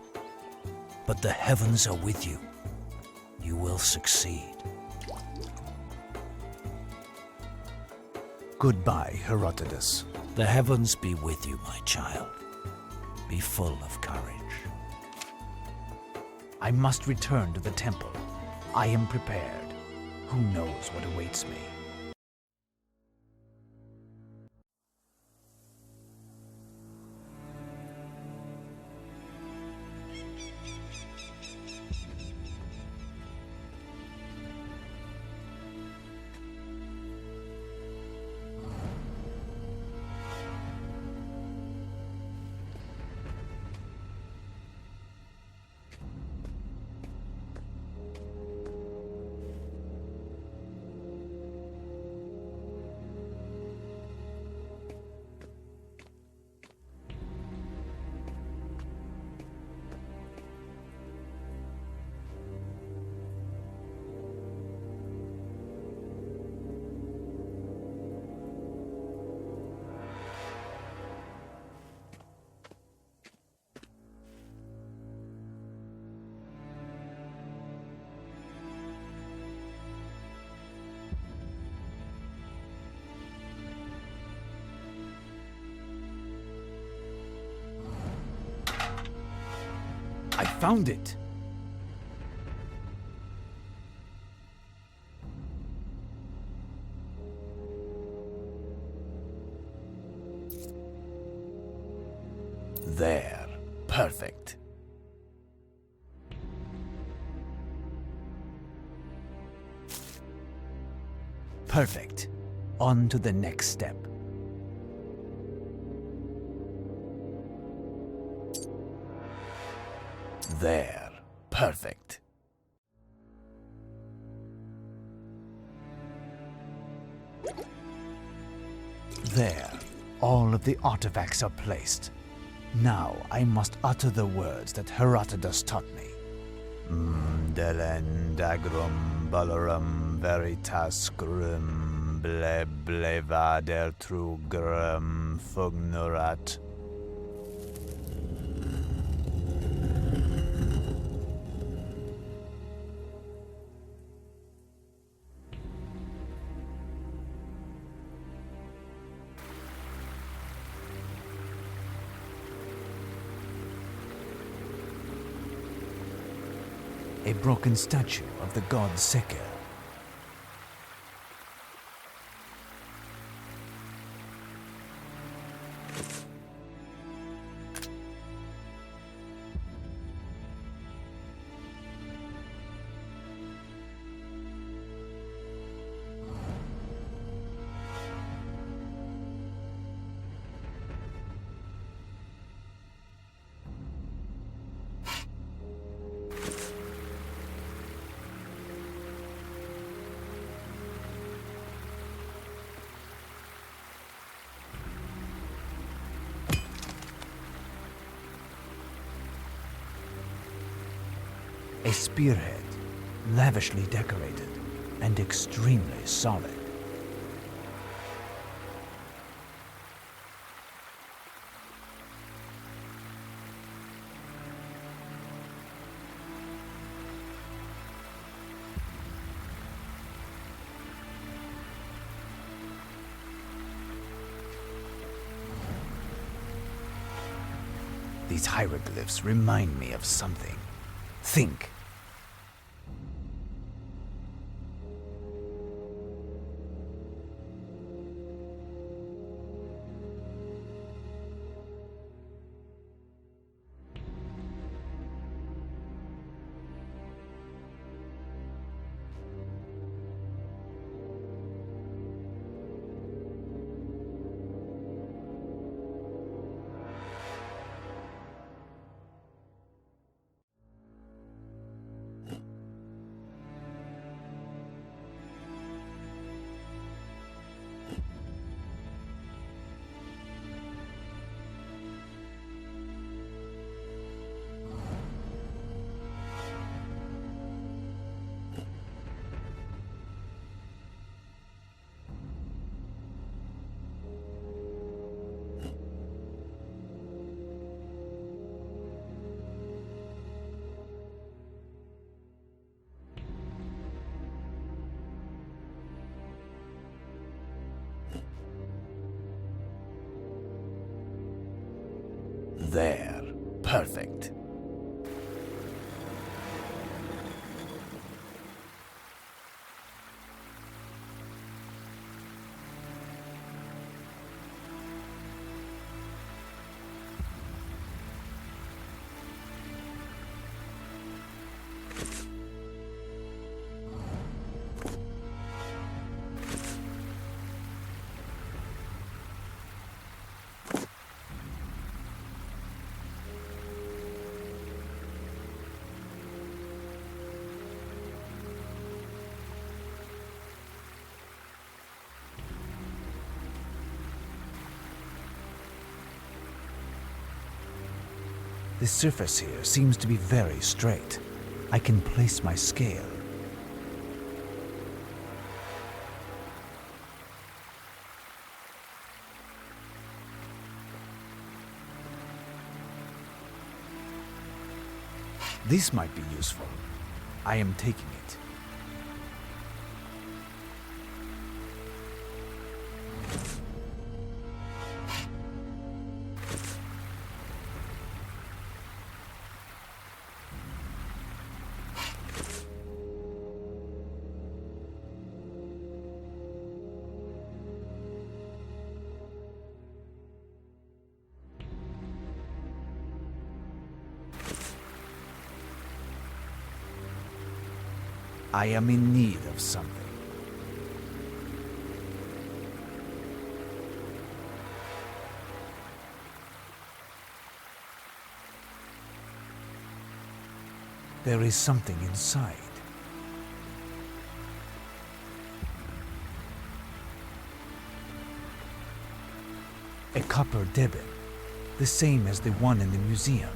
but the heavens are with you. You will succeed. Goodbye, Herodotus. The heavens be with you, my child. Be full of courage. I must return to the temple. I am prepared. Who knows what awaits me? I found it! There. Perfect. Perfect. On to the next step. There. Perfect. There. All of the artifacts are placed. Now I must utter the words that Herodotus taught me. Delen dagrum balarum veritas grum ble blevader trugrum fugnurat. A broken statue of the god Seker. A spearhead, lavishly decorated and extremely solid. These hieroglyphs remind me of something. Think. There. Perfect. The surface here seems to be very straight. I can place my scale. This might be useful. I am taking it. I am in need of something. There is something inside. A copper debit, the same as the one in the museum.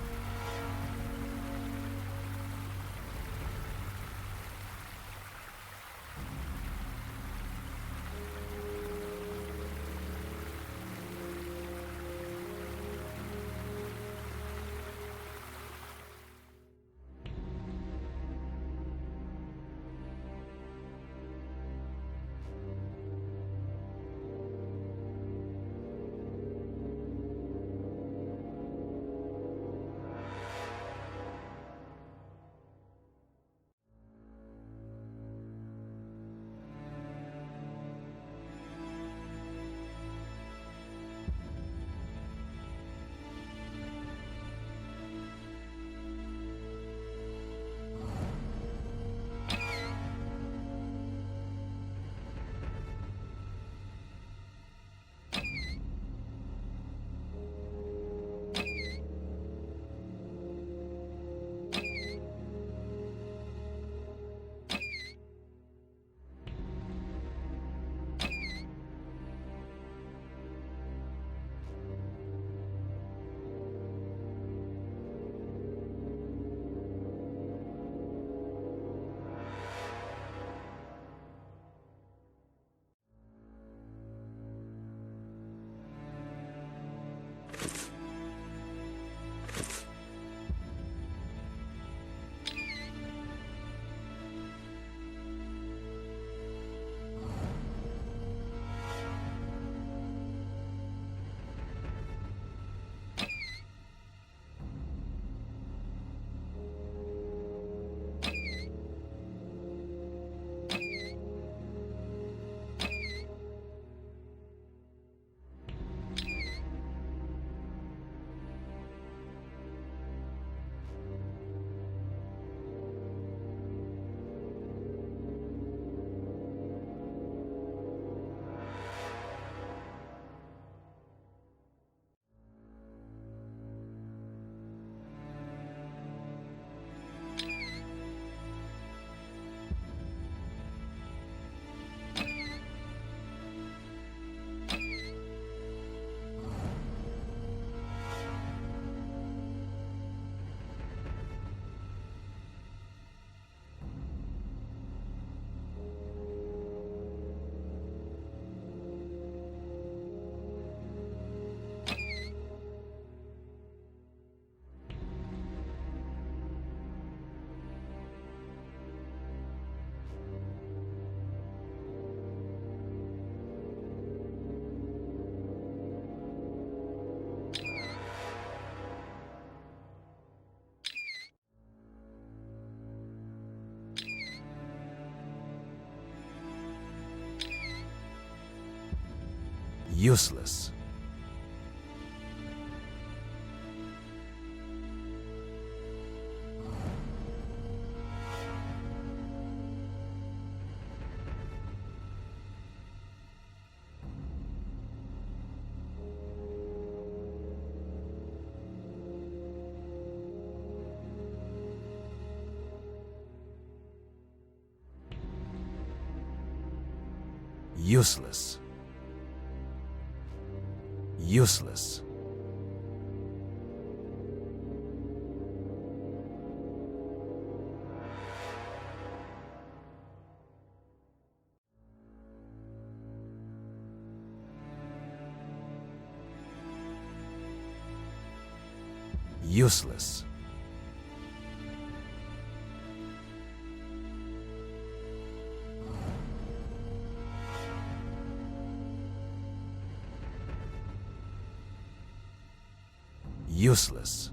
Useless. Useless. Useless. Useless. Useless.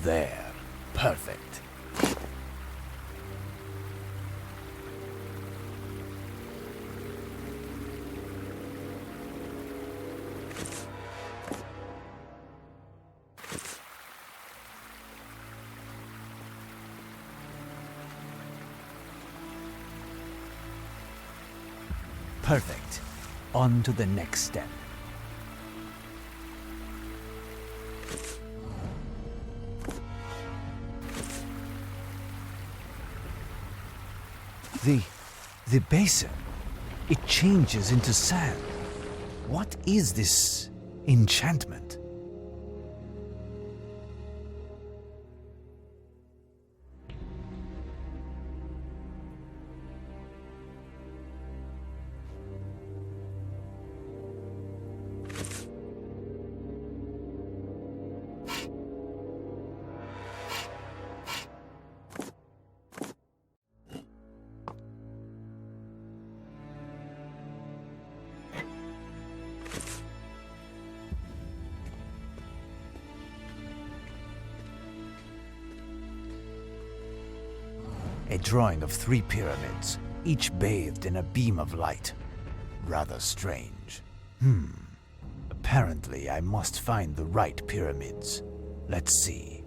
There. Perfect. Perfect. On to the next step. The basin, it changes into sand. What is this enchantment? A drawing of 3 pyramids, each bathed in a beam of light. Rather strange. Apparently, I must find the right pyramids. Let's see.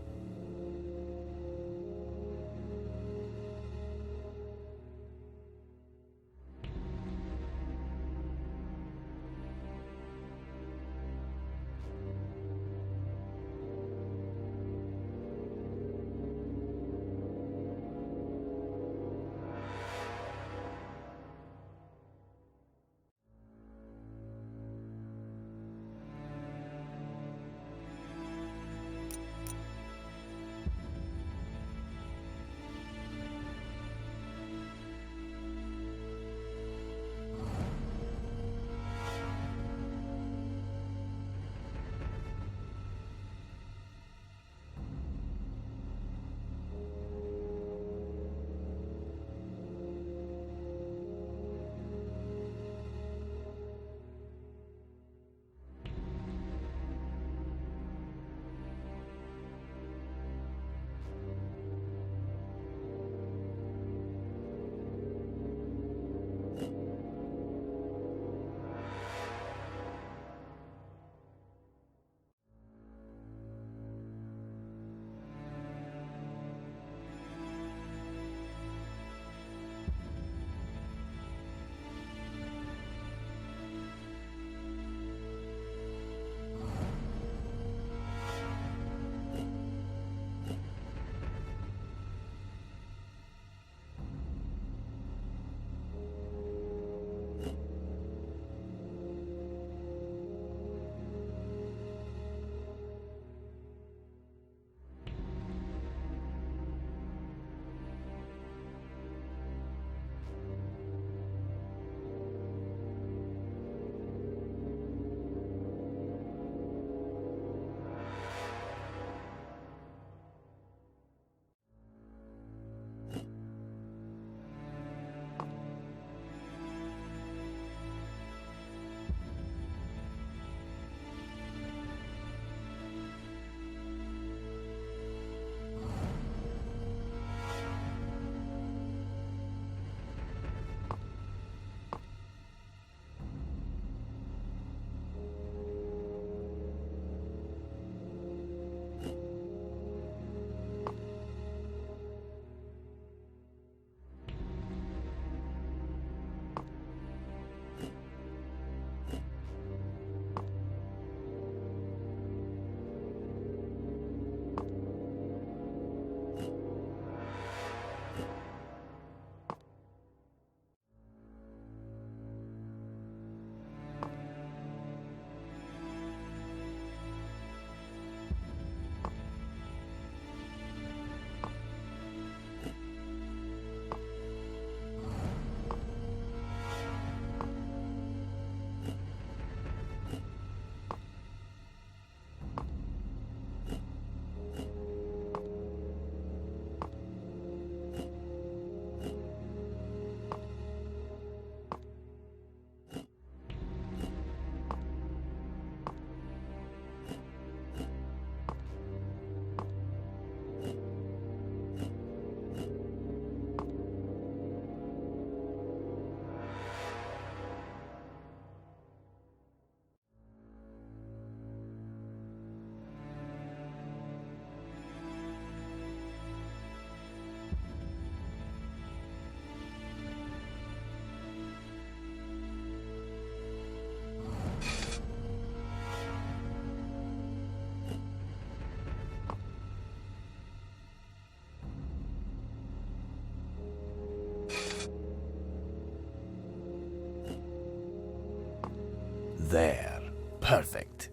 There. Perfect.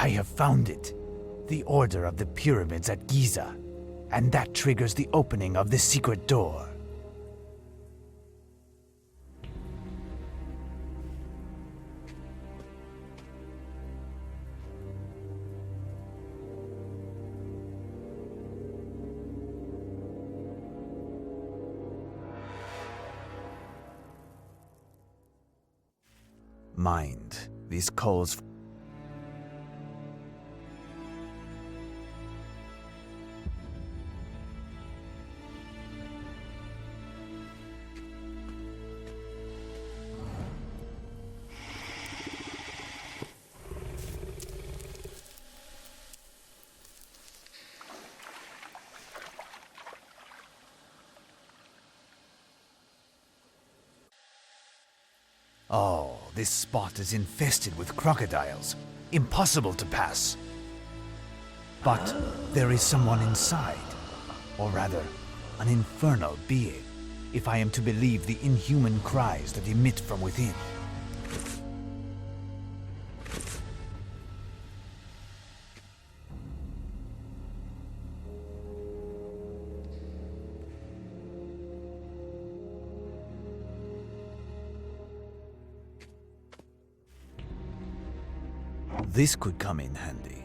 I have found it. The Order of the Pyramids at Giza. And that triggers the opening of the secret door. Mind, these calls. Oh, this spot is infested with crocodiles. Impossible to pass. But there is someone inside. Or rather, an infernal being, if I am to believe the inhuman cries that emit from within. This could come in handy.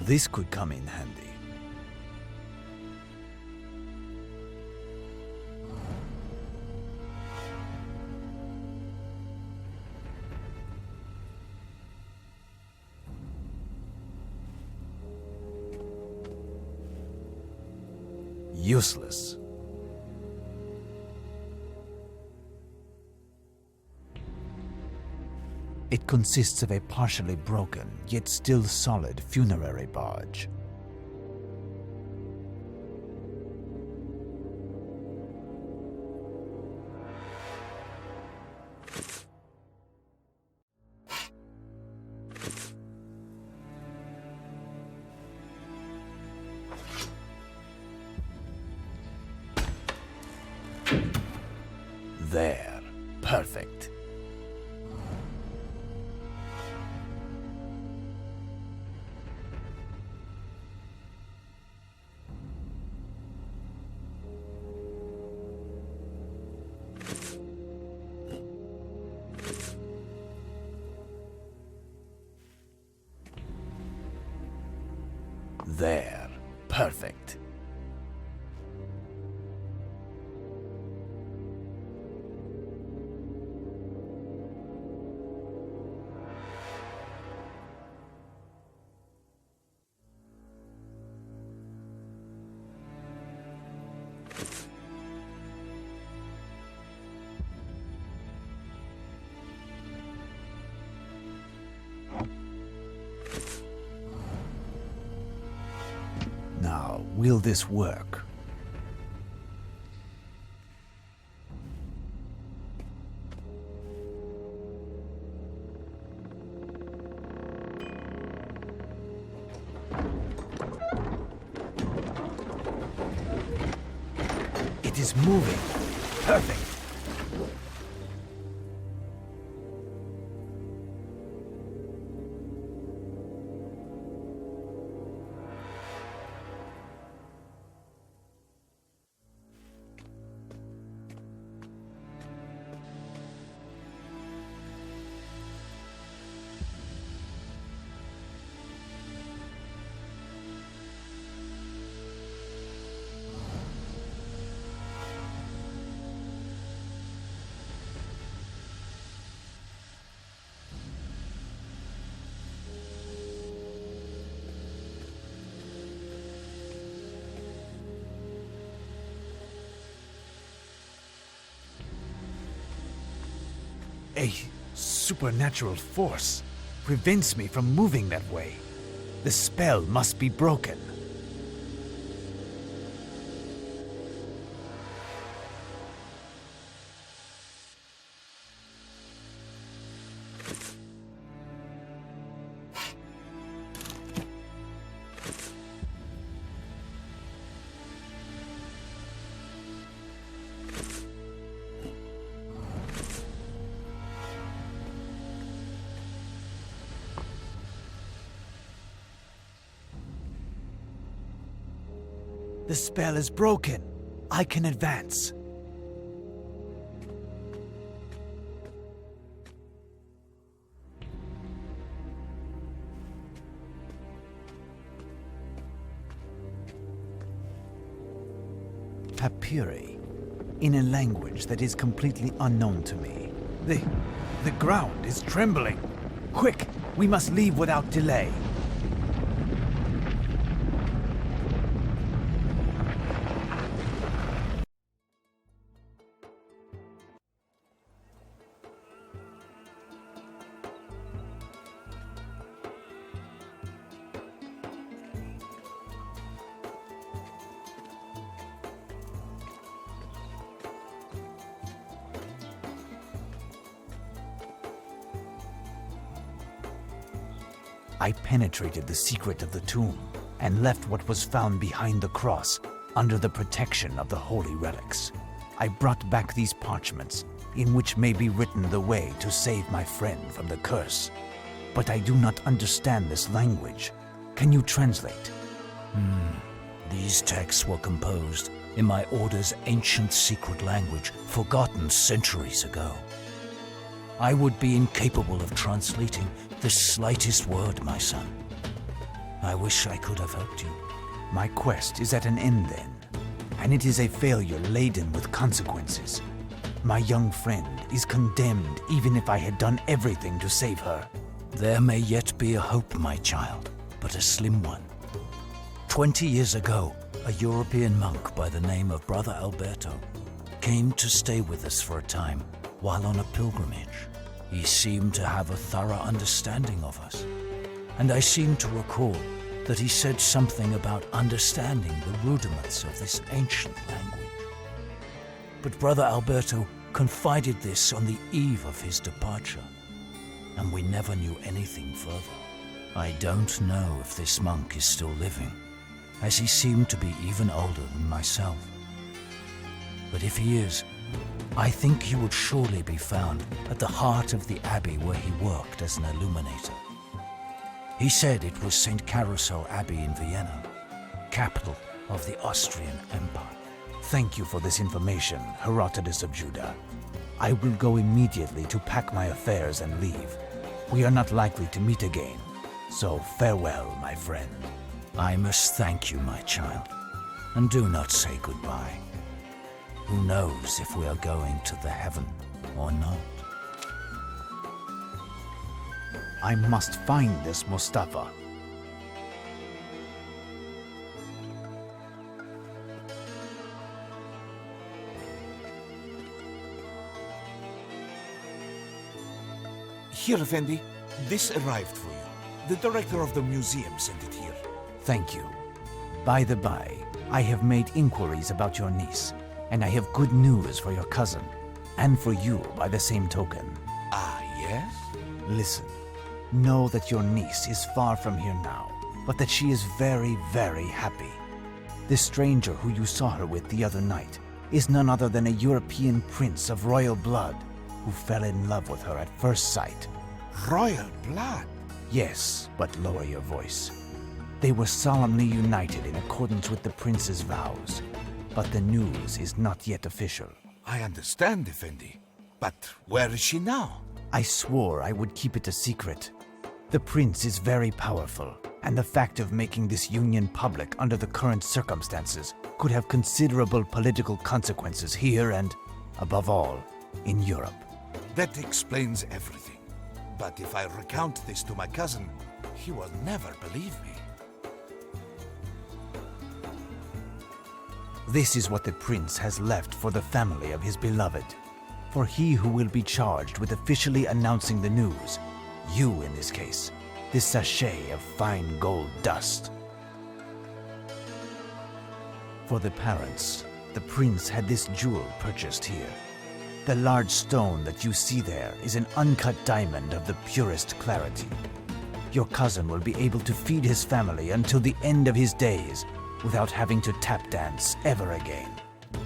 This could come in handy. Useless. It consists of a partially broken, yet still solid funerary barge. There. Perfect. There. Perfect. Now, will this work? It is moving. Perfect. A supernatural force prevents me from moving that way. The spell must be broken. The spell is broken. I can advance. Papyri, in a language that is completely unknown to me. The ground is trembling. Quick, we must leave without delay. I penetrated the secret of the tomb and left what was found behind the cross under the protection of the holy relics. I brought back these parchments, in which may be written the way to save my friend from the curse. But I do not understand this language. Can you translate? These texts were composed in my order's ancient secret language, forgotten centuries ago. I would be incapable of translating the slightest word, my son. I wish I could have helped you. My quest is at an end then, and it is a failure laden with consequences. My young friend is condemned even if I had done everything to save her. There may yet be a hope, my child, but a slim one. 20 years ago, a European monk by the name of Brother Alberto came to stay with us for a time while on a pilgrimage. He seemed to have a thorough understanding of us, and I seem to recall that he said something about understanding the rudiments of this ancient language. But Brother Alberto confided this on the eve of his departure, and we never knew anything further. I don't know if this monk is still living, as he seemed to be even older than myself. But if he is, I think he would surely be found at the heart of the abbey where he worked as an illuminator. He said it was St. Carousel Abbey in Vienna, capital of the Austrian Empire. Thank you for this information, Herodotus of Judah. I will go immediately to pack my affairs and leave. We are not likely to meet again, so farewell, my friend. I must thank you, my child, and do not say goodbye. Who knows if we are going to the heaven or not? I must find this Mustafa. Here, Effendi. This arrived for you. The director of the museum sent it here. Thank you. By the by, I have made inquiries about your niece, and I have good news for your cousin, and for you by the same token. Ah, yes? Listen, know that your niece is far from here now, but that she is very, very happy. The stranger who you saw her with the other night is none other than a European prince of royal blood who fell in love with her at first sight. Royal blood? Yes, but lower your voice. They were solemnly united in accordance with the prince's vows, but the news is not yet official. I understand, Effendi. But where is she now? I swore I would keep it a secret. The prince is very powerful, and the fact of making this union public under the current circumstances could have considerable political consequences here and, above all, in Europe. That explains everything. But if I recount this to my cousin, he will never believe me. This is what the prince has left for the family of his beloved. For he who will be charged with officially announcing the news, you in this case, this sachet of fine gold dust. For the parents, the prince had this jewel purchased here. The large stone that you see there is an uncut diamond of the purest clarity. Your cousin will be able to feed his family until the end of his days without having to tap dance ever again.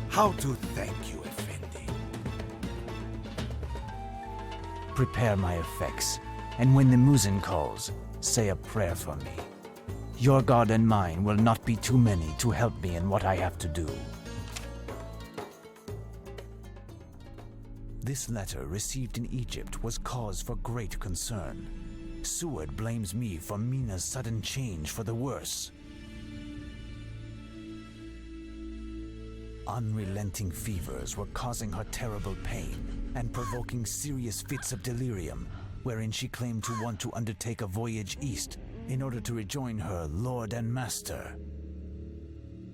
How to thank you, Effendi? Prepare my effects, and when the muezzin calls, say a prayer for me. Your God and mine will not be too many to help me in what I have to do. This letter received in Egypt was cause for great concern. Seward blames me for Mina's sudden change for the worse. Unrelenting fevers were causing her terrible pain and provoking serious fits of delirium, wherein she claimed to want to undertake a voyage east in order to rejoin her lord and master.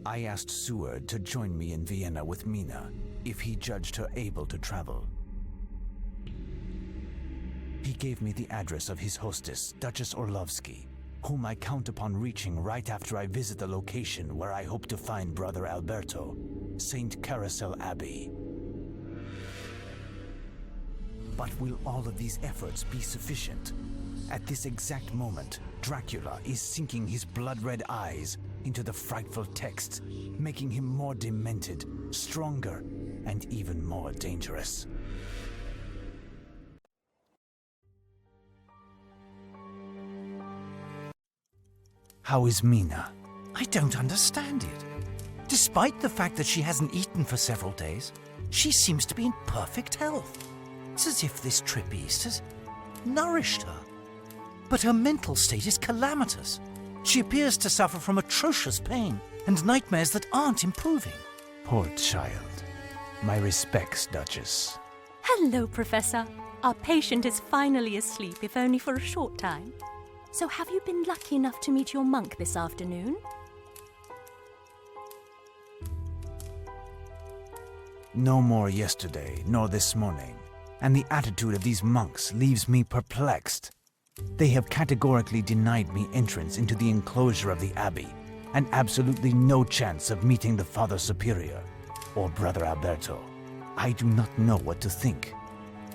I asked Seward to join me in Vienna with Mina if he judged her able to travel. He gave me the address of his hostess, Duchess Orlovsky, whom I count upon reaching right after I visit the location where I hope to find Brother Alberto, St. Carousel Abbey. But will all of these efforts be sufficient? At this exact moment, Dracula is sinking his blood-red eyes into the frightful text, making him more demented, stronger, and even more dangerous. How is Mina? I don't understand it. Despite the fact that she hasn't eaten for several days, she seems to be in perfect health. It's as if this trip east has nourished her. But her mental state is calamitous. She appears to suffer from atrocious pain and nightmares that aren't improving. Poor child. My respects, Duchess. Hello, Professor. Our patient is finally asleep, if only for a short time. So have you been lucky enough to meet your monk this afternoon? No more yesterday, nor this morning, and the attitude of these monks leaves me perplexed. They have categorically denied me entrance into the enclosure of the abbey, and absolutely no chance of meeting the Father Superior, or Brother Alberto. I do not know what to think.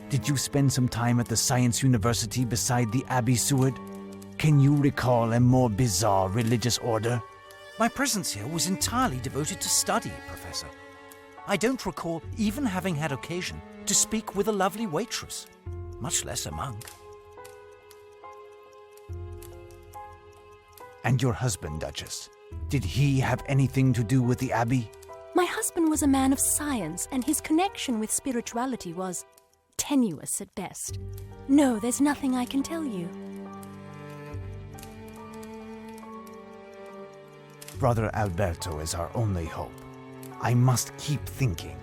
Did you spend some time at the Science University beside the Abbey, Seward? Can you recall a more bizarre religious order? My presence here was entirely devoted to study, Professor. I don't recall even having had occasion to speak with a lovely waitress, much less a monk. And your husband, Duchess? Did he have anything to do with the Abbey? My husband was a man of science, and his connection with spirituality was tenuous at best. No, there's nothing I can tell you. Brother Alberto is our only hope. I must keep thinking.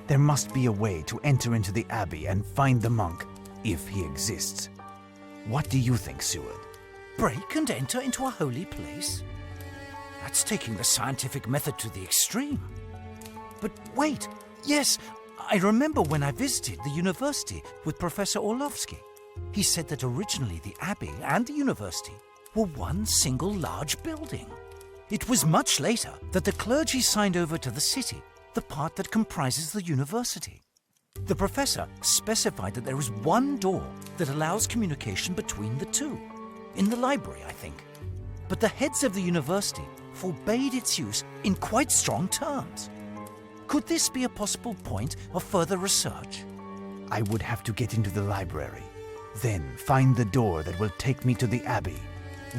There must be a way to enter into the Abbey and find the monk, if he exists. What do you think, Seward? Break and enter into a holy place? That's taking the scientific method to the extreme. But wait, yes, I remember when I visited the university with Professor Orlovsky. He said that originally the Abbey and the university were one single large building. It was much later that the clergy signed over to the city the part that comprises the university. The professor specified that there is one door that allows communication between the two. In the library, I think. But the heads of the university forbade its use in quite strong terms. Could this be a possible point of further research? I would have to get into the library, then find the door that will take me to the Abbey.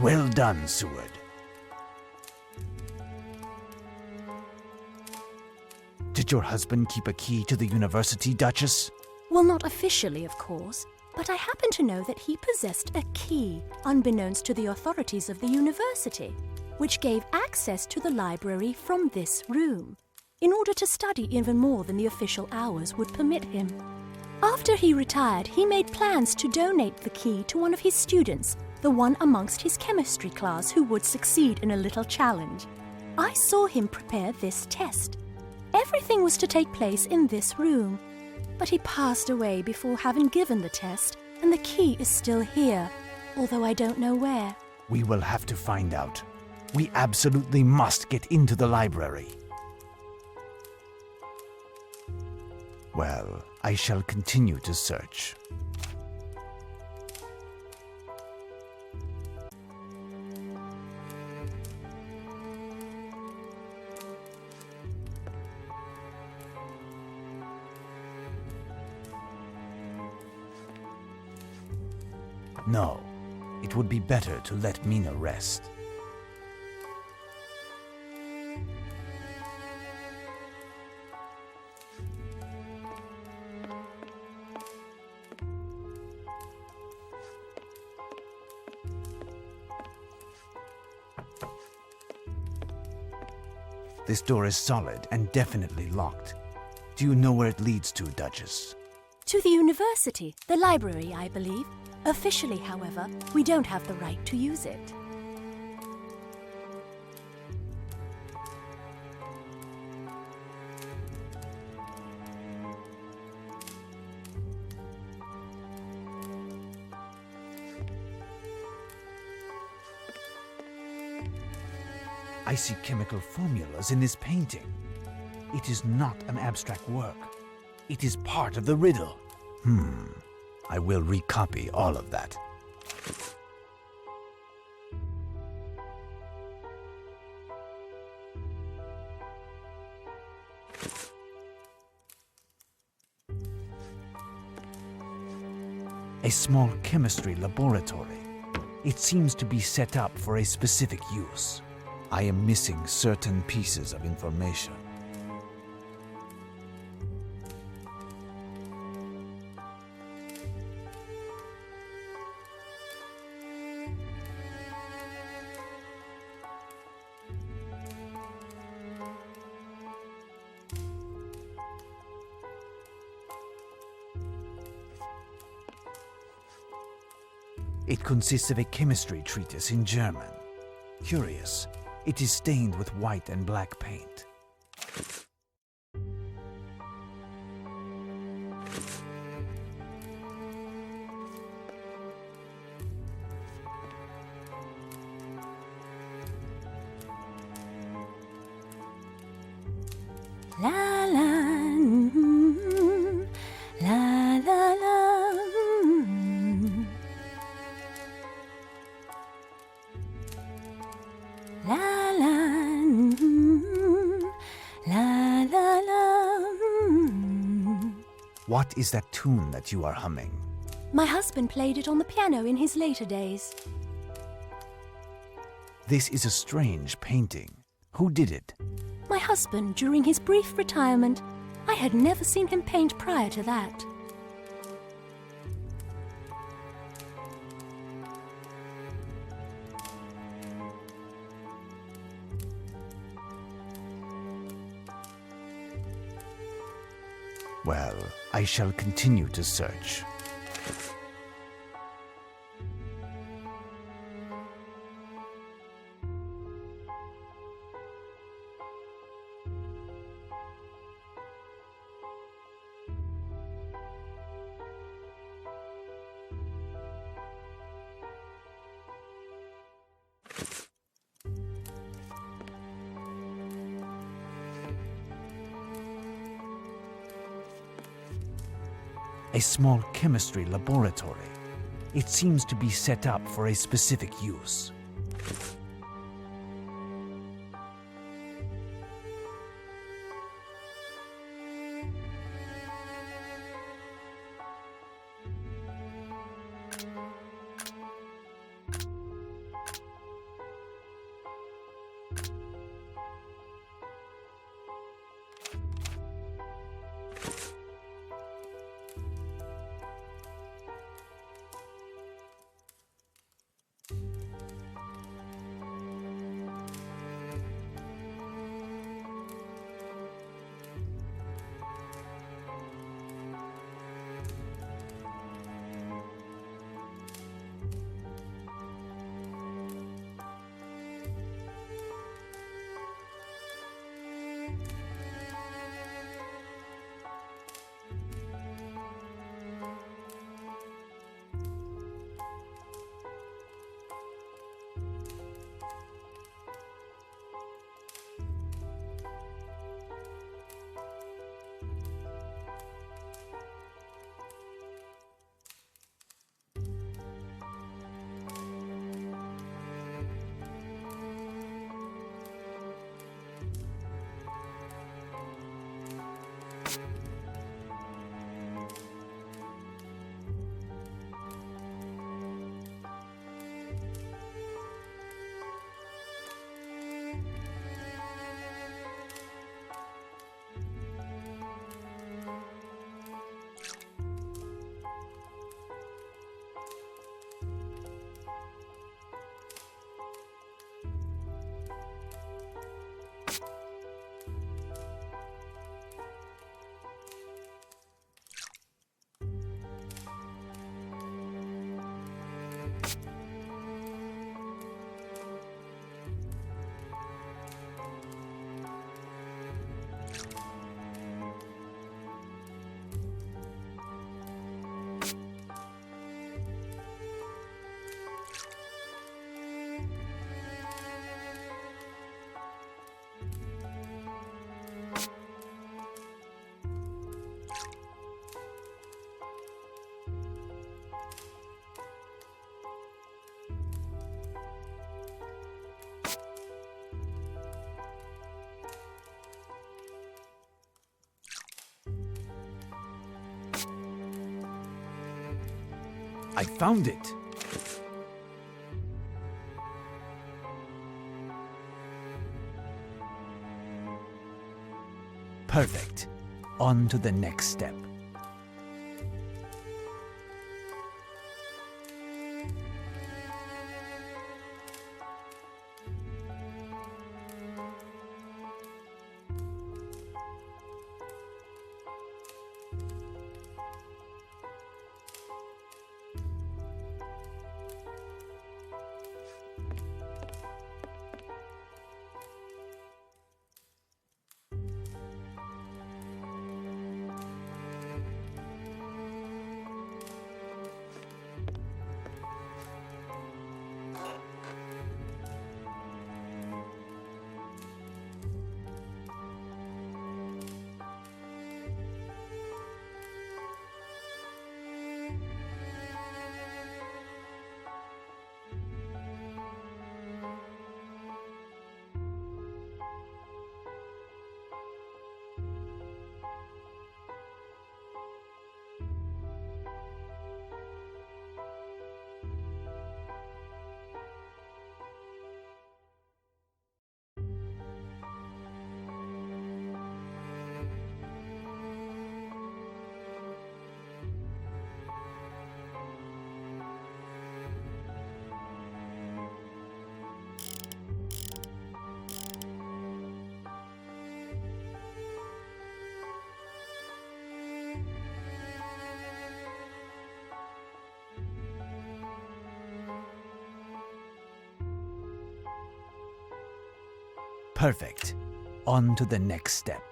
Well done, Seward. Did your husband keep a key to the university, Duchess? Well, not officially, of course, but I happen to know that he possessed a key, unbeknownst to the authorities of the university, which gave access to the library from this room, in order to study even more than the official hours would permit him. After he retired, he made plans to donate the key to one of his students, the one amongst his chemistry class who would succeed in a little challenge. I saw him prepare this test. Everything was to take place in this room, but he passed away before having given the test, and the key is still here, although I don't know where. We will have to find out. We absolutely must get into the library. Well, I shall continue to search. No, it would be better to let Mina rest. This door is solid and definitely locked. Do you know where it leads to, Duchess? To the university, the library, I believe. Officially, however, we don't have the right to use it. I see chemical formulas in this painting. It is not an abstract work. It is part of the riddle. I will recopy all of that. A small chemistry laboratory. It seems to be set up for a specific use. I am missing certain pieces of information. It consists of a chemistry treatise in German. Curious, it is stained with white and black paint. La la, la la la. La la, la la la. What is that tune that you are humming? My husband played it on the piano in his later days. This is a strange painting. Who did it? My husband during his brief retirement. I had never seen him paint prior to that. Well, I shall continue to search. A small chemistry laboratory. It seems to be set up for a specific use. I found it! Perfect. On to the next step. Perfect. On to the next step.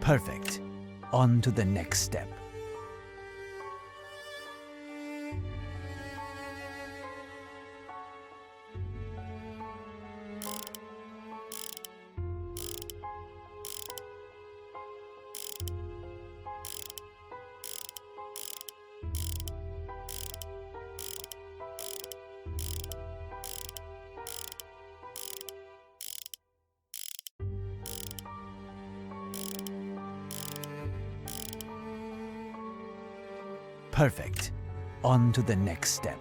Perfect. On to the next step. Perfect. On to the next step.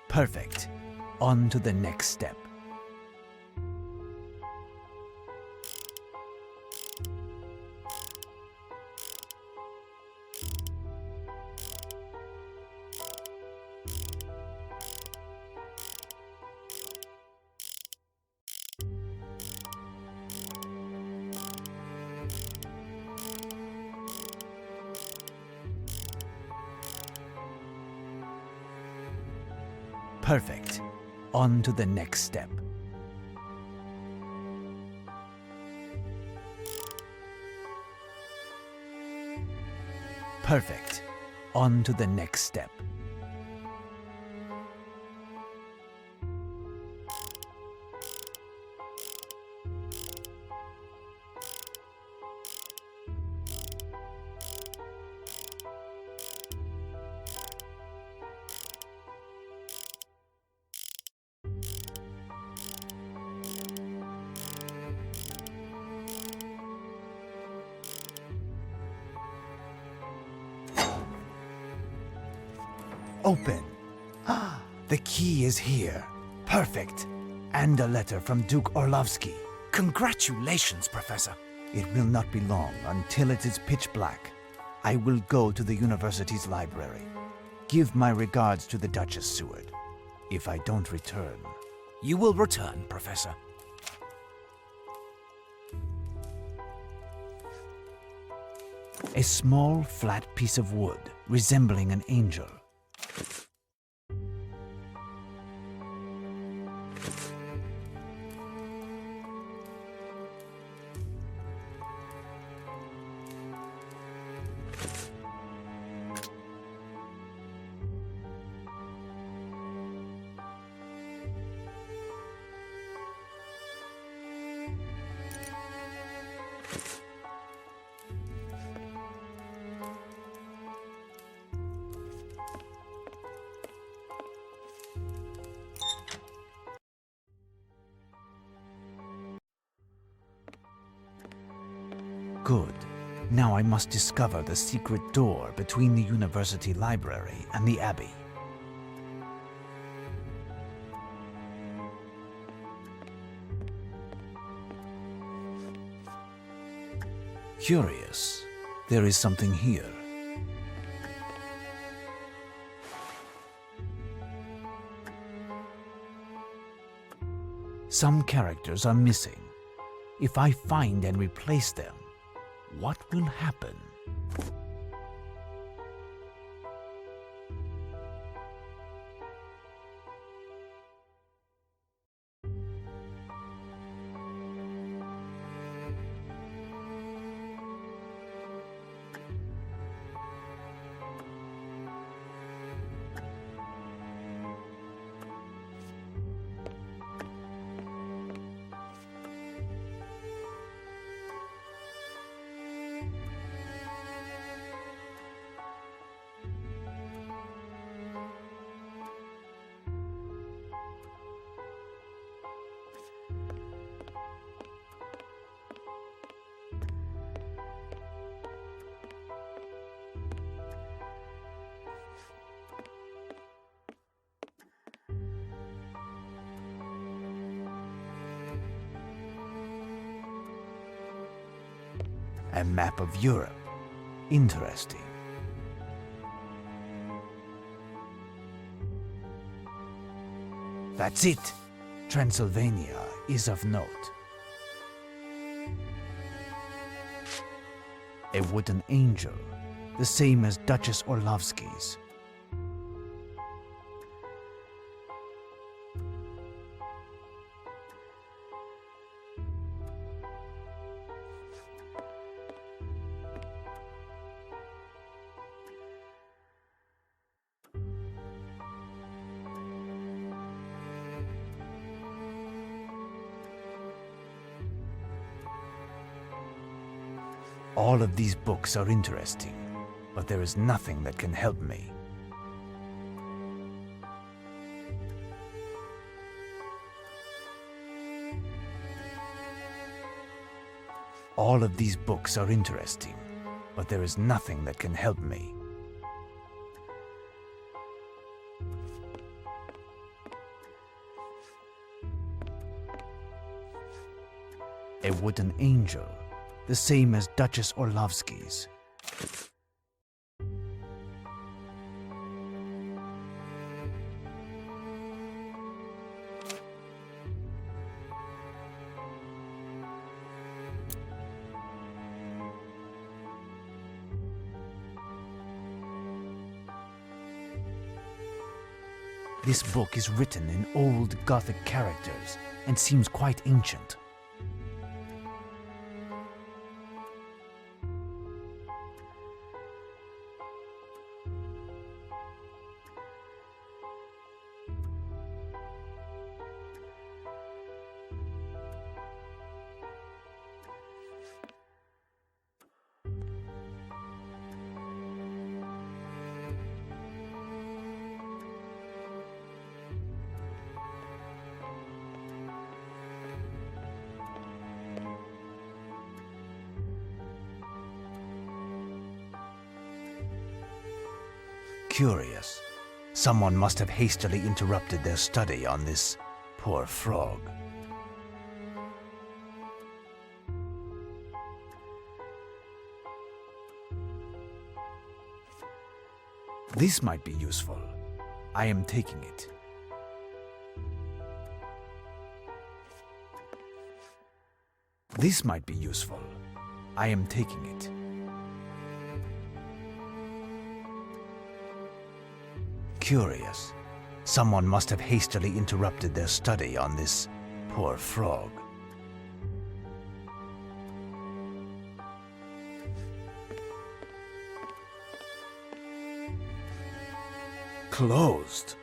Perfect. On to the next step. Perfect. On to the next step. Perfect. On to the next step. Open. Ah, the key is here. Perfect. And a letter from Duke Orlovsky. Congratulations, Professor. It will not be long until it is pitch black. I will go to the university's library. Give my regards to the Duchess, Seward. If I don't return... You will return, Professor. A small, flat piece of wood, resembling an angel. Good. Now I must discover the secret door between the university library and the abbey. Curious. There is something here. Some characters are missing. If I find and replace them, what will happen? A map of Europe. Interesting. That's it. Transylvania is of note. A wooden angel, the same as Duchess Orlovsky's. All of these books are interesting, but there is nothing that can help me. All of these books are interesting, but there is nothing that can help me. A wooden angel, the same as Duchess Orlovsky's. This book is written in old Gothic characters and seems quite ancient. Curious. Someone must have hastily interrupted their study on this poor frog. This might be useful. I am taking it. This might be useful. I am taking it. Curious. Someone must have hastily interrupted their study on this poor frog. Closed.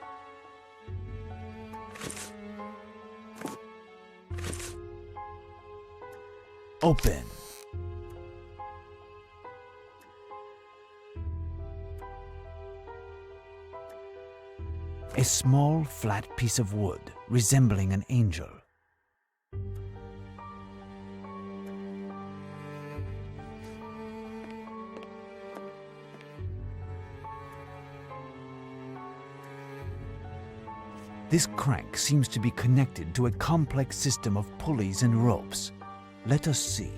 Open. A small, flat piece of wood, resembling an angel. This crank seems to be connected to a complex system of pulleys and ropes. Let us see.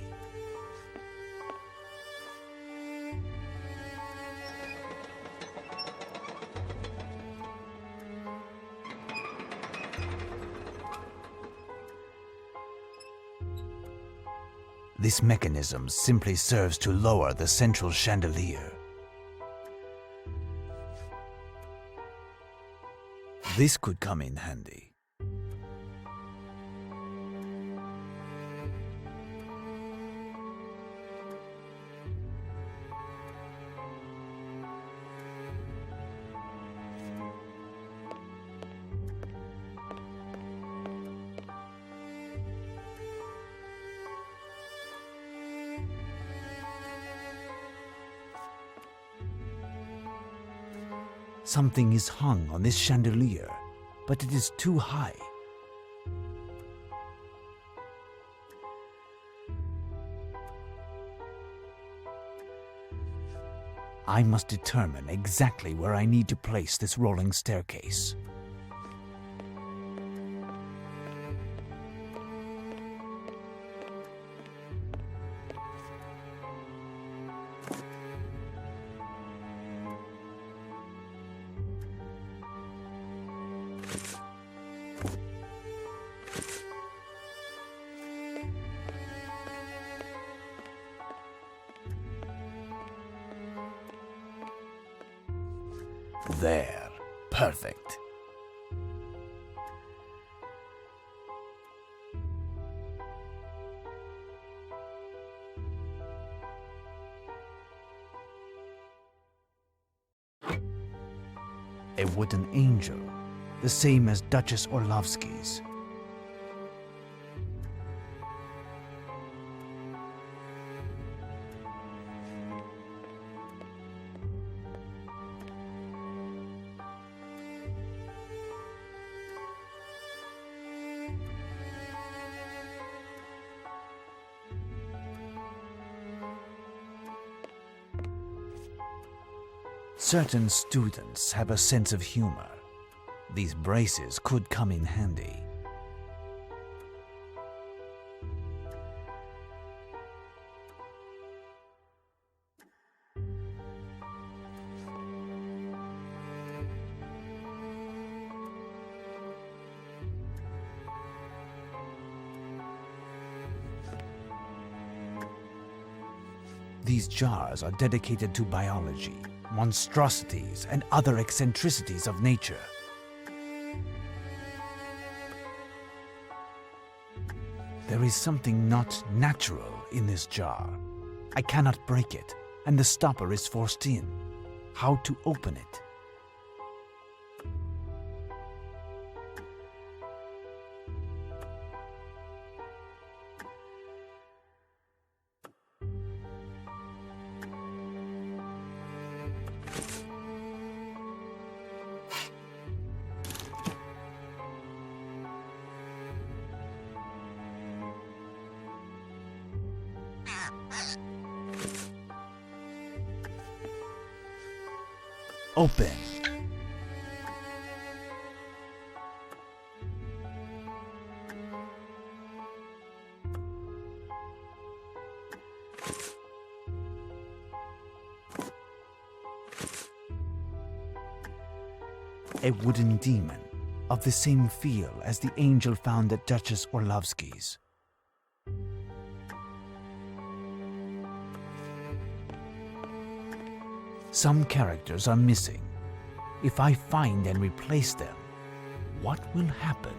This mechanism simply serves to lower the central chandelier. This could come in handy. Something is hung on this chandelier, but it is too high. I must determine exactly where I need to place this rolling staircase. Perfect. A wooden angel, the same as Duchess Orlovsky's. Certain students have a sense of humor. These braces could come in handy. These jars are dedicated to biology, monstrosities, and other eccentricities of nature. There is something not natural in this jar. I cannot break it, and the stopper is forced in. How to open it? Open. A wooden demon of the same feel as the angel found at Duchess Orlovsky's. Some characters are missing. If I find and replace them, what will happen?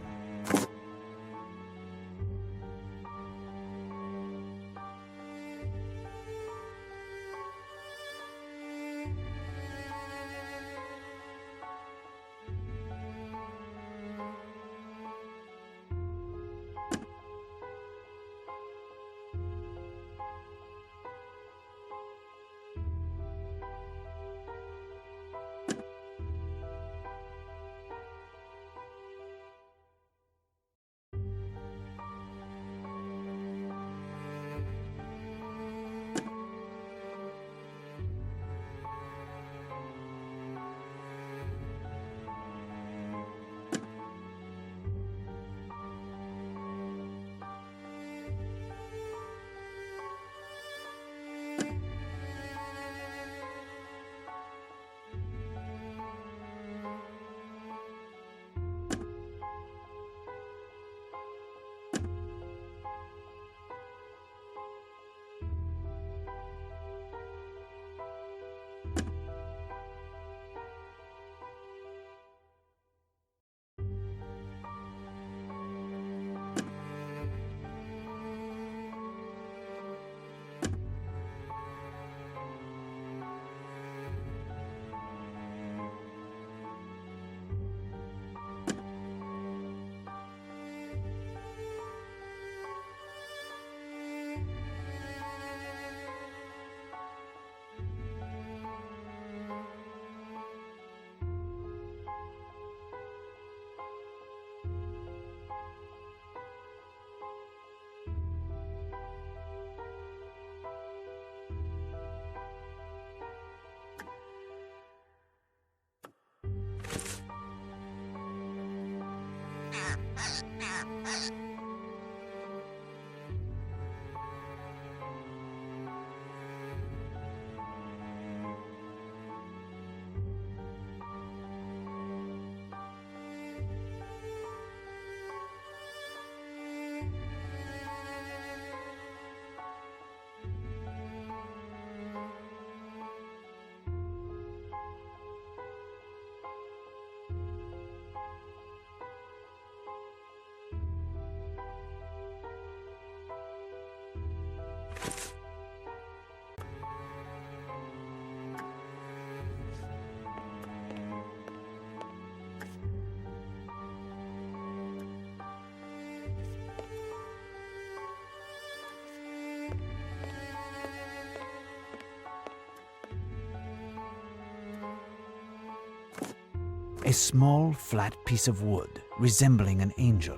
A small, flat piece of wood resembling an angel.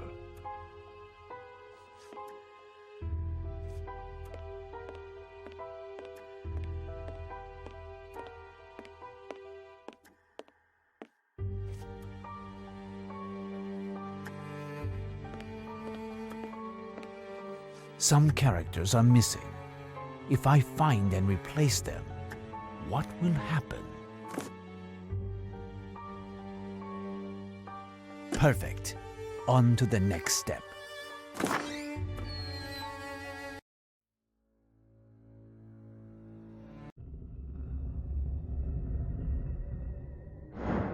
Some characters are missing. If I find and replace them, what will happen? Perfect. On to the next step.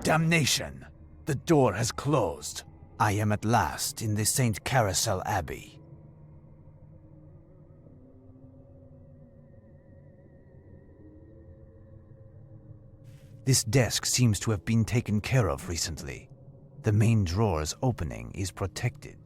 Damnation! The door has closed. I am at last in the St. Carousel Abbey. This desk seems to have been taken care of recently. The main drawer's opening is protected.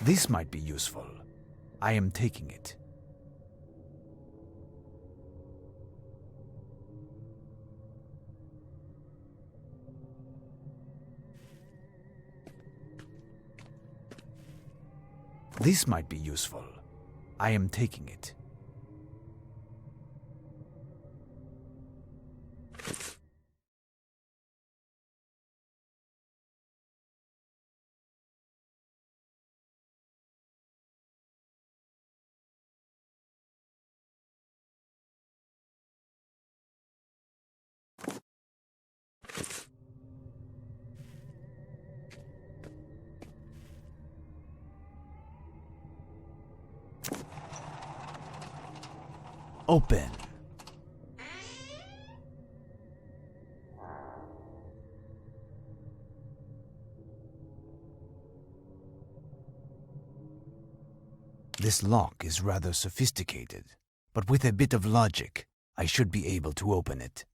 This might be useful. I am taking it. This might be useful. I am taking it. Open. This lock is rather sophisticated, but with a bit of logic, I should be able to open it.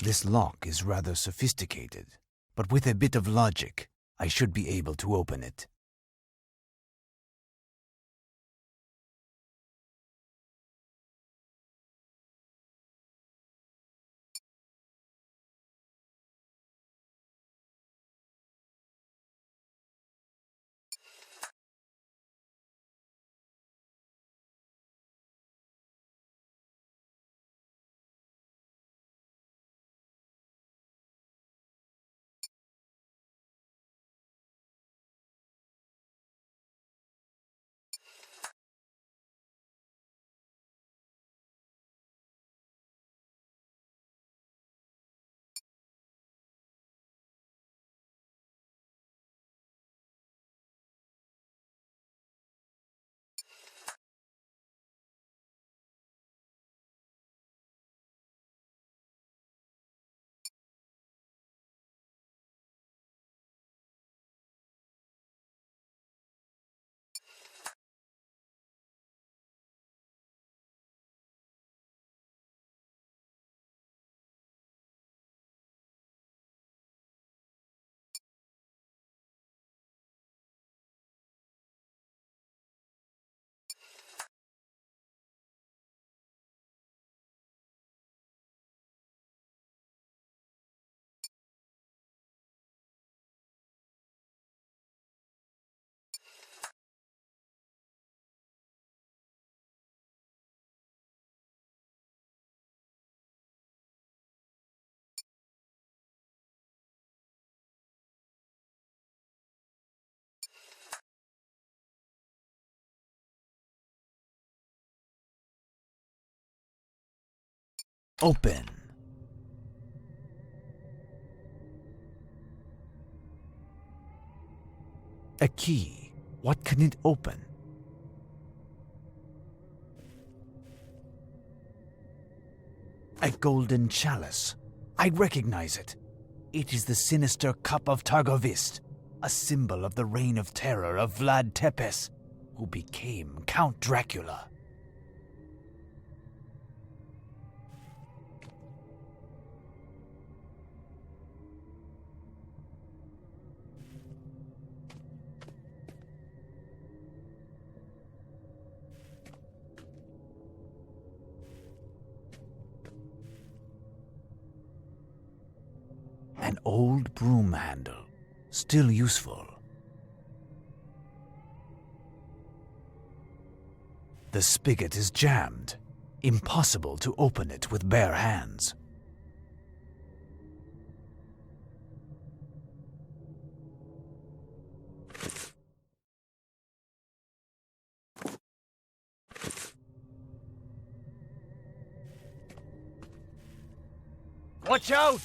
This lock is rather sophisticated, but with a bit of logic, I should be able to open it. Open. A key. What can it open? A golden chalice. I recognize it. It is the sinister cup of Targovist, a symbol of the reign of terror of Vlad Tepes, who became Count Dracula. An old broom handle, still useful. The spigot is jammed. Impossible to open it with bare hands. Watch out!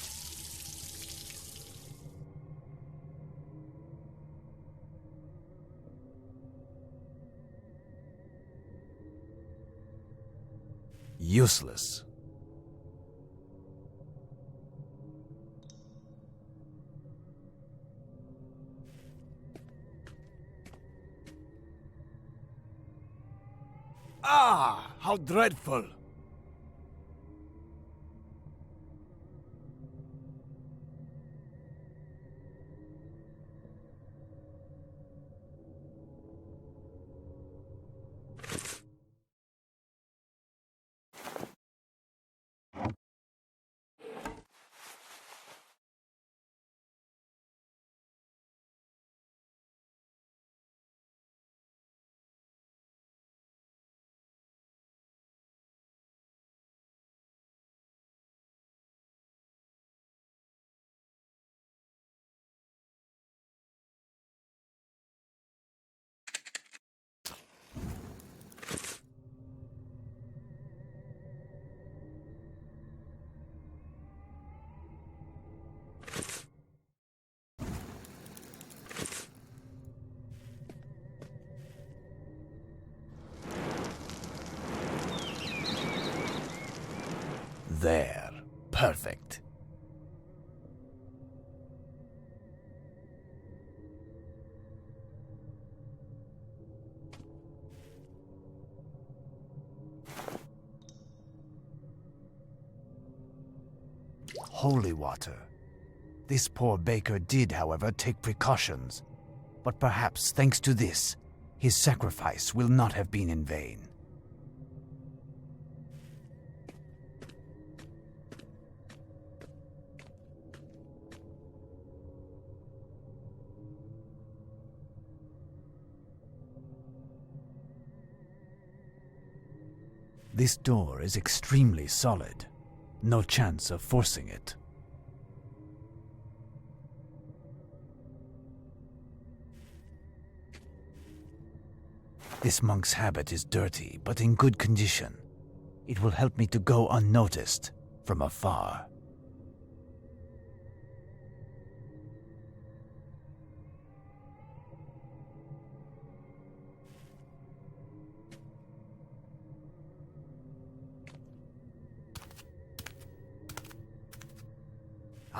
Useless. Ah, how dreadful! There. Perfect. Holy water. This poor baker did, however, take precautions. But perhaps, thanks to this, his sacrifice will not have been in vain. This door is extremely solid. No chance of forcing it. This monk's habit is dirty, but in good condition. It will help me to go unnoticed from afar.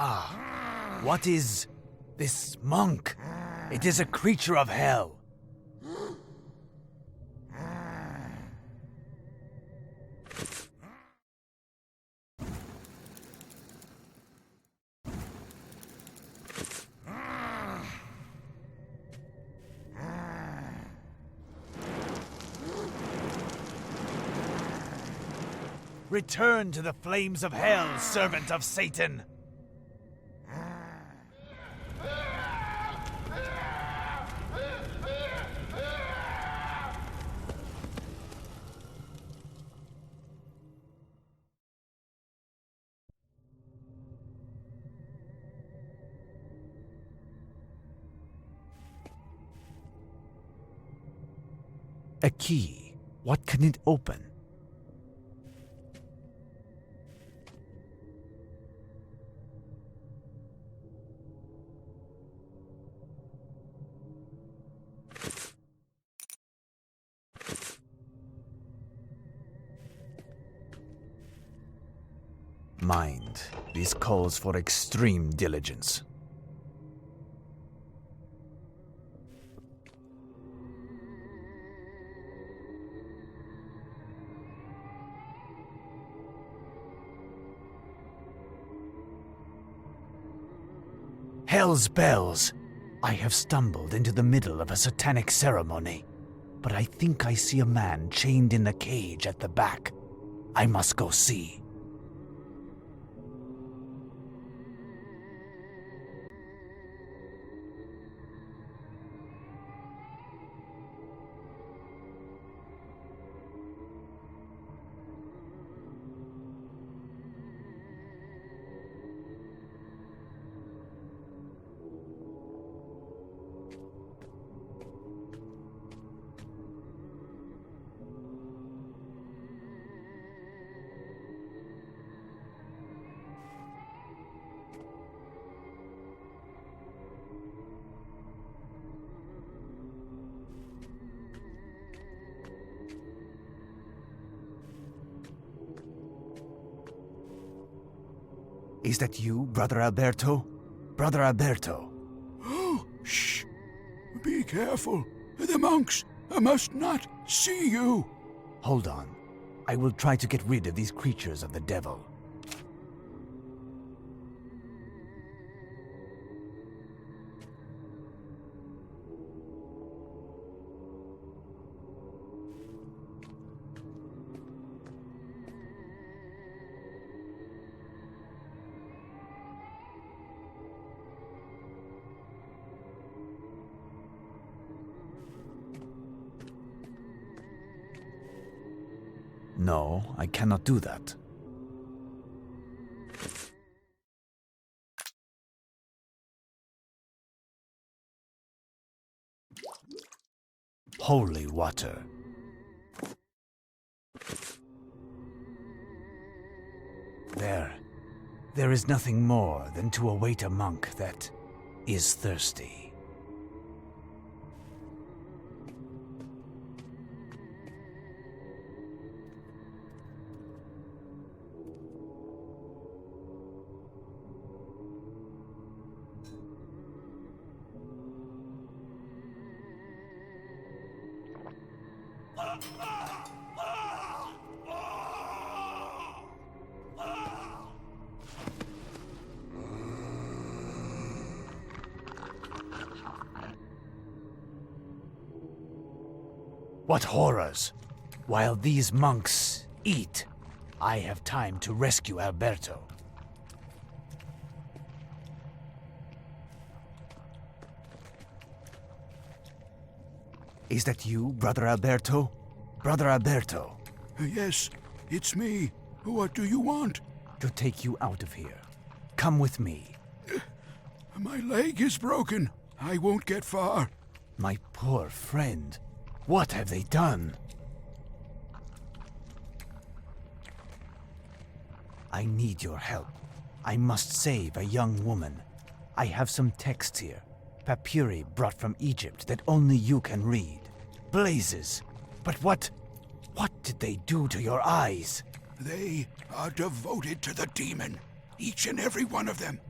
Ah, what is this monk? It is a creature of hell. Return to the flames of hell, servant of Satan! A key. What can it open? Mind, this calls for extreme diligence. Hell's bells! I have stumbled into the middle of a satanic ceremony, but I think I see a man chained in a cage at the back. I must go see. Is that you, Brother Alberto? Brother Alberto. Oh, shh. Be careful. The monks must not see you. Hold on. I will try to get rid of these creatures of the devil. No, I cannot do that. Holy water. There is nothing more than to await a monk that is thirsty. What horrors! While these monks eat, I have time to rescue Alberto. Is that you, Brother Alberto? Brother Alberto. Yes, it's me. What do you want? To take you out of here. Come with me. My leg is broken. I won't get far. My poor friend. What have they done? I need your help. I must save a young woman. I have some texts here. Papyri brought from Egypt that only you can read. Blazes! But what did they do to your eyes? They are devoted to the demon. Each and every one of them.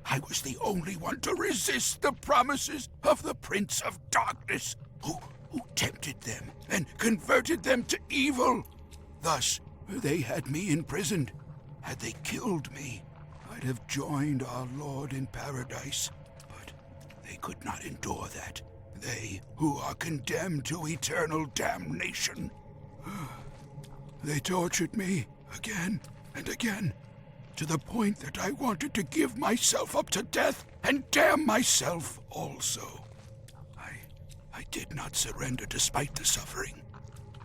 I was the only one to resist the promises of the Prince of Darkness, who tempted them and converted them to evil. Thus, they had me imprisoned. Had they killed me, I'd have joined our Lord in paradise. But they could not endure that. They who are condemned to eternal damnation. They tortured me again and again, to the point that I wanted to give myself up to death and damn myself also. I did not surrender despite the suffering,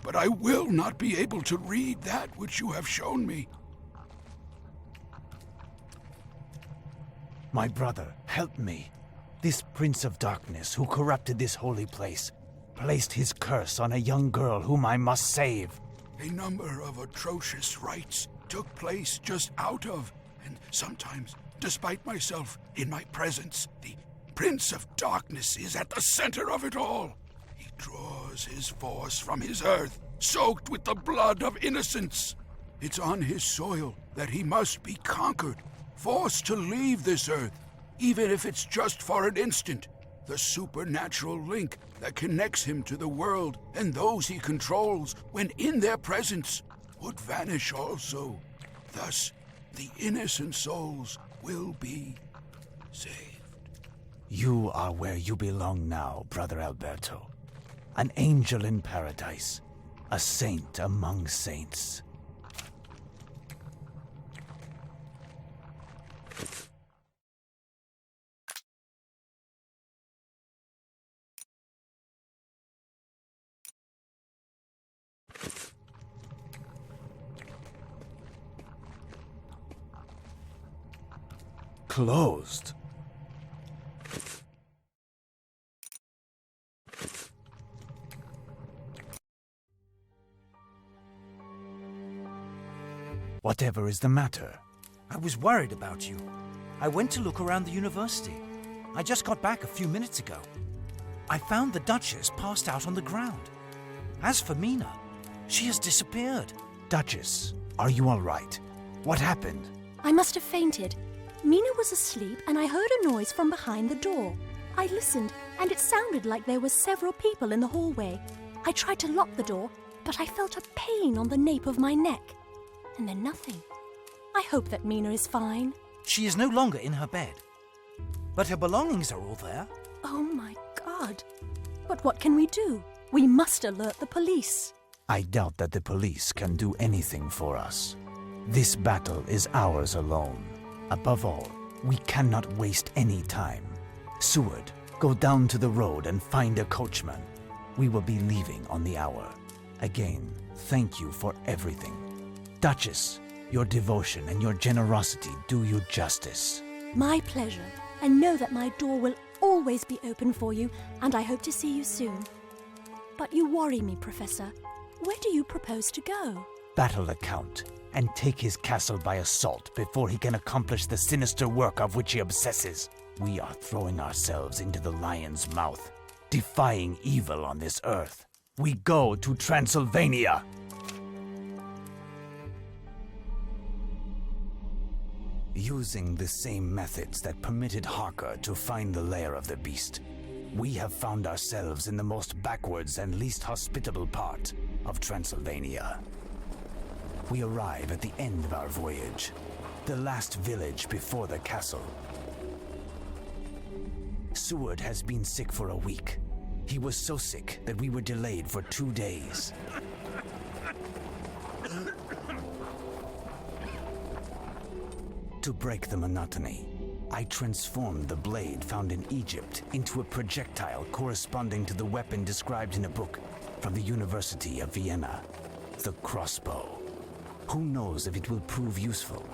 but I will not be able to read that which you have shown me. My brother, help me. This Prince of Darkness who corrupted this holy place placed his curse on a young girl whom I must save. A number of atrocious rites took place just out of, and sometimes despite myself, in my presence. The Prince of Darkness is at the center of it all. He draws his force from his earth, soaked with the blood of innocents. It's on his soil that he must be conquered, forced to leave this earth, even if it's just for an instant. The supernatural link that connects him to the world and those he controls when in their presence would vanish also. Thus, the innocent souls will be saved. You are where you belong now, Brother Alberto. An angel in paradise, a saint among saints. Closed. Whatever is the matter? I was worried about you. I went to look around the university. I just got back a few minutes ago. I found the Duchess passed out on the ground. As for Mina, she has disappeared. Duchess, are you all right? What happened? I must have fainted. Mina was asleep and I heard a noise from behind the door. I listened and it sounded like there were several people in the hallway. I tried to lock the door, but I felt a pain on the nape of my neck. And then nothing. I hope that Mina is fine. She is no longer in her bed. But her belongings are all there. Oh my God. But what can we do? We must alert the police. I doubt that the police can do anything for us. This battle is ours alone. Above all, we cannot waste any time. Seward, go down to the road and find a coachman. We will be leaving on the hour. Again, thank you for everything. Duchess, your devotion and your generosity do you justice. My pleasure. And know that my door will always be open for you, and I hope to see you soon. But you worry me, Professor. Where do you propose to go? Battle the Count and take his castle by assault before he can accomplish the sinister work of which he obsesses. We are throwing ourselves into the lion's mouth, defying evil on this earth. We go to Transylvania! Using the same methods that permitted Harker to find the lair of the beast, we have found ourselves in the most backwards and least hospitable part of Transylvania. We arrive at the end of our voyage, the last village before the castle. Seward has been sick for a week. He was so sick that we were delayed for 2 days. To break the monotony, I transformed the blade found in Egypt into a projectile corresponding to the weapon described in a book from the University of Vienna, the crossbow. Who knows if it will prove useful?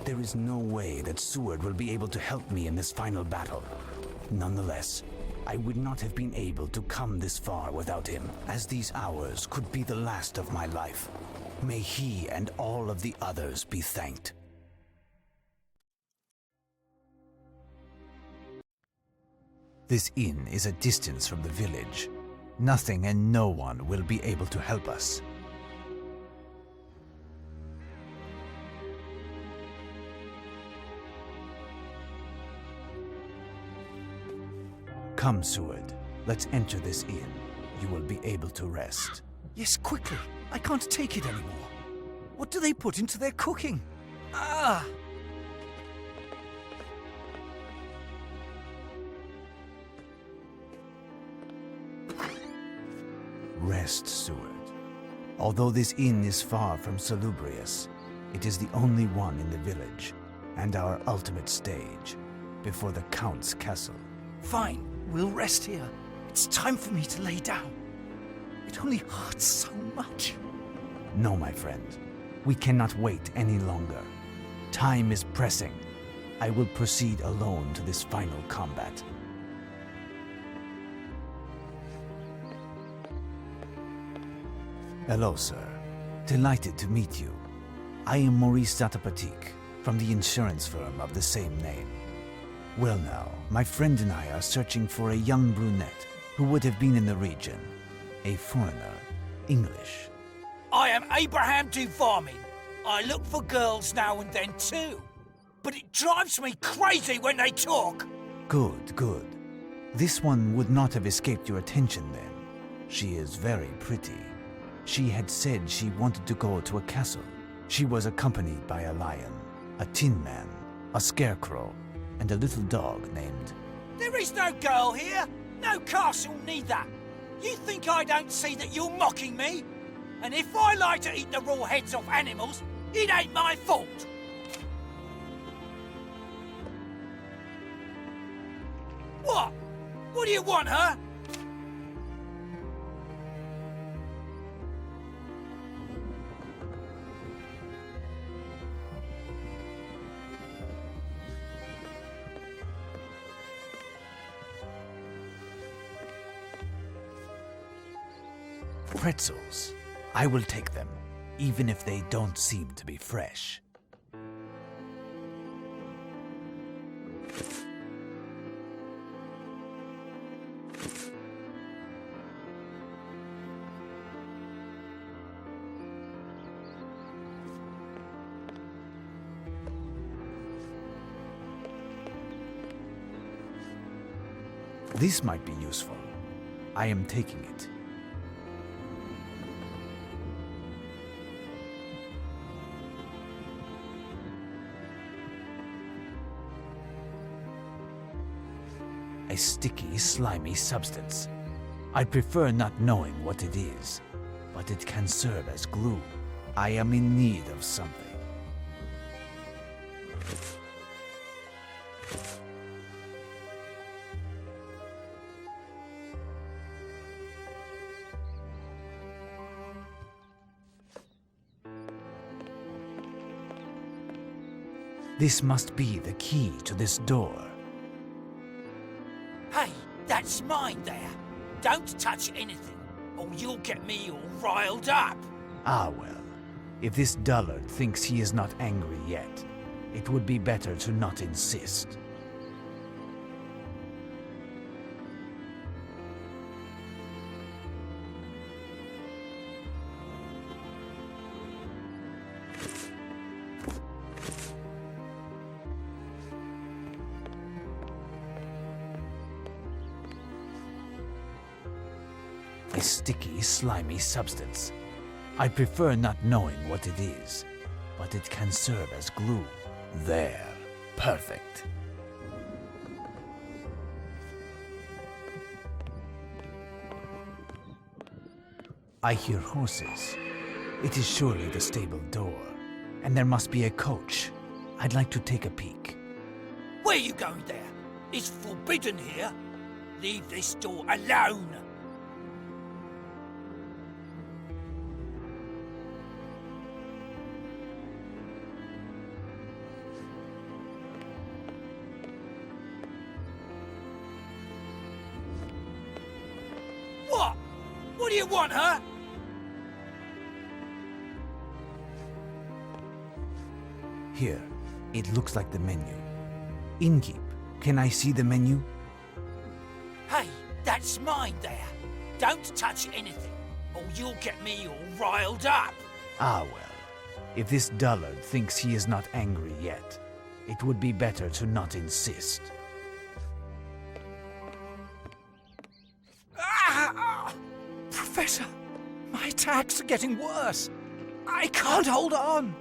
There is no way that Seward will be able to help me in this final battle. Nonetheless, I would not have been able to come this far without him, as these hours could be the last of my life. May he and all of the others be thanked. This inn is a distance from the village. Nothing and no one will be able to help us. Come, Seward. Let's enter this inn. You will be able to rest. Yes, quickly. I can't take it anymore. What do they put into their cooking? Ah! Rest, Seward. Although this inn is far from salubrious, it is the only one in the village, and our ultimate stage, before the Count's castle. Fine, we'll rest here. It's time for me to lay down. It only hurts so much. No, my friend. We cannot wait any longer. Time is pressing. I will proceed alone to this final combat. Hello, sir. Delighted to meet you. I am Maurice Zatapatik, from the insurance firm of the same name. Well now, my friend and I are searching for a young brunette who would have been in the region. A foreigner, English. I am Abraham du Varmin, I look for girls now and then too. But it drives me crazy when they talk. Good, good. This one would not have escaped your attention then. She is very pretty. She had said she wanted to go to a castle. She was accompanied by a lion, a tin man, a scarecrow, and a little dog named... There is no girl here. No castle neither. You think I don't see that you're mocking me? And if I like to eat the raw heads of animals, it ain't my fault. What? What do you want, huh? Pretzels. I will take them, even if they don't seem to be fresh. This might be useful. I am taking it. A sticky, slimy substance. I prefer not knowing what it is, but it can serve as glue. I am in need of something. This must be the key to this door. Hey, that's mine there. Don't touch anything, or you'll get me all riled up. Ah well, if this dullard thinks he is not angry yet, it would be better to not insist. A sticky, slimy substance. I prefer not knowing what it is, but it can serve as glue. There. Perfect. I hear horses. It is surely the stable door. And there must be a coach. I'd like to take a peek. Where you going there? It's forbidden here. Leave this door alone. What? What do you want, huh? Here. It looks like the menu. Innkeep, can I see the menu? Hey, that's mine there. Don't touch anything, or you'll get me all riled up. Ah well. If this dullard thinks he is not angry yet, it would be better to not insist. Professor, my attacks are getting worse. I can't hold on.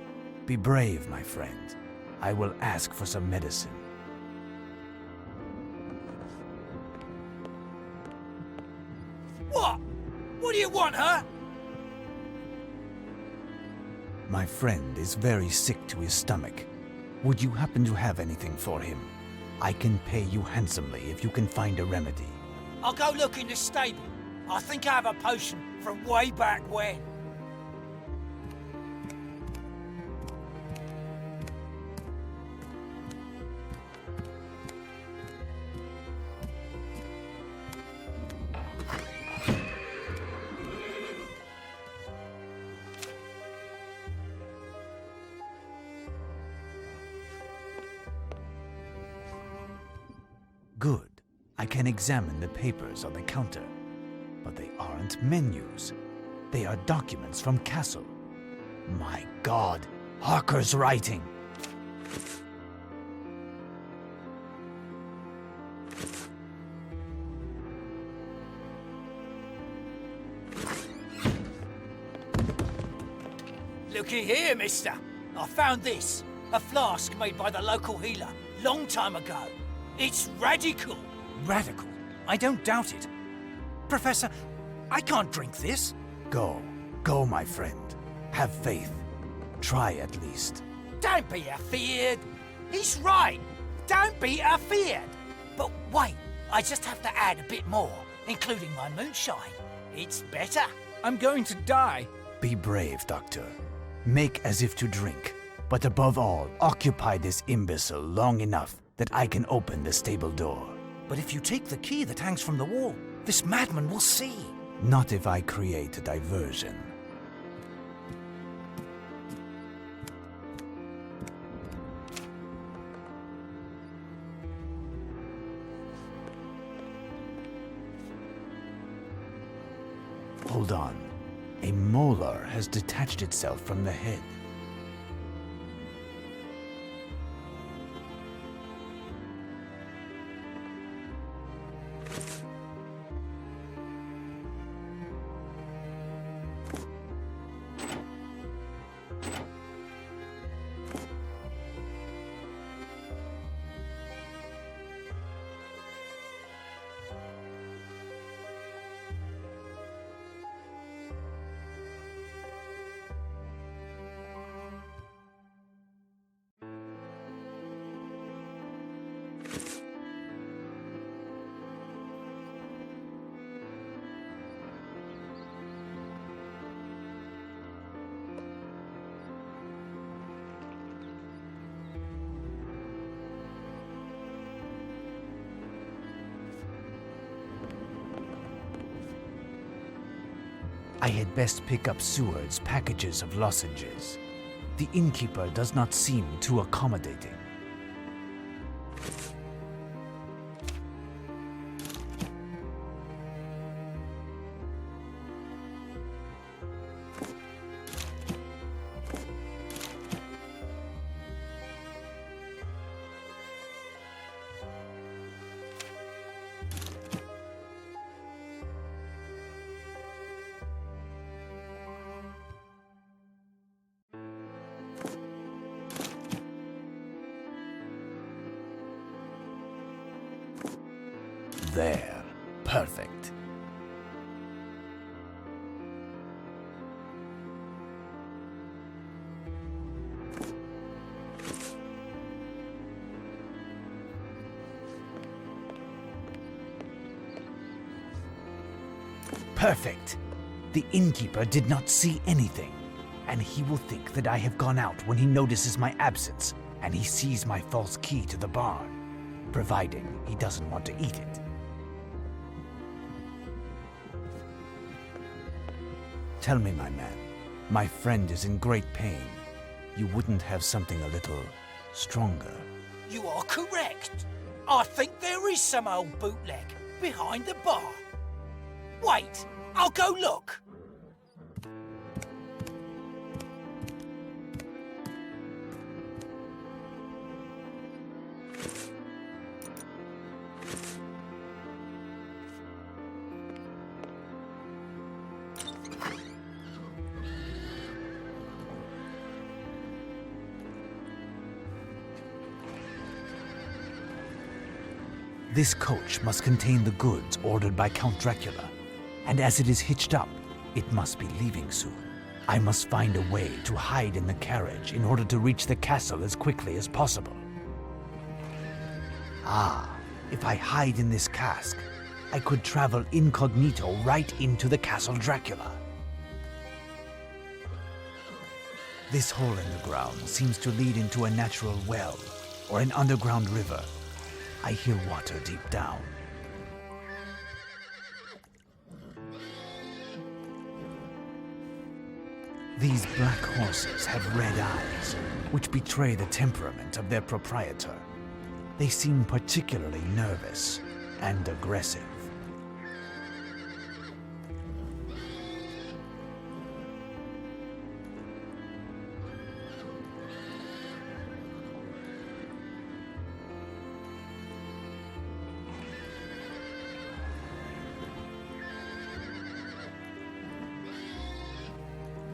Be brave, my friend. I will ask for some medicine. What? What do you want, huh? My friend is very sick to his stomach. Would you happen to have anything for him? I can pay you handsomely if you can find a remedy. I'll go look in the stable. I think I have a potion from way back when. Good. I can examine the papers on the counter. But they aren't menus. They are documents from Castle. My God, Harker's writing. Looky here, mister. I found this. A flask made by the local healer, long time ago. It's radical. Radical? I don't doubt it. Professor, I can't drink this. Go. Go, my friend. Have faith. Try at least. Don't be afeared. He's right. Don't be afeared. But wait, I just have to add a bit more, including my moonshine. It's better. I'm going to die. Be brave, Doctor. Make as if to drink. But above all, occupy this imbecile long enough that I can open the stable door. But if you take the key that hangs from the wall, this madman will see. Not if I create a diversion. Hold on. A molar has detached itself from the head. I had best pick up Seward's packages of lozenges. The innkeeper does not seem too accommodating. There. Perfect. Perfect. The innkeeper did not see anything, and he will think that I have gone out when he notices my absence, and he sees my false key to the barn, providing he doesn't want to eat it. Tell me, my man, my friend is in great pain. You wouldn't have something a little stronger? You are correct. I think there is some old bootleg behind the bar. Wait, I'll go look. This coach must contain the goods ordered by Count Dracula, and as it is hitched up, it must be leaving soon. I must find a way to hide in the carriage in order to reach the castle as quickly as possible. Ah, if I hide in this cask, I could travel incognito right into the Castle Dracula. This hole in the ground seems to lead into a natural well, or an underground river. I hear water deep down. These black horses have red eyes, which betray the temperament of their proprietor. They seem particularly nervous and aggressive.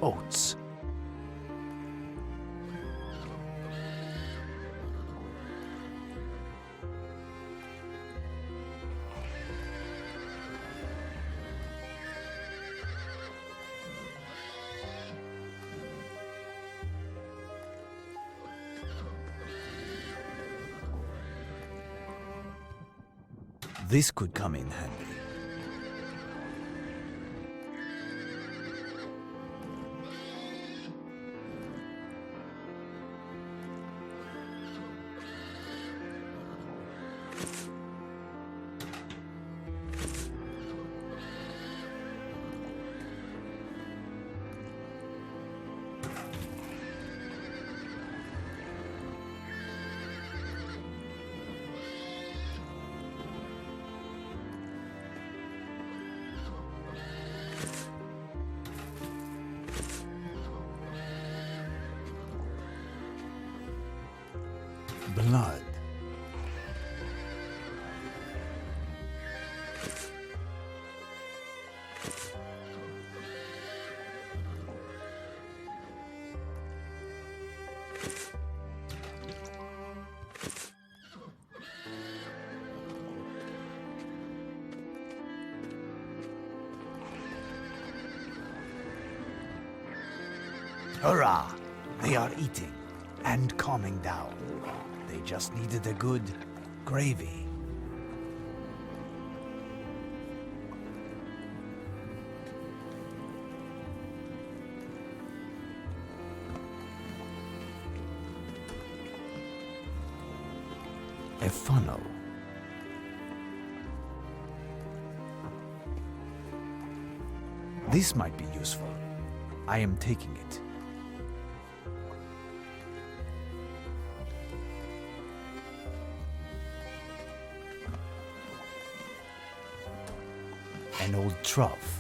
oats. This could come in handy. Blood. Hurrah! They are eating and calming down. They just needed a good gravy. A funnel. This might be useful. I am taking it. An old trough.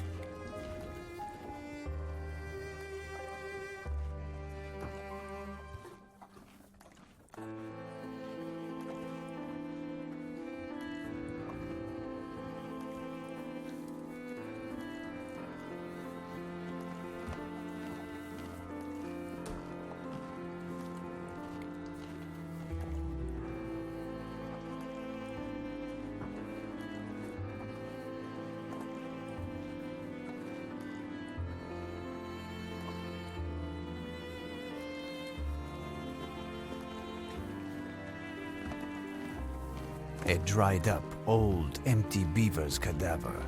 A dried up, old, empty beaver's cadaver.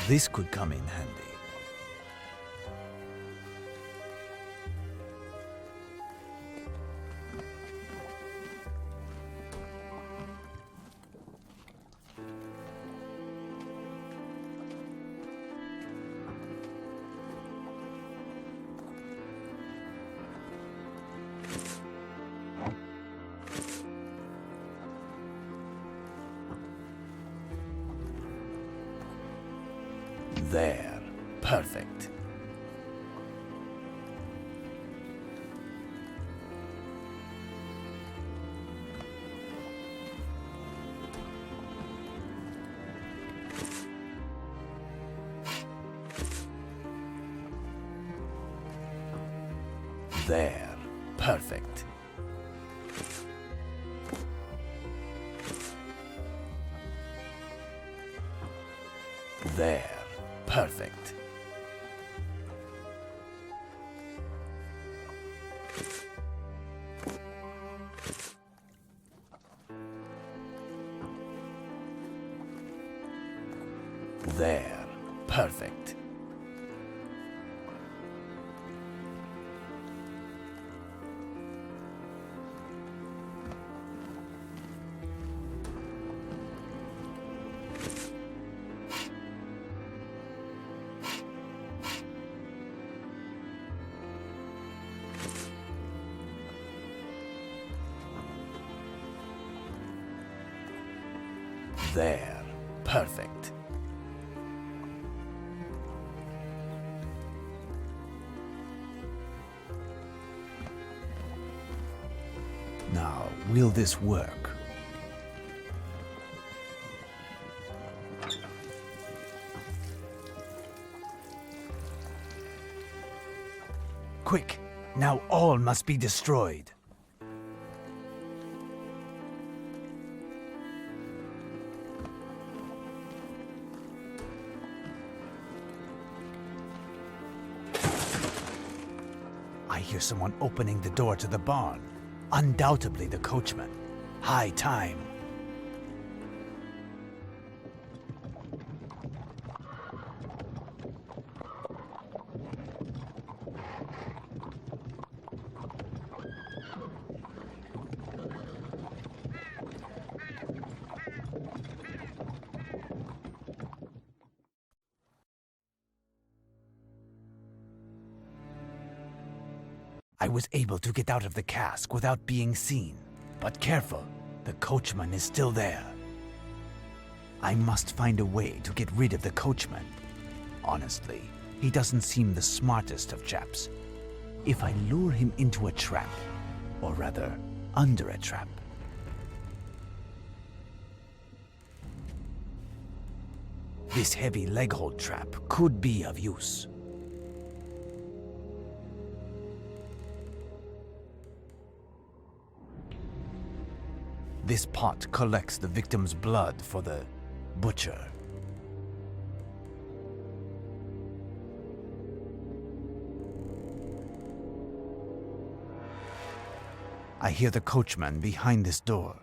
This could come in handy. There. Perfect. There. Perfect. There. Perfect. There. Perfect. There. Perfect. Now, will this work? Quick! Now all must be destroyed. I hear someone opening the door to the barn. Undoubtedly the coachman. High time. I was able to get out of the cask without being seen. But careful, the coachman is still there. I must find a way to get rid of the coachman. Honestly, he doesn't seem the smartest of chaps. If I lure him into a trap, or rather, under a trap. This heavy leg hold trap could be of use. This pot collects the victim's blood for the butcher. I hear the coachman behind this door.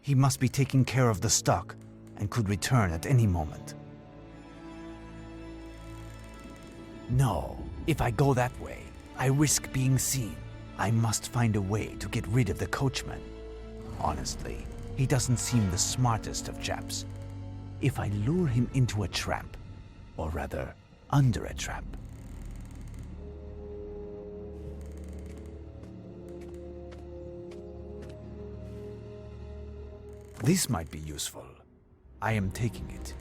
He must be taking care of the stock and could return at any moment. No, if I go that way, I risk being seen. I must find a way to get rid of the coachman. Honestly, he doesn't seem the smartest of chaps. If I lure him into a trap, or rather, under a trap. This might be useful. I am taking it.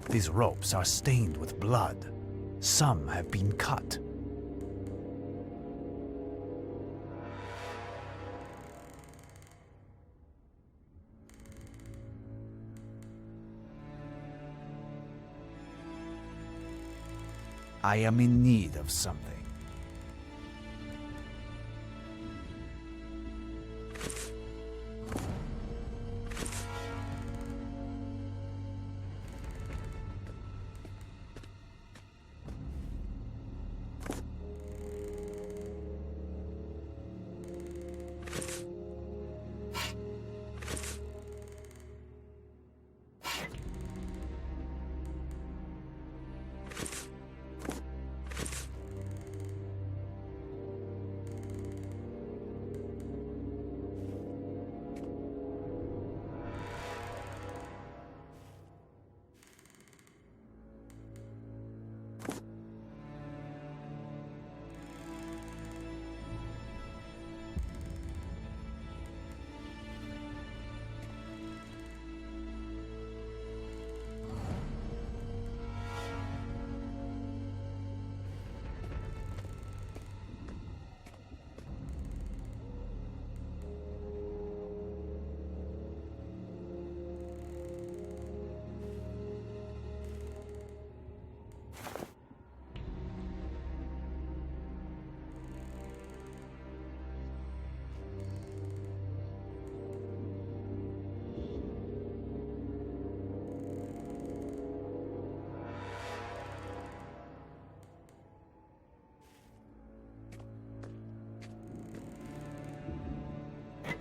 These ropes are stained with blood. Some have been cut. I am in need of something.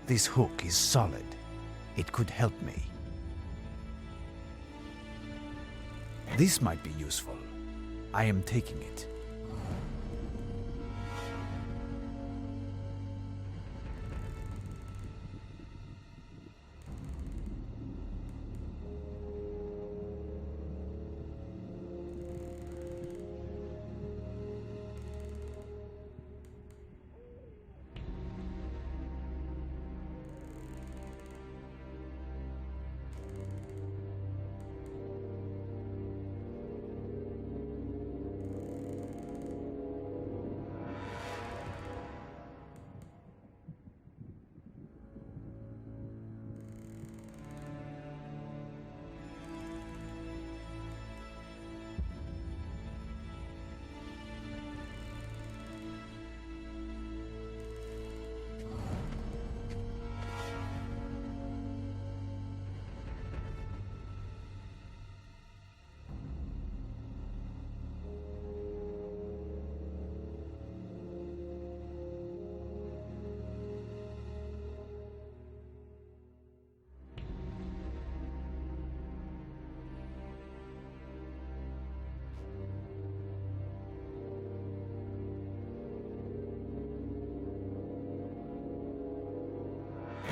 This hook is solid. It could help me. This might be useful. I am taking it.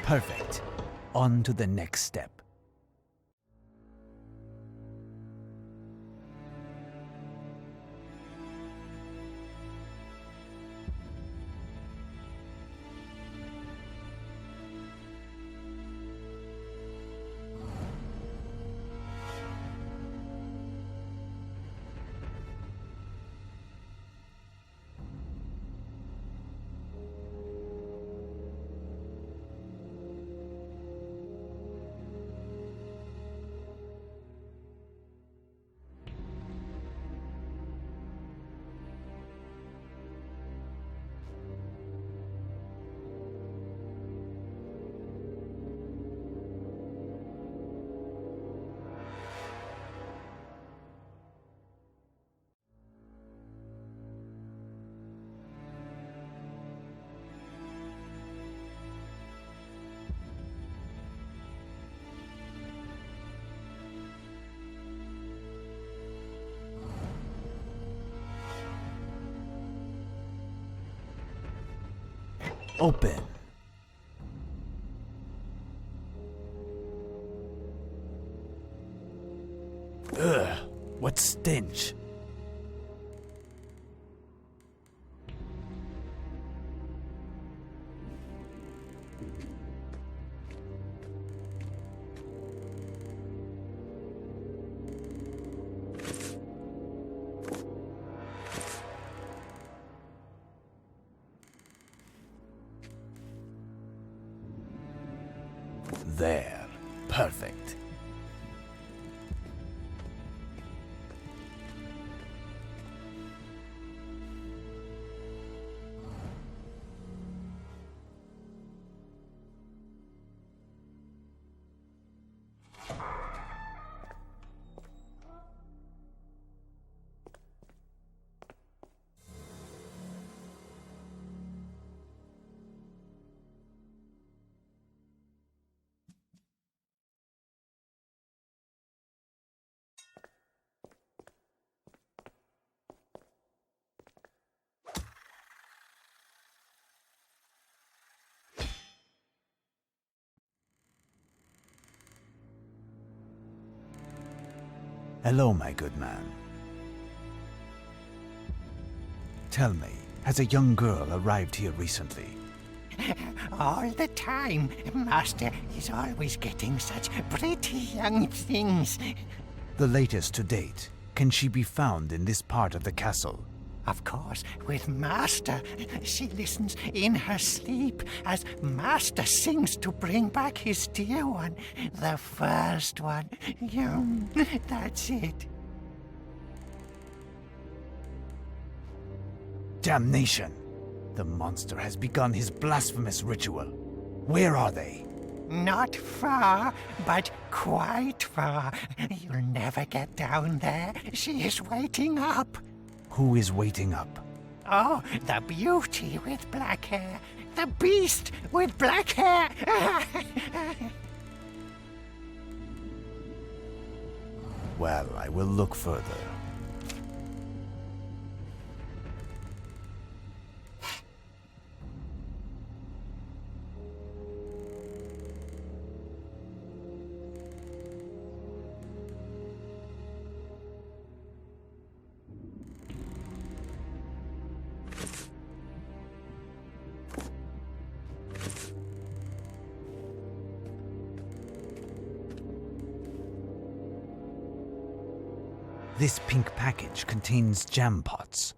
Perfect. On to the next step. Open. Ugh, what stench. There. Perfect. Hello, my good man. Tell me, has a young girl arrived here recently? All the time. Master is always getting such pretty young things. The latest to date. Can she be found in this part of the castle? Of course, with Master. She listens in her sleep as Master sings to bring back his dear one. The first one. That's it. Damnation! The monster has begun his blasphemous ritual. Where are they? Not far, but quite far. You'll never get down there. She is waiting up. Who is waiting up? Oh, the beauty with black hair. The beast with black hair. Well, I will look further. This pink package contains jam pots.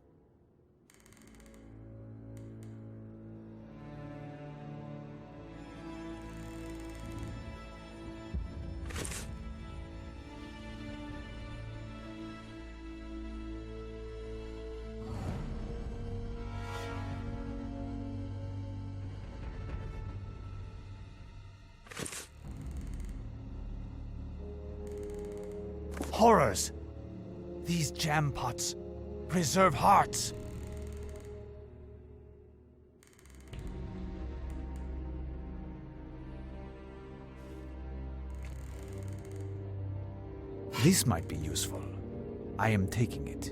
Horrors! These jam pots preserve hearts. This might be useful. I am taking it.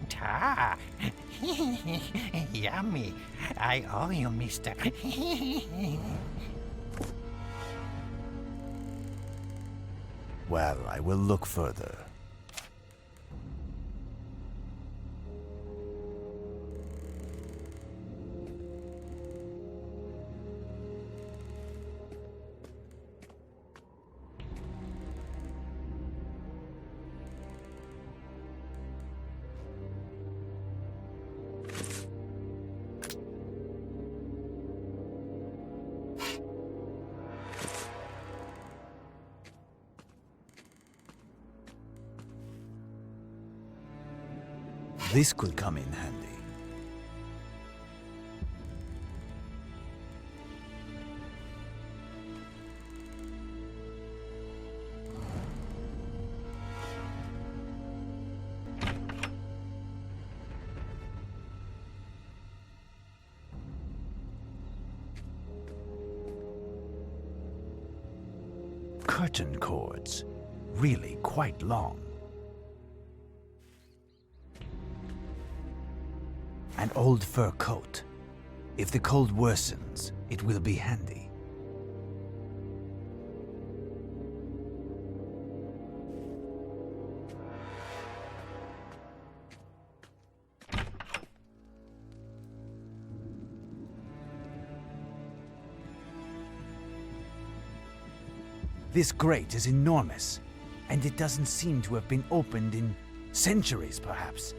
Ta. Yummy. I owe you, mister. Well, I will look further. This could come in handy. Curtain cords, really quite long. An old fur coat. If the cold worsens, it will be handy. This grate is enormous, and it doesn't seem to have been opened in centuries, perhaps.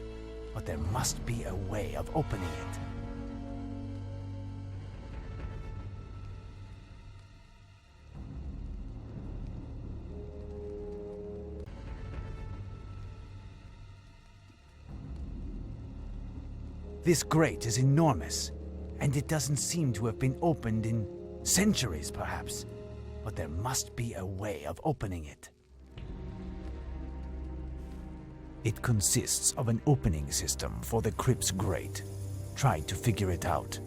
But there must be a way of opening it. This grate is enormous, and it doesn't seem to have been opened in centuries, perhaps. But there must be a way of opening it. It consists of an opening system for the crypt's grate. Try to figure it out.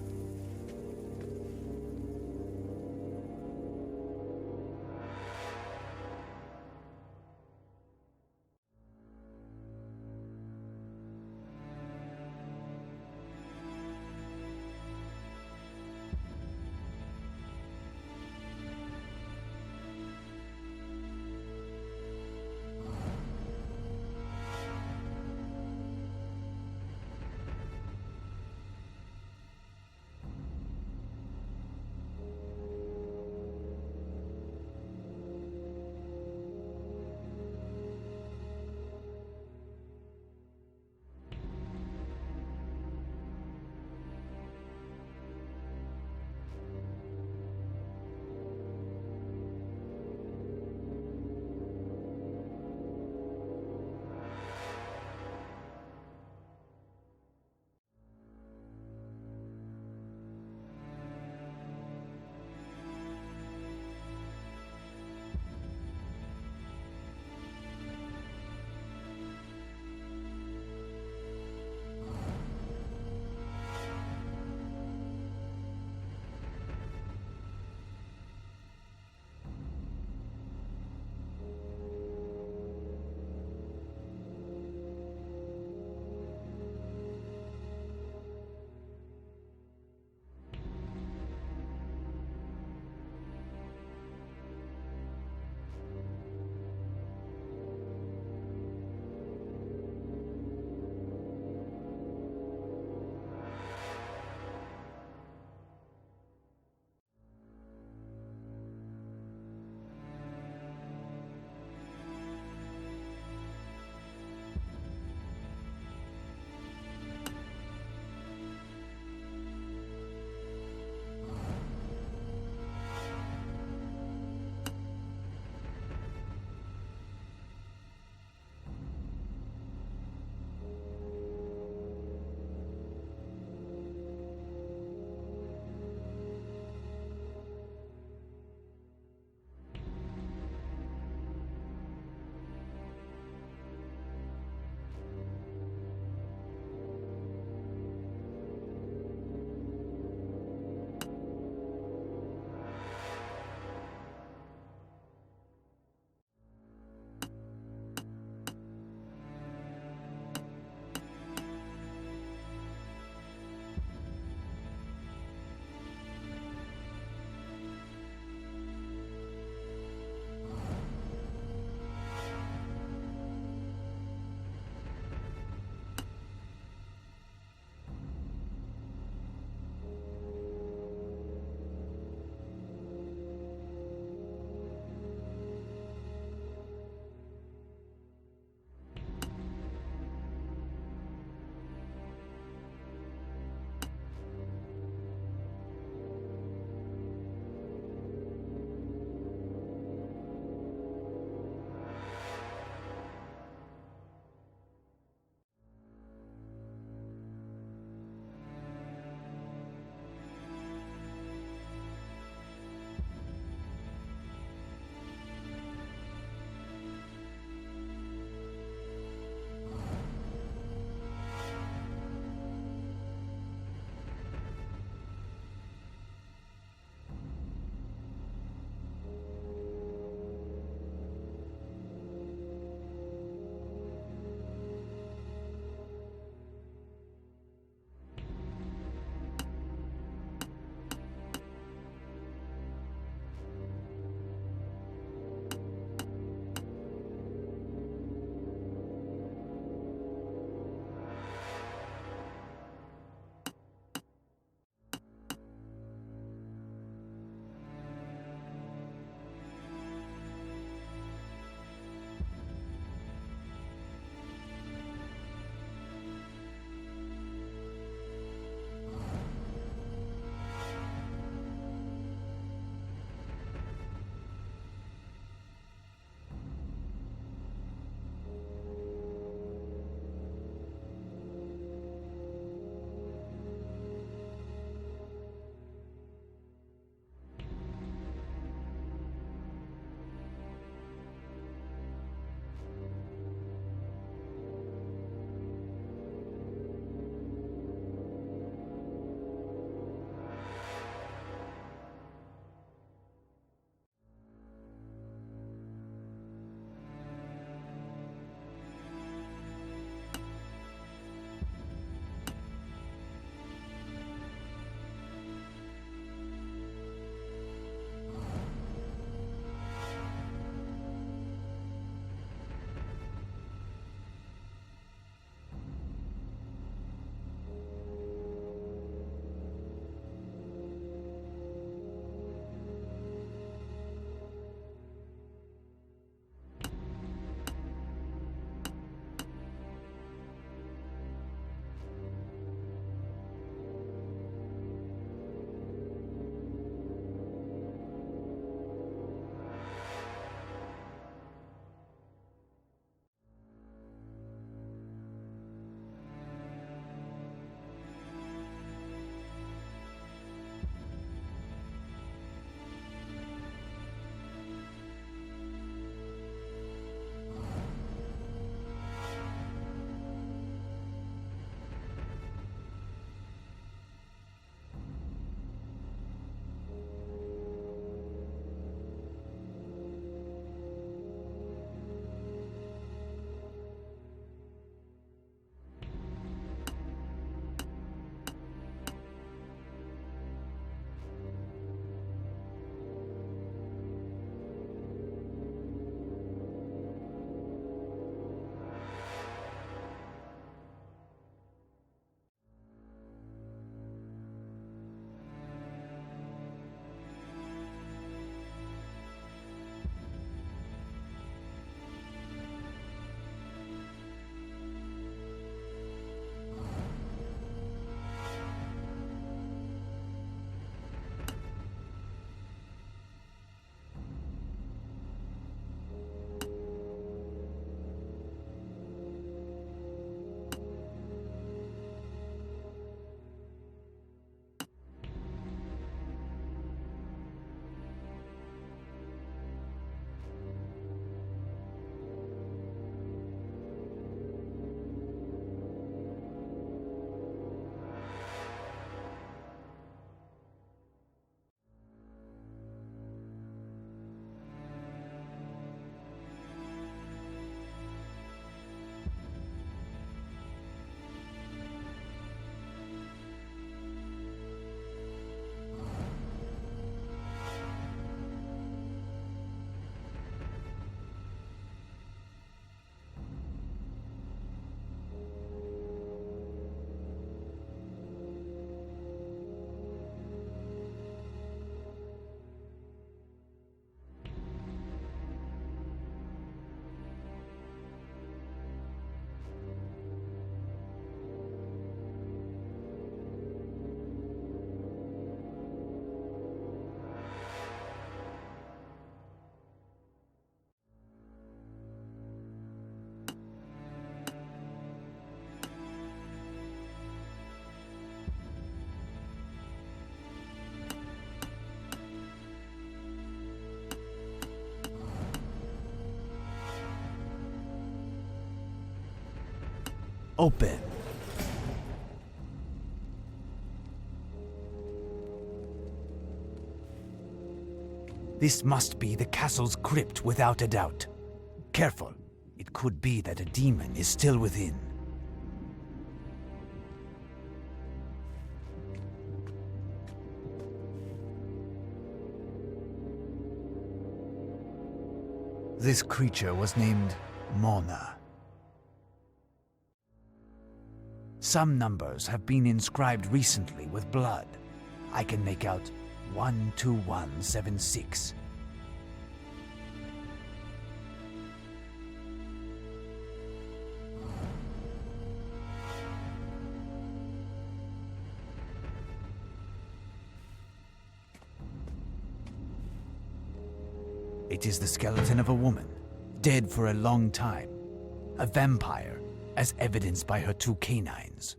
Open. This must be the castle's crypt without a doubt. Careful. It could be that a demon is still within. This creature was named Mona. Some numbers have been inscribed recently with blood. I can make out 12176. It is the skeleton of a woman, dead for a long time. A vampire, as evidenced by her 2 canines.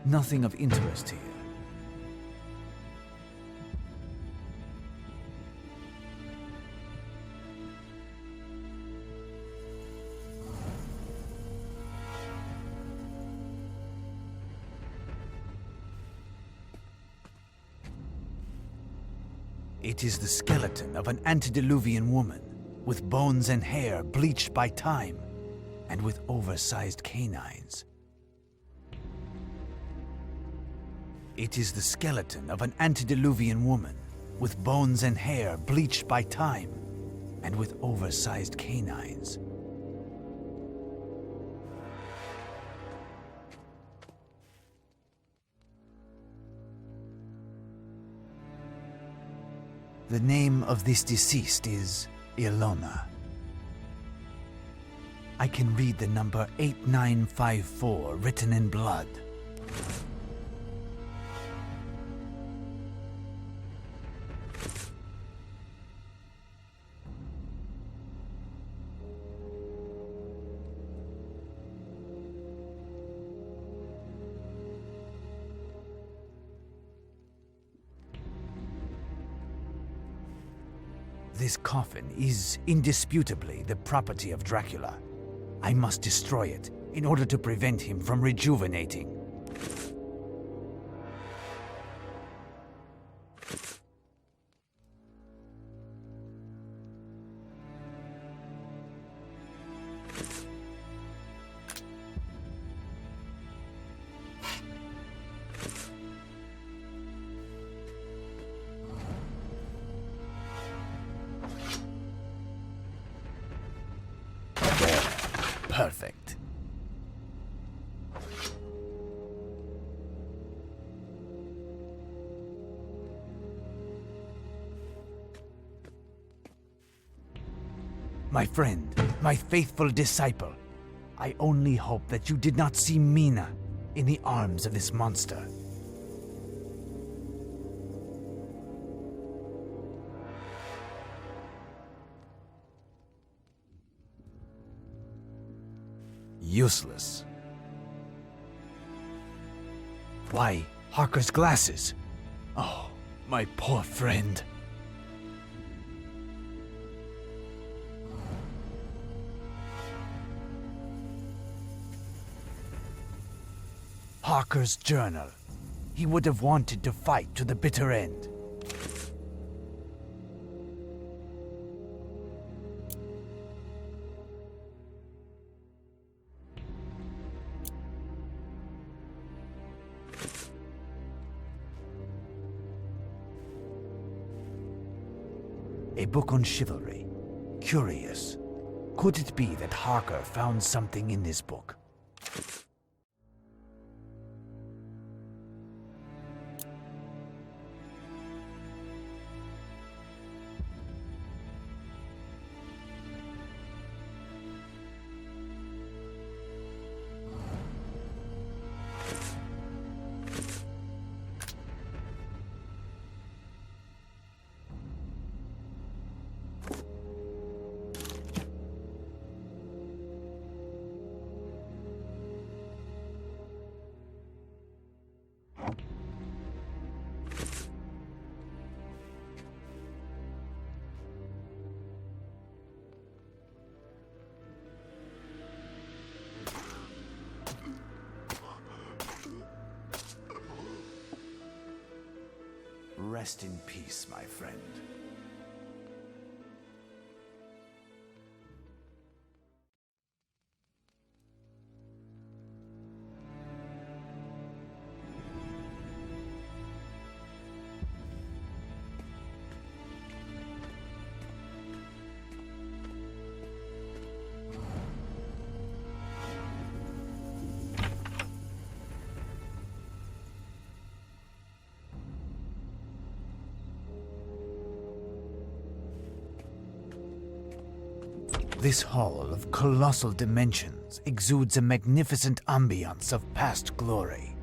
Nothing of interest here. It is the skeleton of an antediluvian woman, with bones and hair bleached by time, and with oversized canines. It is the skeleton of an antediluvian woman, with bones and hair bleached by time, and with oversized canines. The name of this deceased is Ilona. I can read the number 8954 written in blood. This coffin is indisputably the property of Dracula. I must destroy it in order to prevent him from rejuvenating. Perfect. My friend, my faithful disciple, I only hope that you did not see Mina in the arms of this monster. Useless. Why, Harker's glasses. Oh, my poor friend. Harker's journal. He would have wanted to fight to the bitter end. A book on chivalry. Curious. Could it be that Harker found something in this book? Rest in peace, my friend. This hall of colossal dimensions exudes a magnificent ambience of past glory.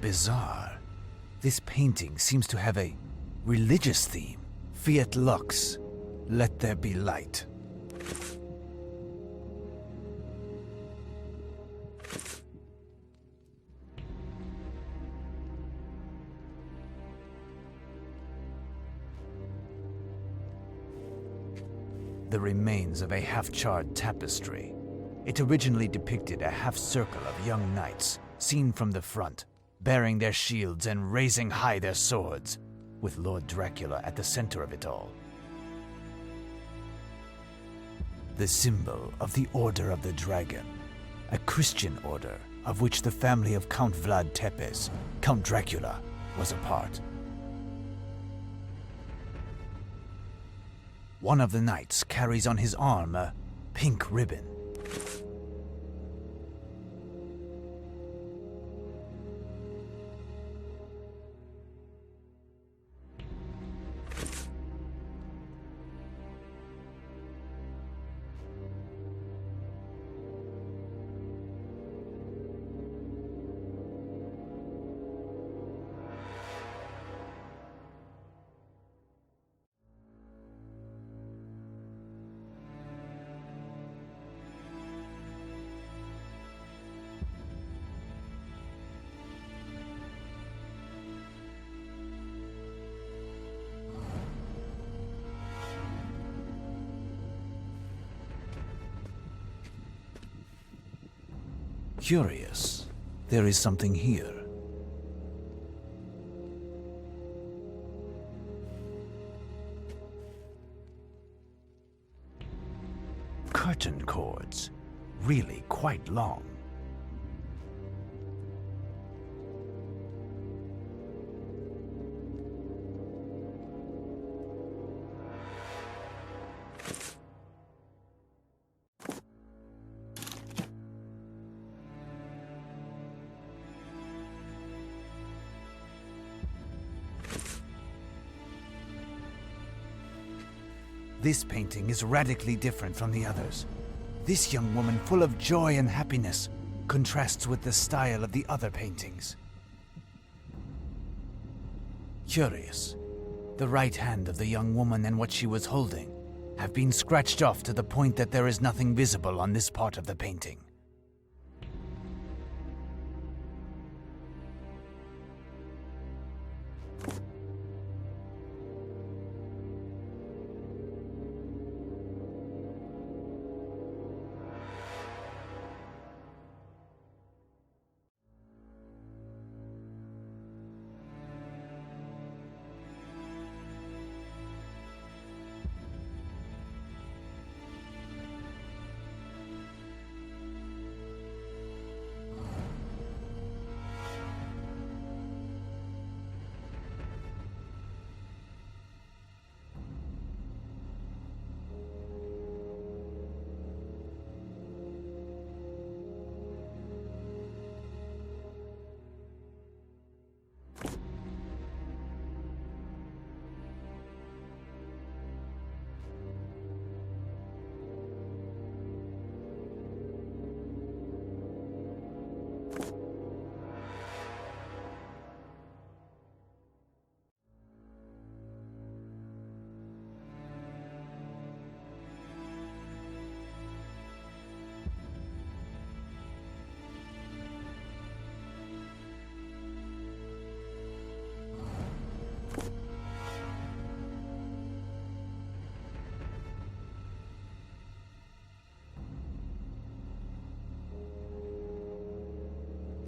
Bizarre. This painting seems to have a religious theme. Fiat lux, let there be light. The remains of a half-charred tapestry. It originally depicted a half-circle of young knights, seen from the front, bearing their shields and raising high their swords, with Lord Dracula at the center of it all. The symbol of the Order of the Dragon, a Christian order of which the family of Count Vlad Tepes, Count Dracula, was a part. One of the knights carries on his arm a pink ribbon. Curious, there is something here. Curtain cords, really quite long. This painting is radically different from the others. This young woman, full of joy and happiness, contrasts with the style of the other paintings. Curious. The right hand of the young woman and what she was holding have been scratched off to the point that there is nothing visible on this part of the painting.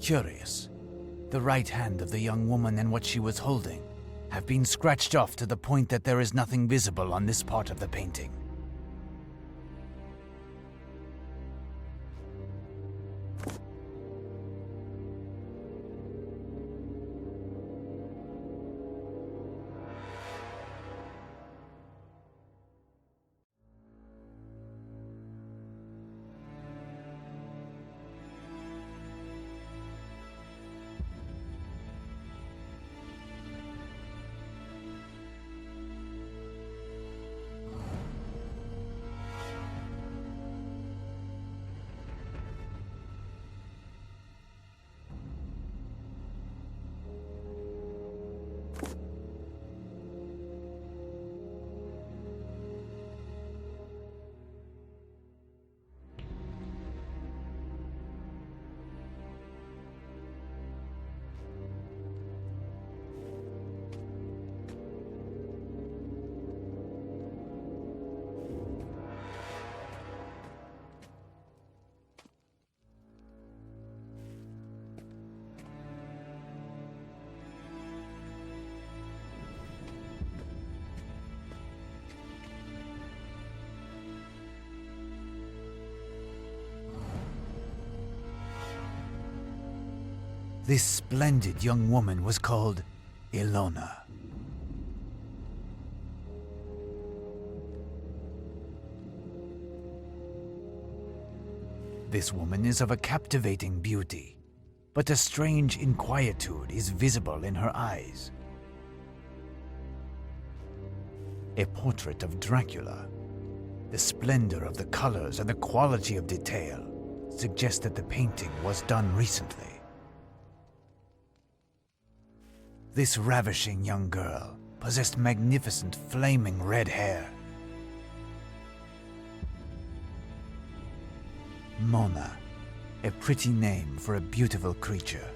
Curious. The right hand of the young woman and what she was holding have been scratched off to the point that there is nothing visible on this part of the painting. This splendid young woman was called Ilona. This woman is of a captivating beauty, but a strange inquietude is visible in her eyes. A portrait of Dracula. The splendor of the colors and the quality of detail suggest that the painting was done recently. This ravishing young girl possessed magnificent flaming red hair. Mona, a pretty name for a beautiful creature.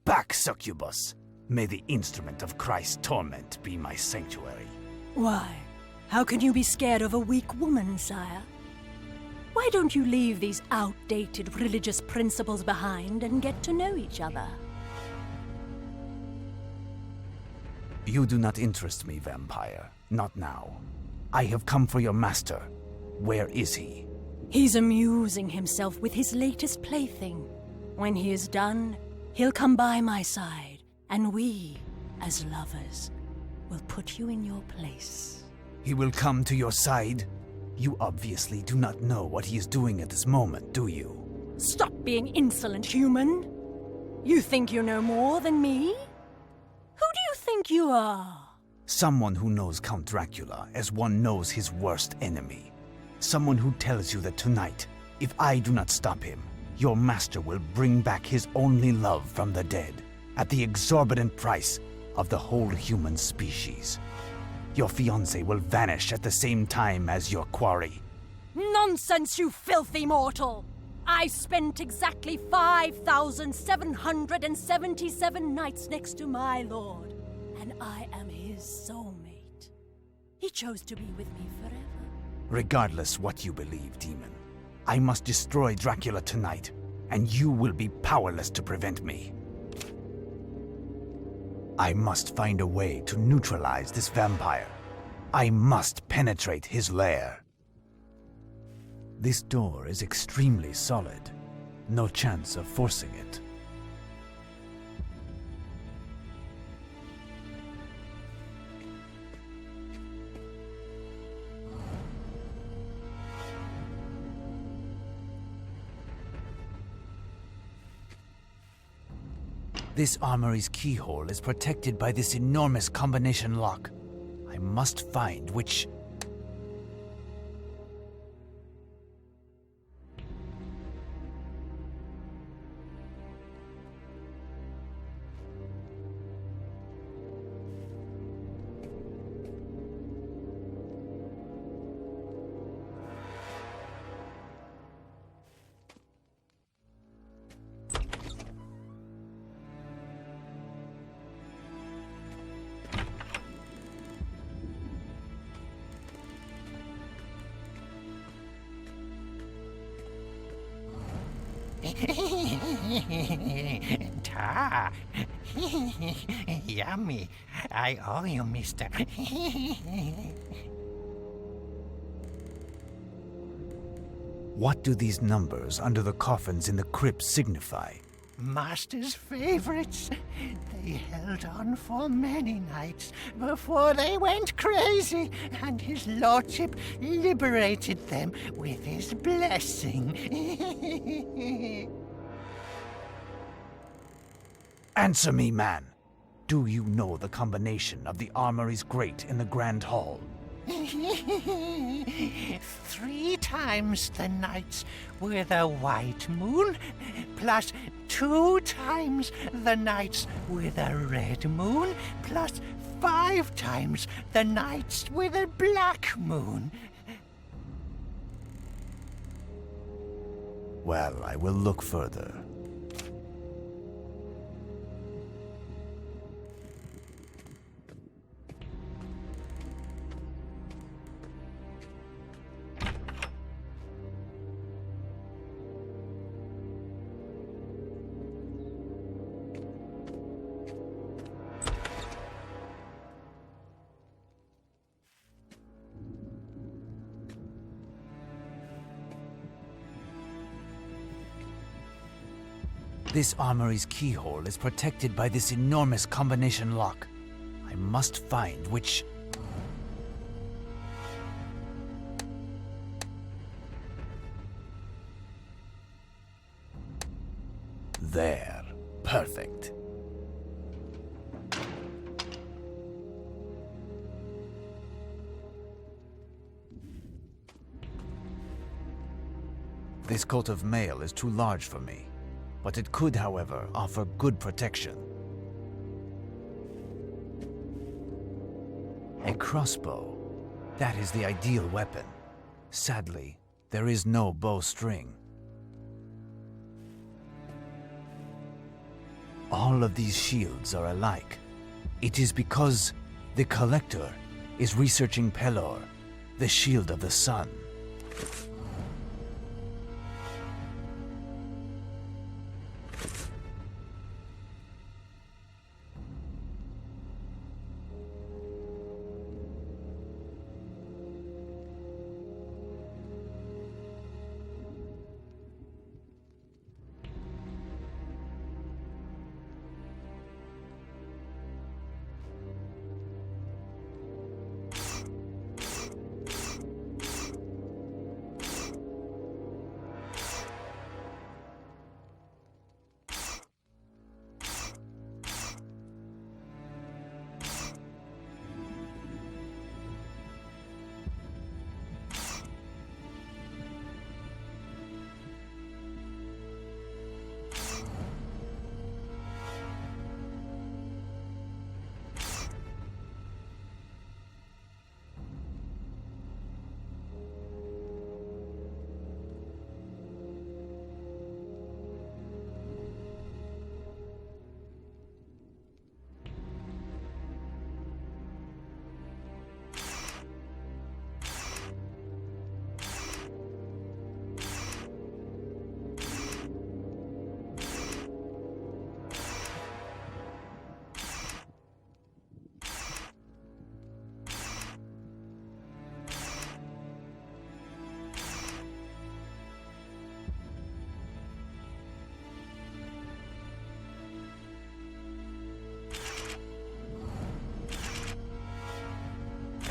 Back, succubus! May the instrument of Christ's torment be my sanctuary. Why? How can you be scared of a weak woman, sire? Why don't you leave these outdated religious principles behind and get to know each other? You do not interest me, vampire. Not now. I have come for your master. Where is he? He's amusing himself with his latest plaything. When he is done, he'll come by my side, and we, as lovers, will put you in your place. He will come to your side? You obviously do not know what he is doing at this moment, do you? Stop being insolent, human! You think you know more than me? Who do you think you are? Someone who knows Count Dracula as one knows his worst enemy. Someone who tells you that tonight, if I do not stop him, your master will bring back his only love from the dead, at the exorbitant price of the whole human species. Your fiancé will vanish at the same time as your quarry. Nonsense, you filthy mortal! I spent exactly 5,777 nights next to my lord, and I am his soulmate. He chose to be with me forever. Regardless what you believe, demon, I must destroy Dracula tonight, and you will be powerless to prevent me. I must find a way to neutralize this vampire. I must penetrate his lair. This door is extremely solid. No chance of forcing it. This armory's keyhole is protected by this enormous combination lock. I must find which... Ta. Yummy. I owe you, mister. What do these numbers under the coffins in the crypt signify? Master's favorites. They held on for many nights before they went crazy, and his lordship liberated them with his blessing. Answer me, man. Do you know the combination of the armory's grate in the Grand Hall? 3 times the nights with a white moon, plus 2 times the nights with a red moon, plus 5 times the nights with a black moon. Well, I will look further. This armory's keyhole is protected by this enormous combination lock. I must find which... There. Perfect. This coat of mail is too large for me, but it could, however, offer good protection. A crossbow. That is the ideal weapon. Sadly, there is no bowstring. All of these shields are alike. It is because the Collector is researching Pelor, the Shield of the Sun.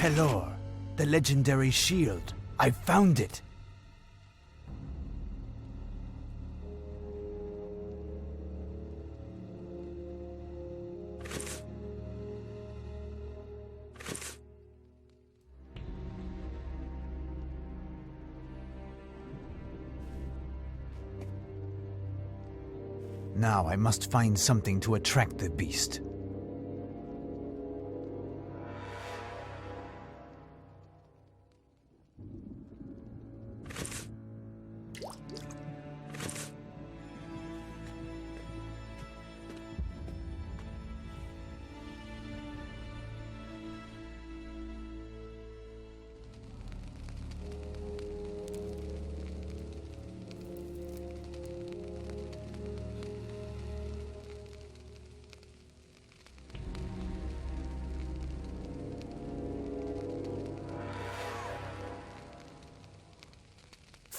Pelor, the legendary shield. I found it. Now I must find something to attract the beast.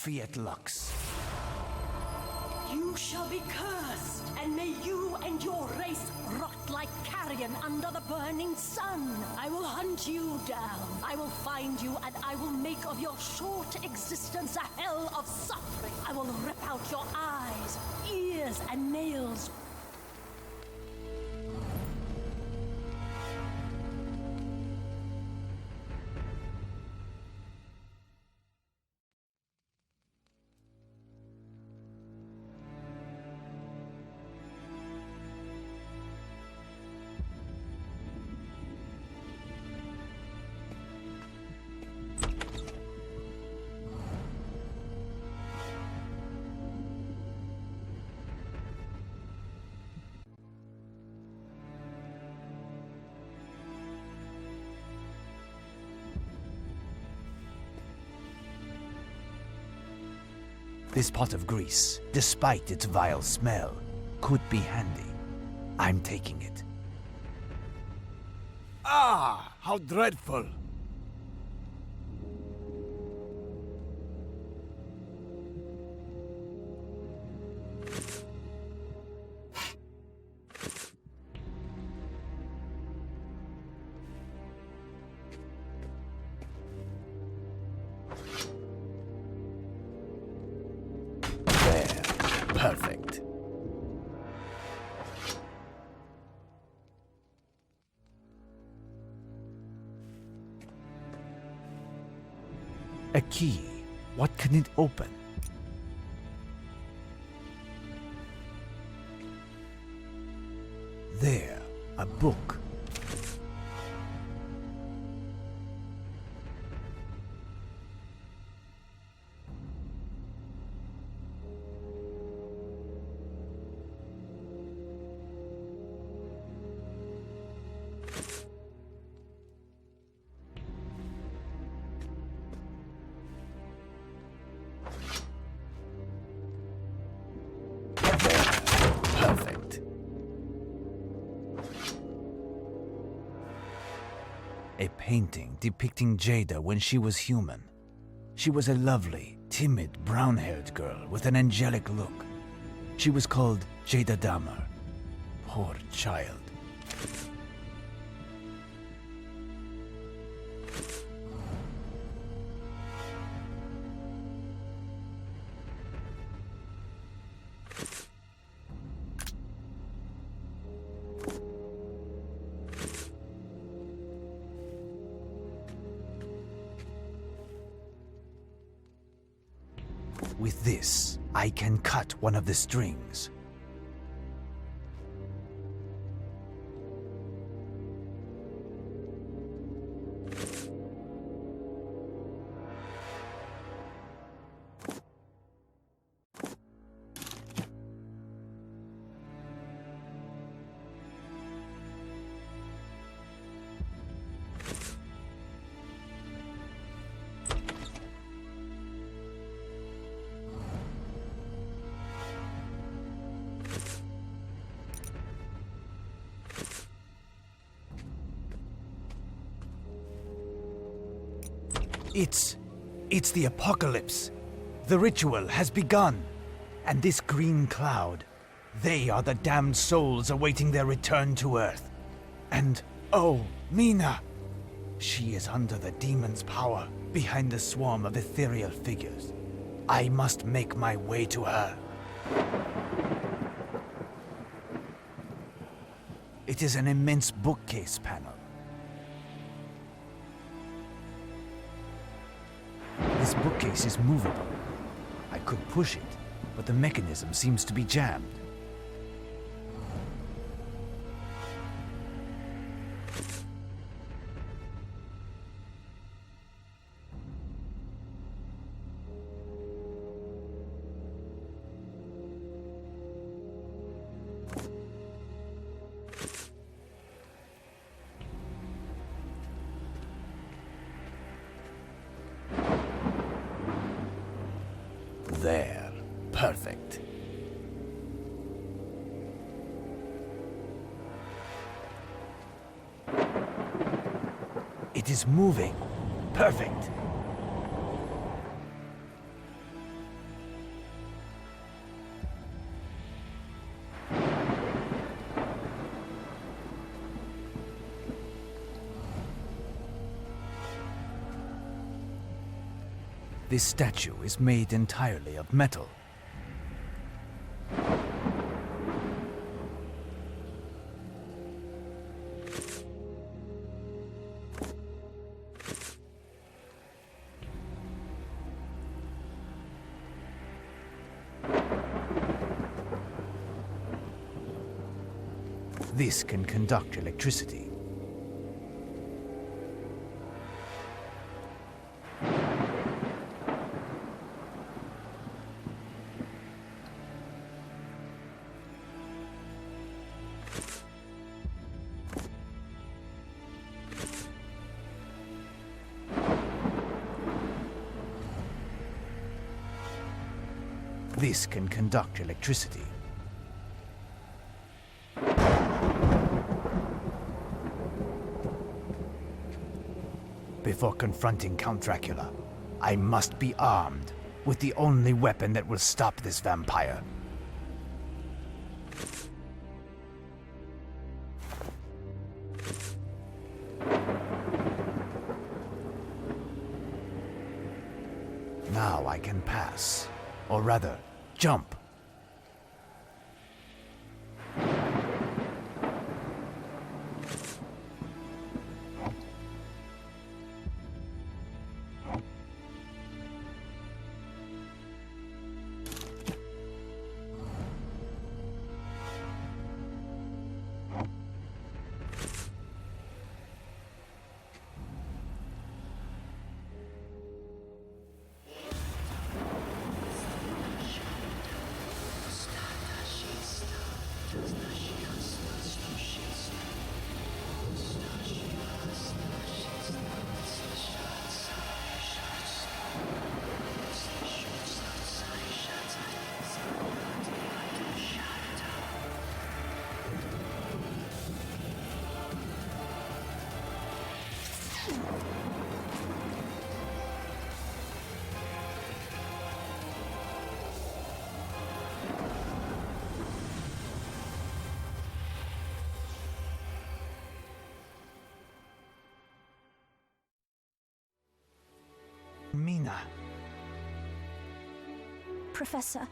Fiat Lux. You shall be cursed, and may you and your race rot like carrion under the burning sun. I will hunt you down. I will find you, and I will make of your short existence a hell of suffering. I will rip out your eyes, ears, and nails. This pot of grease, despite its vile smell, could be handy. I'm taking it. Ah, how dreadful! Perfect. A key. What can it open? There, a book. Perfect. A painting depicting Jada when she was human. She was a lovely, timid, brown-haired girl with an angelic look. She was called Jada Dahmer. Poor child. With this, I can cut one of the strings. It's the apocalypse. The ritual has begun. And this green cloud, they are the damned souls awaiting their return to Earth. And, oh, Mina! She is under the demon's power, behind the swarm of ethereal figures. I must make my way to her. It is an immense bookcase panel. This bookcase is movable. I could push it, but the mechanism seems to be jammed. It is moving. Perfect. This statue is made entirely of metal. This can conduct electricity. This can conduct electricity. Before confronting Count Dracula, I must be armed with the only weapon that will stop this vampire. Now I can pass, or rather, jump. Mina. Professor.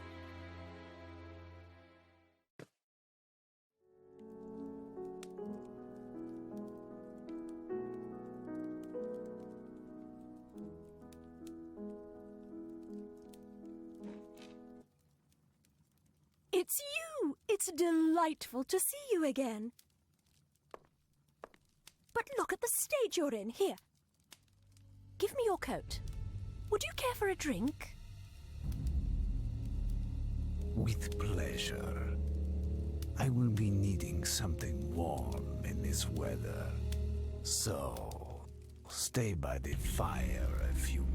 It's you! It's delightful to see you again. But look at the state you're in. Here. Give me your coat. Would you care for a drink? With pleasure. I will be needing something warm in this weather. So, stay by the fire a few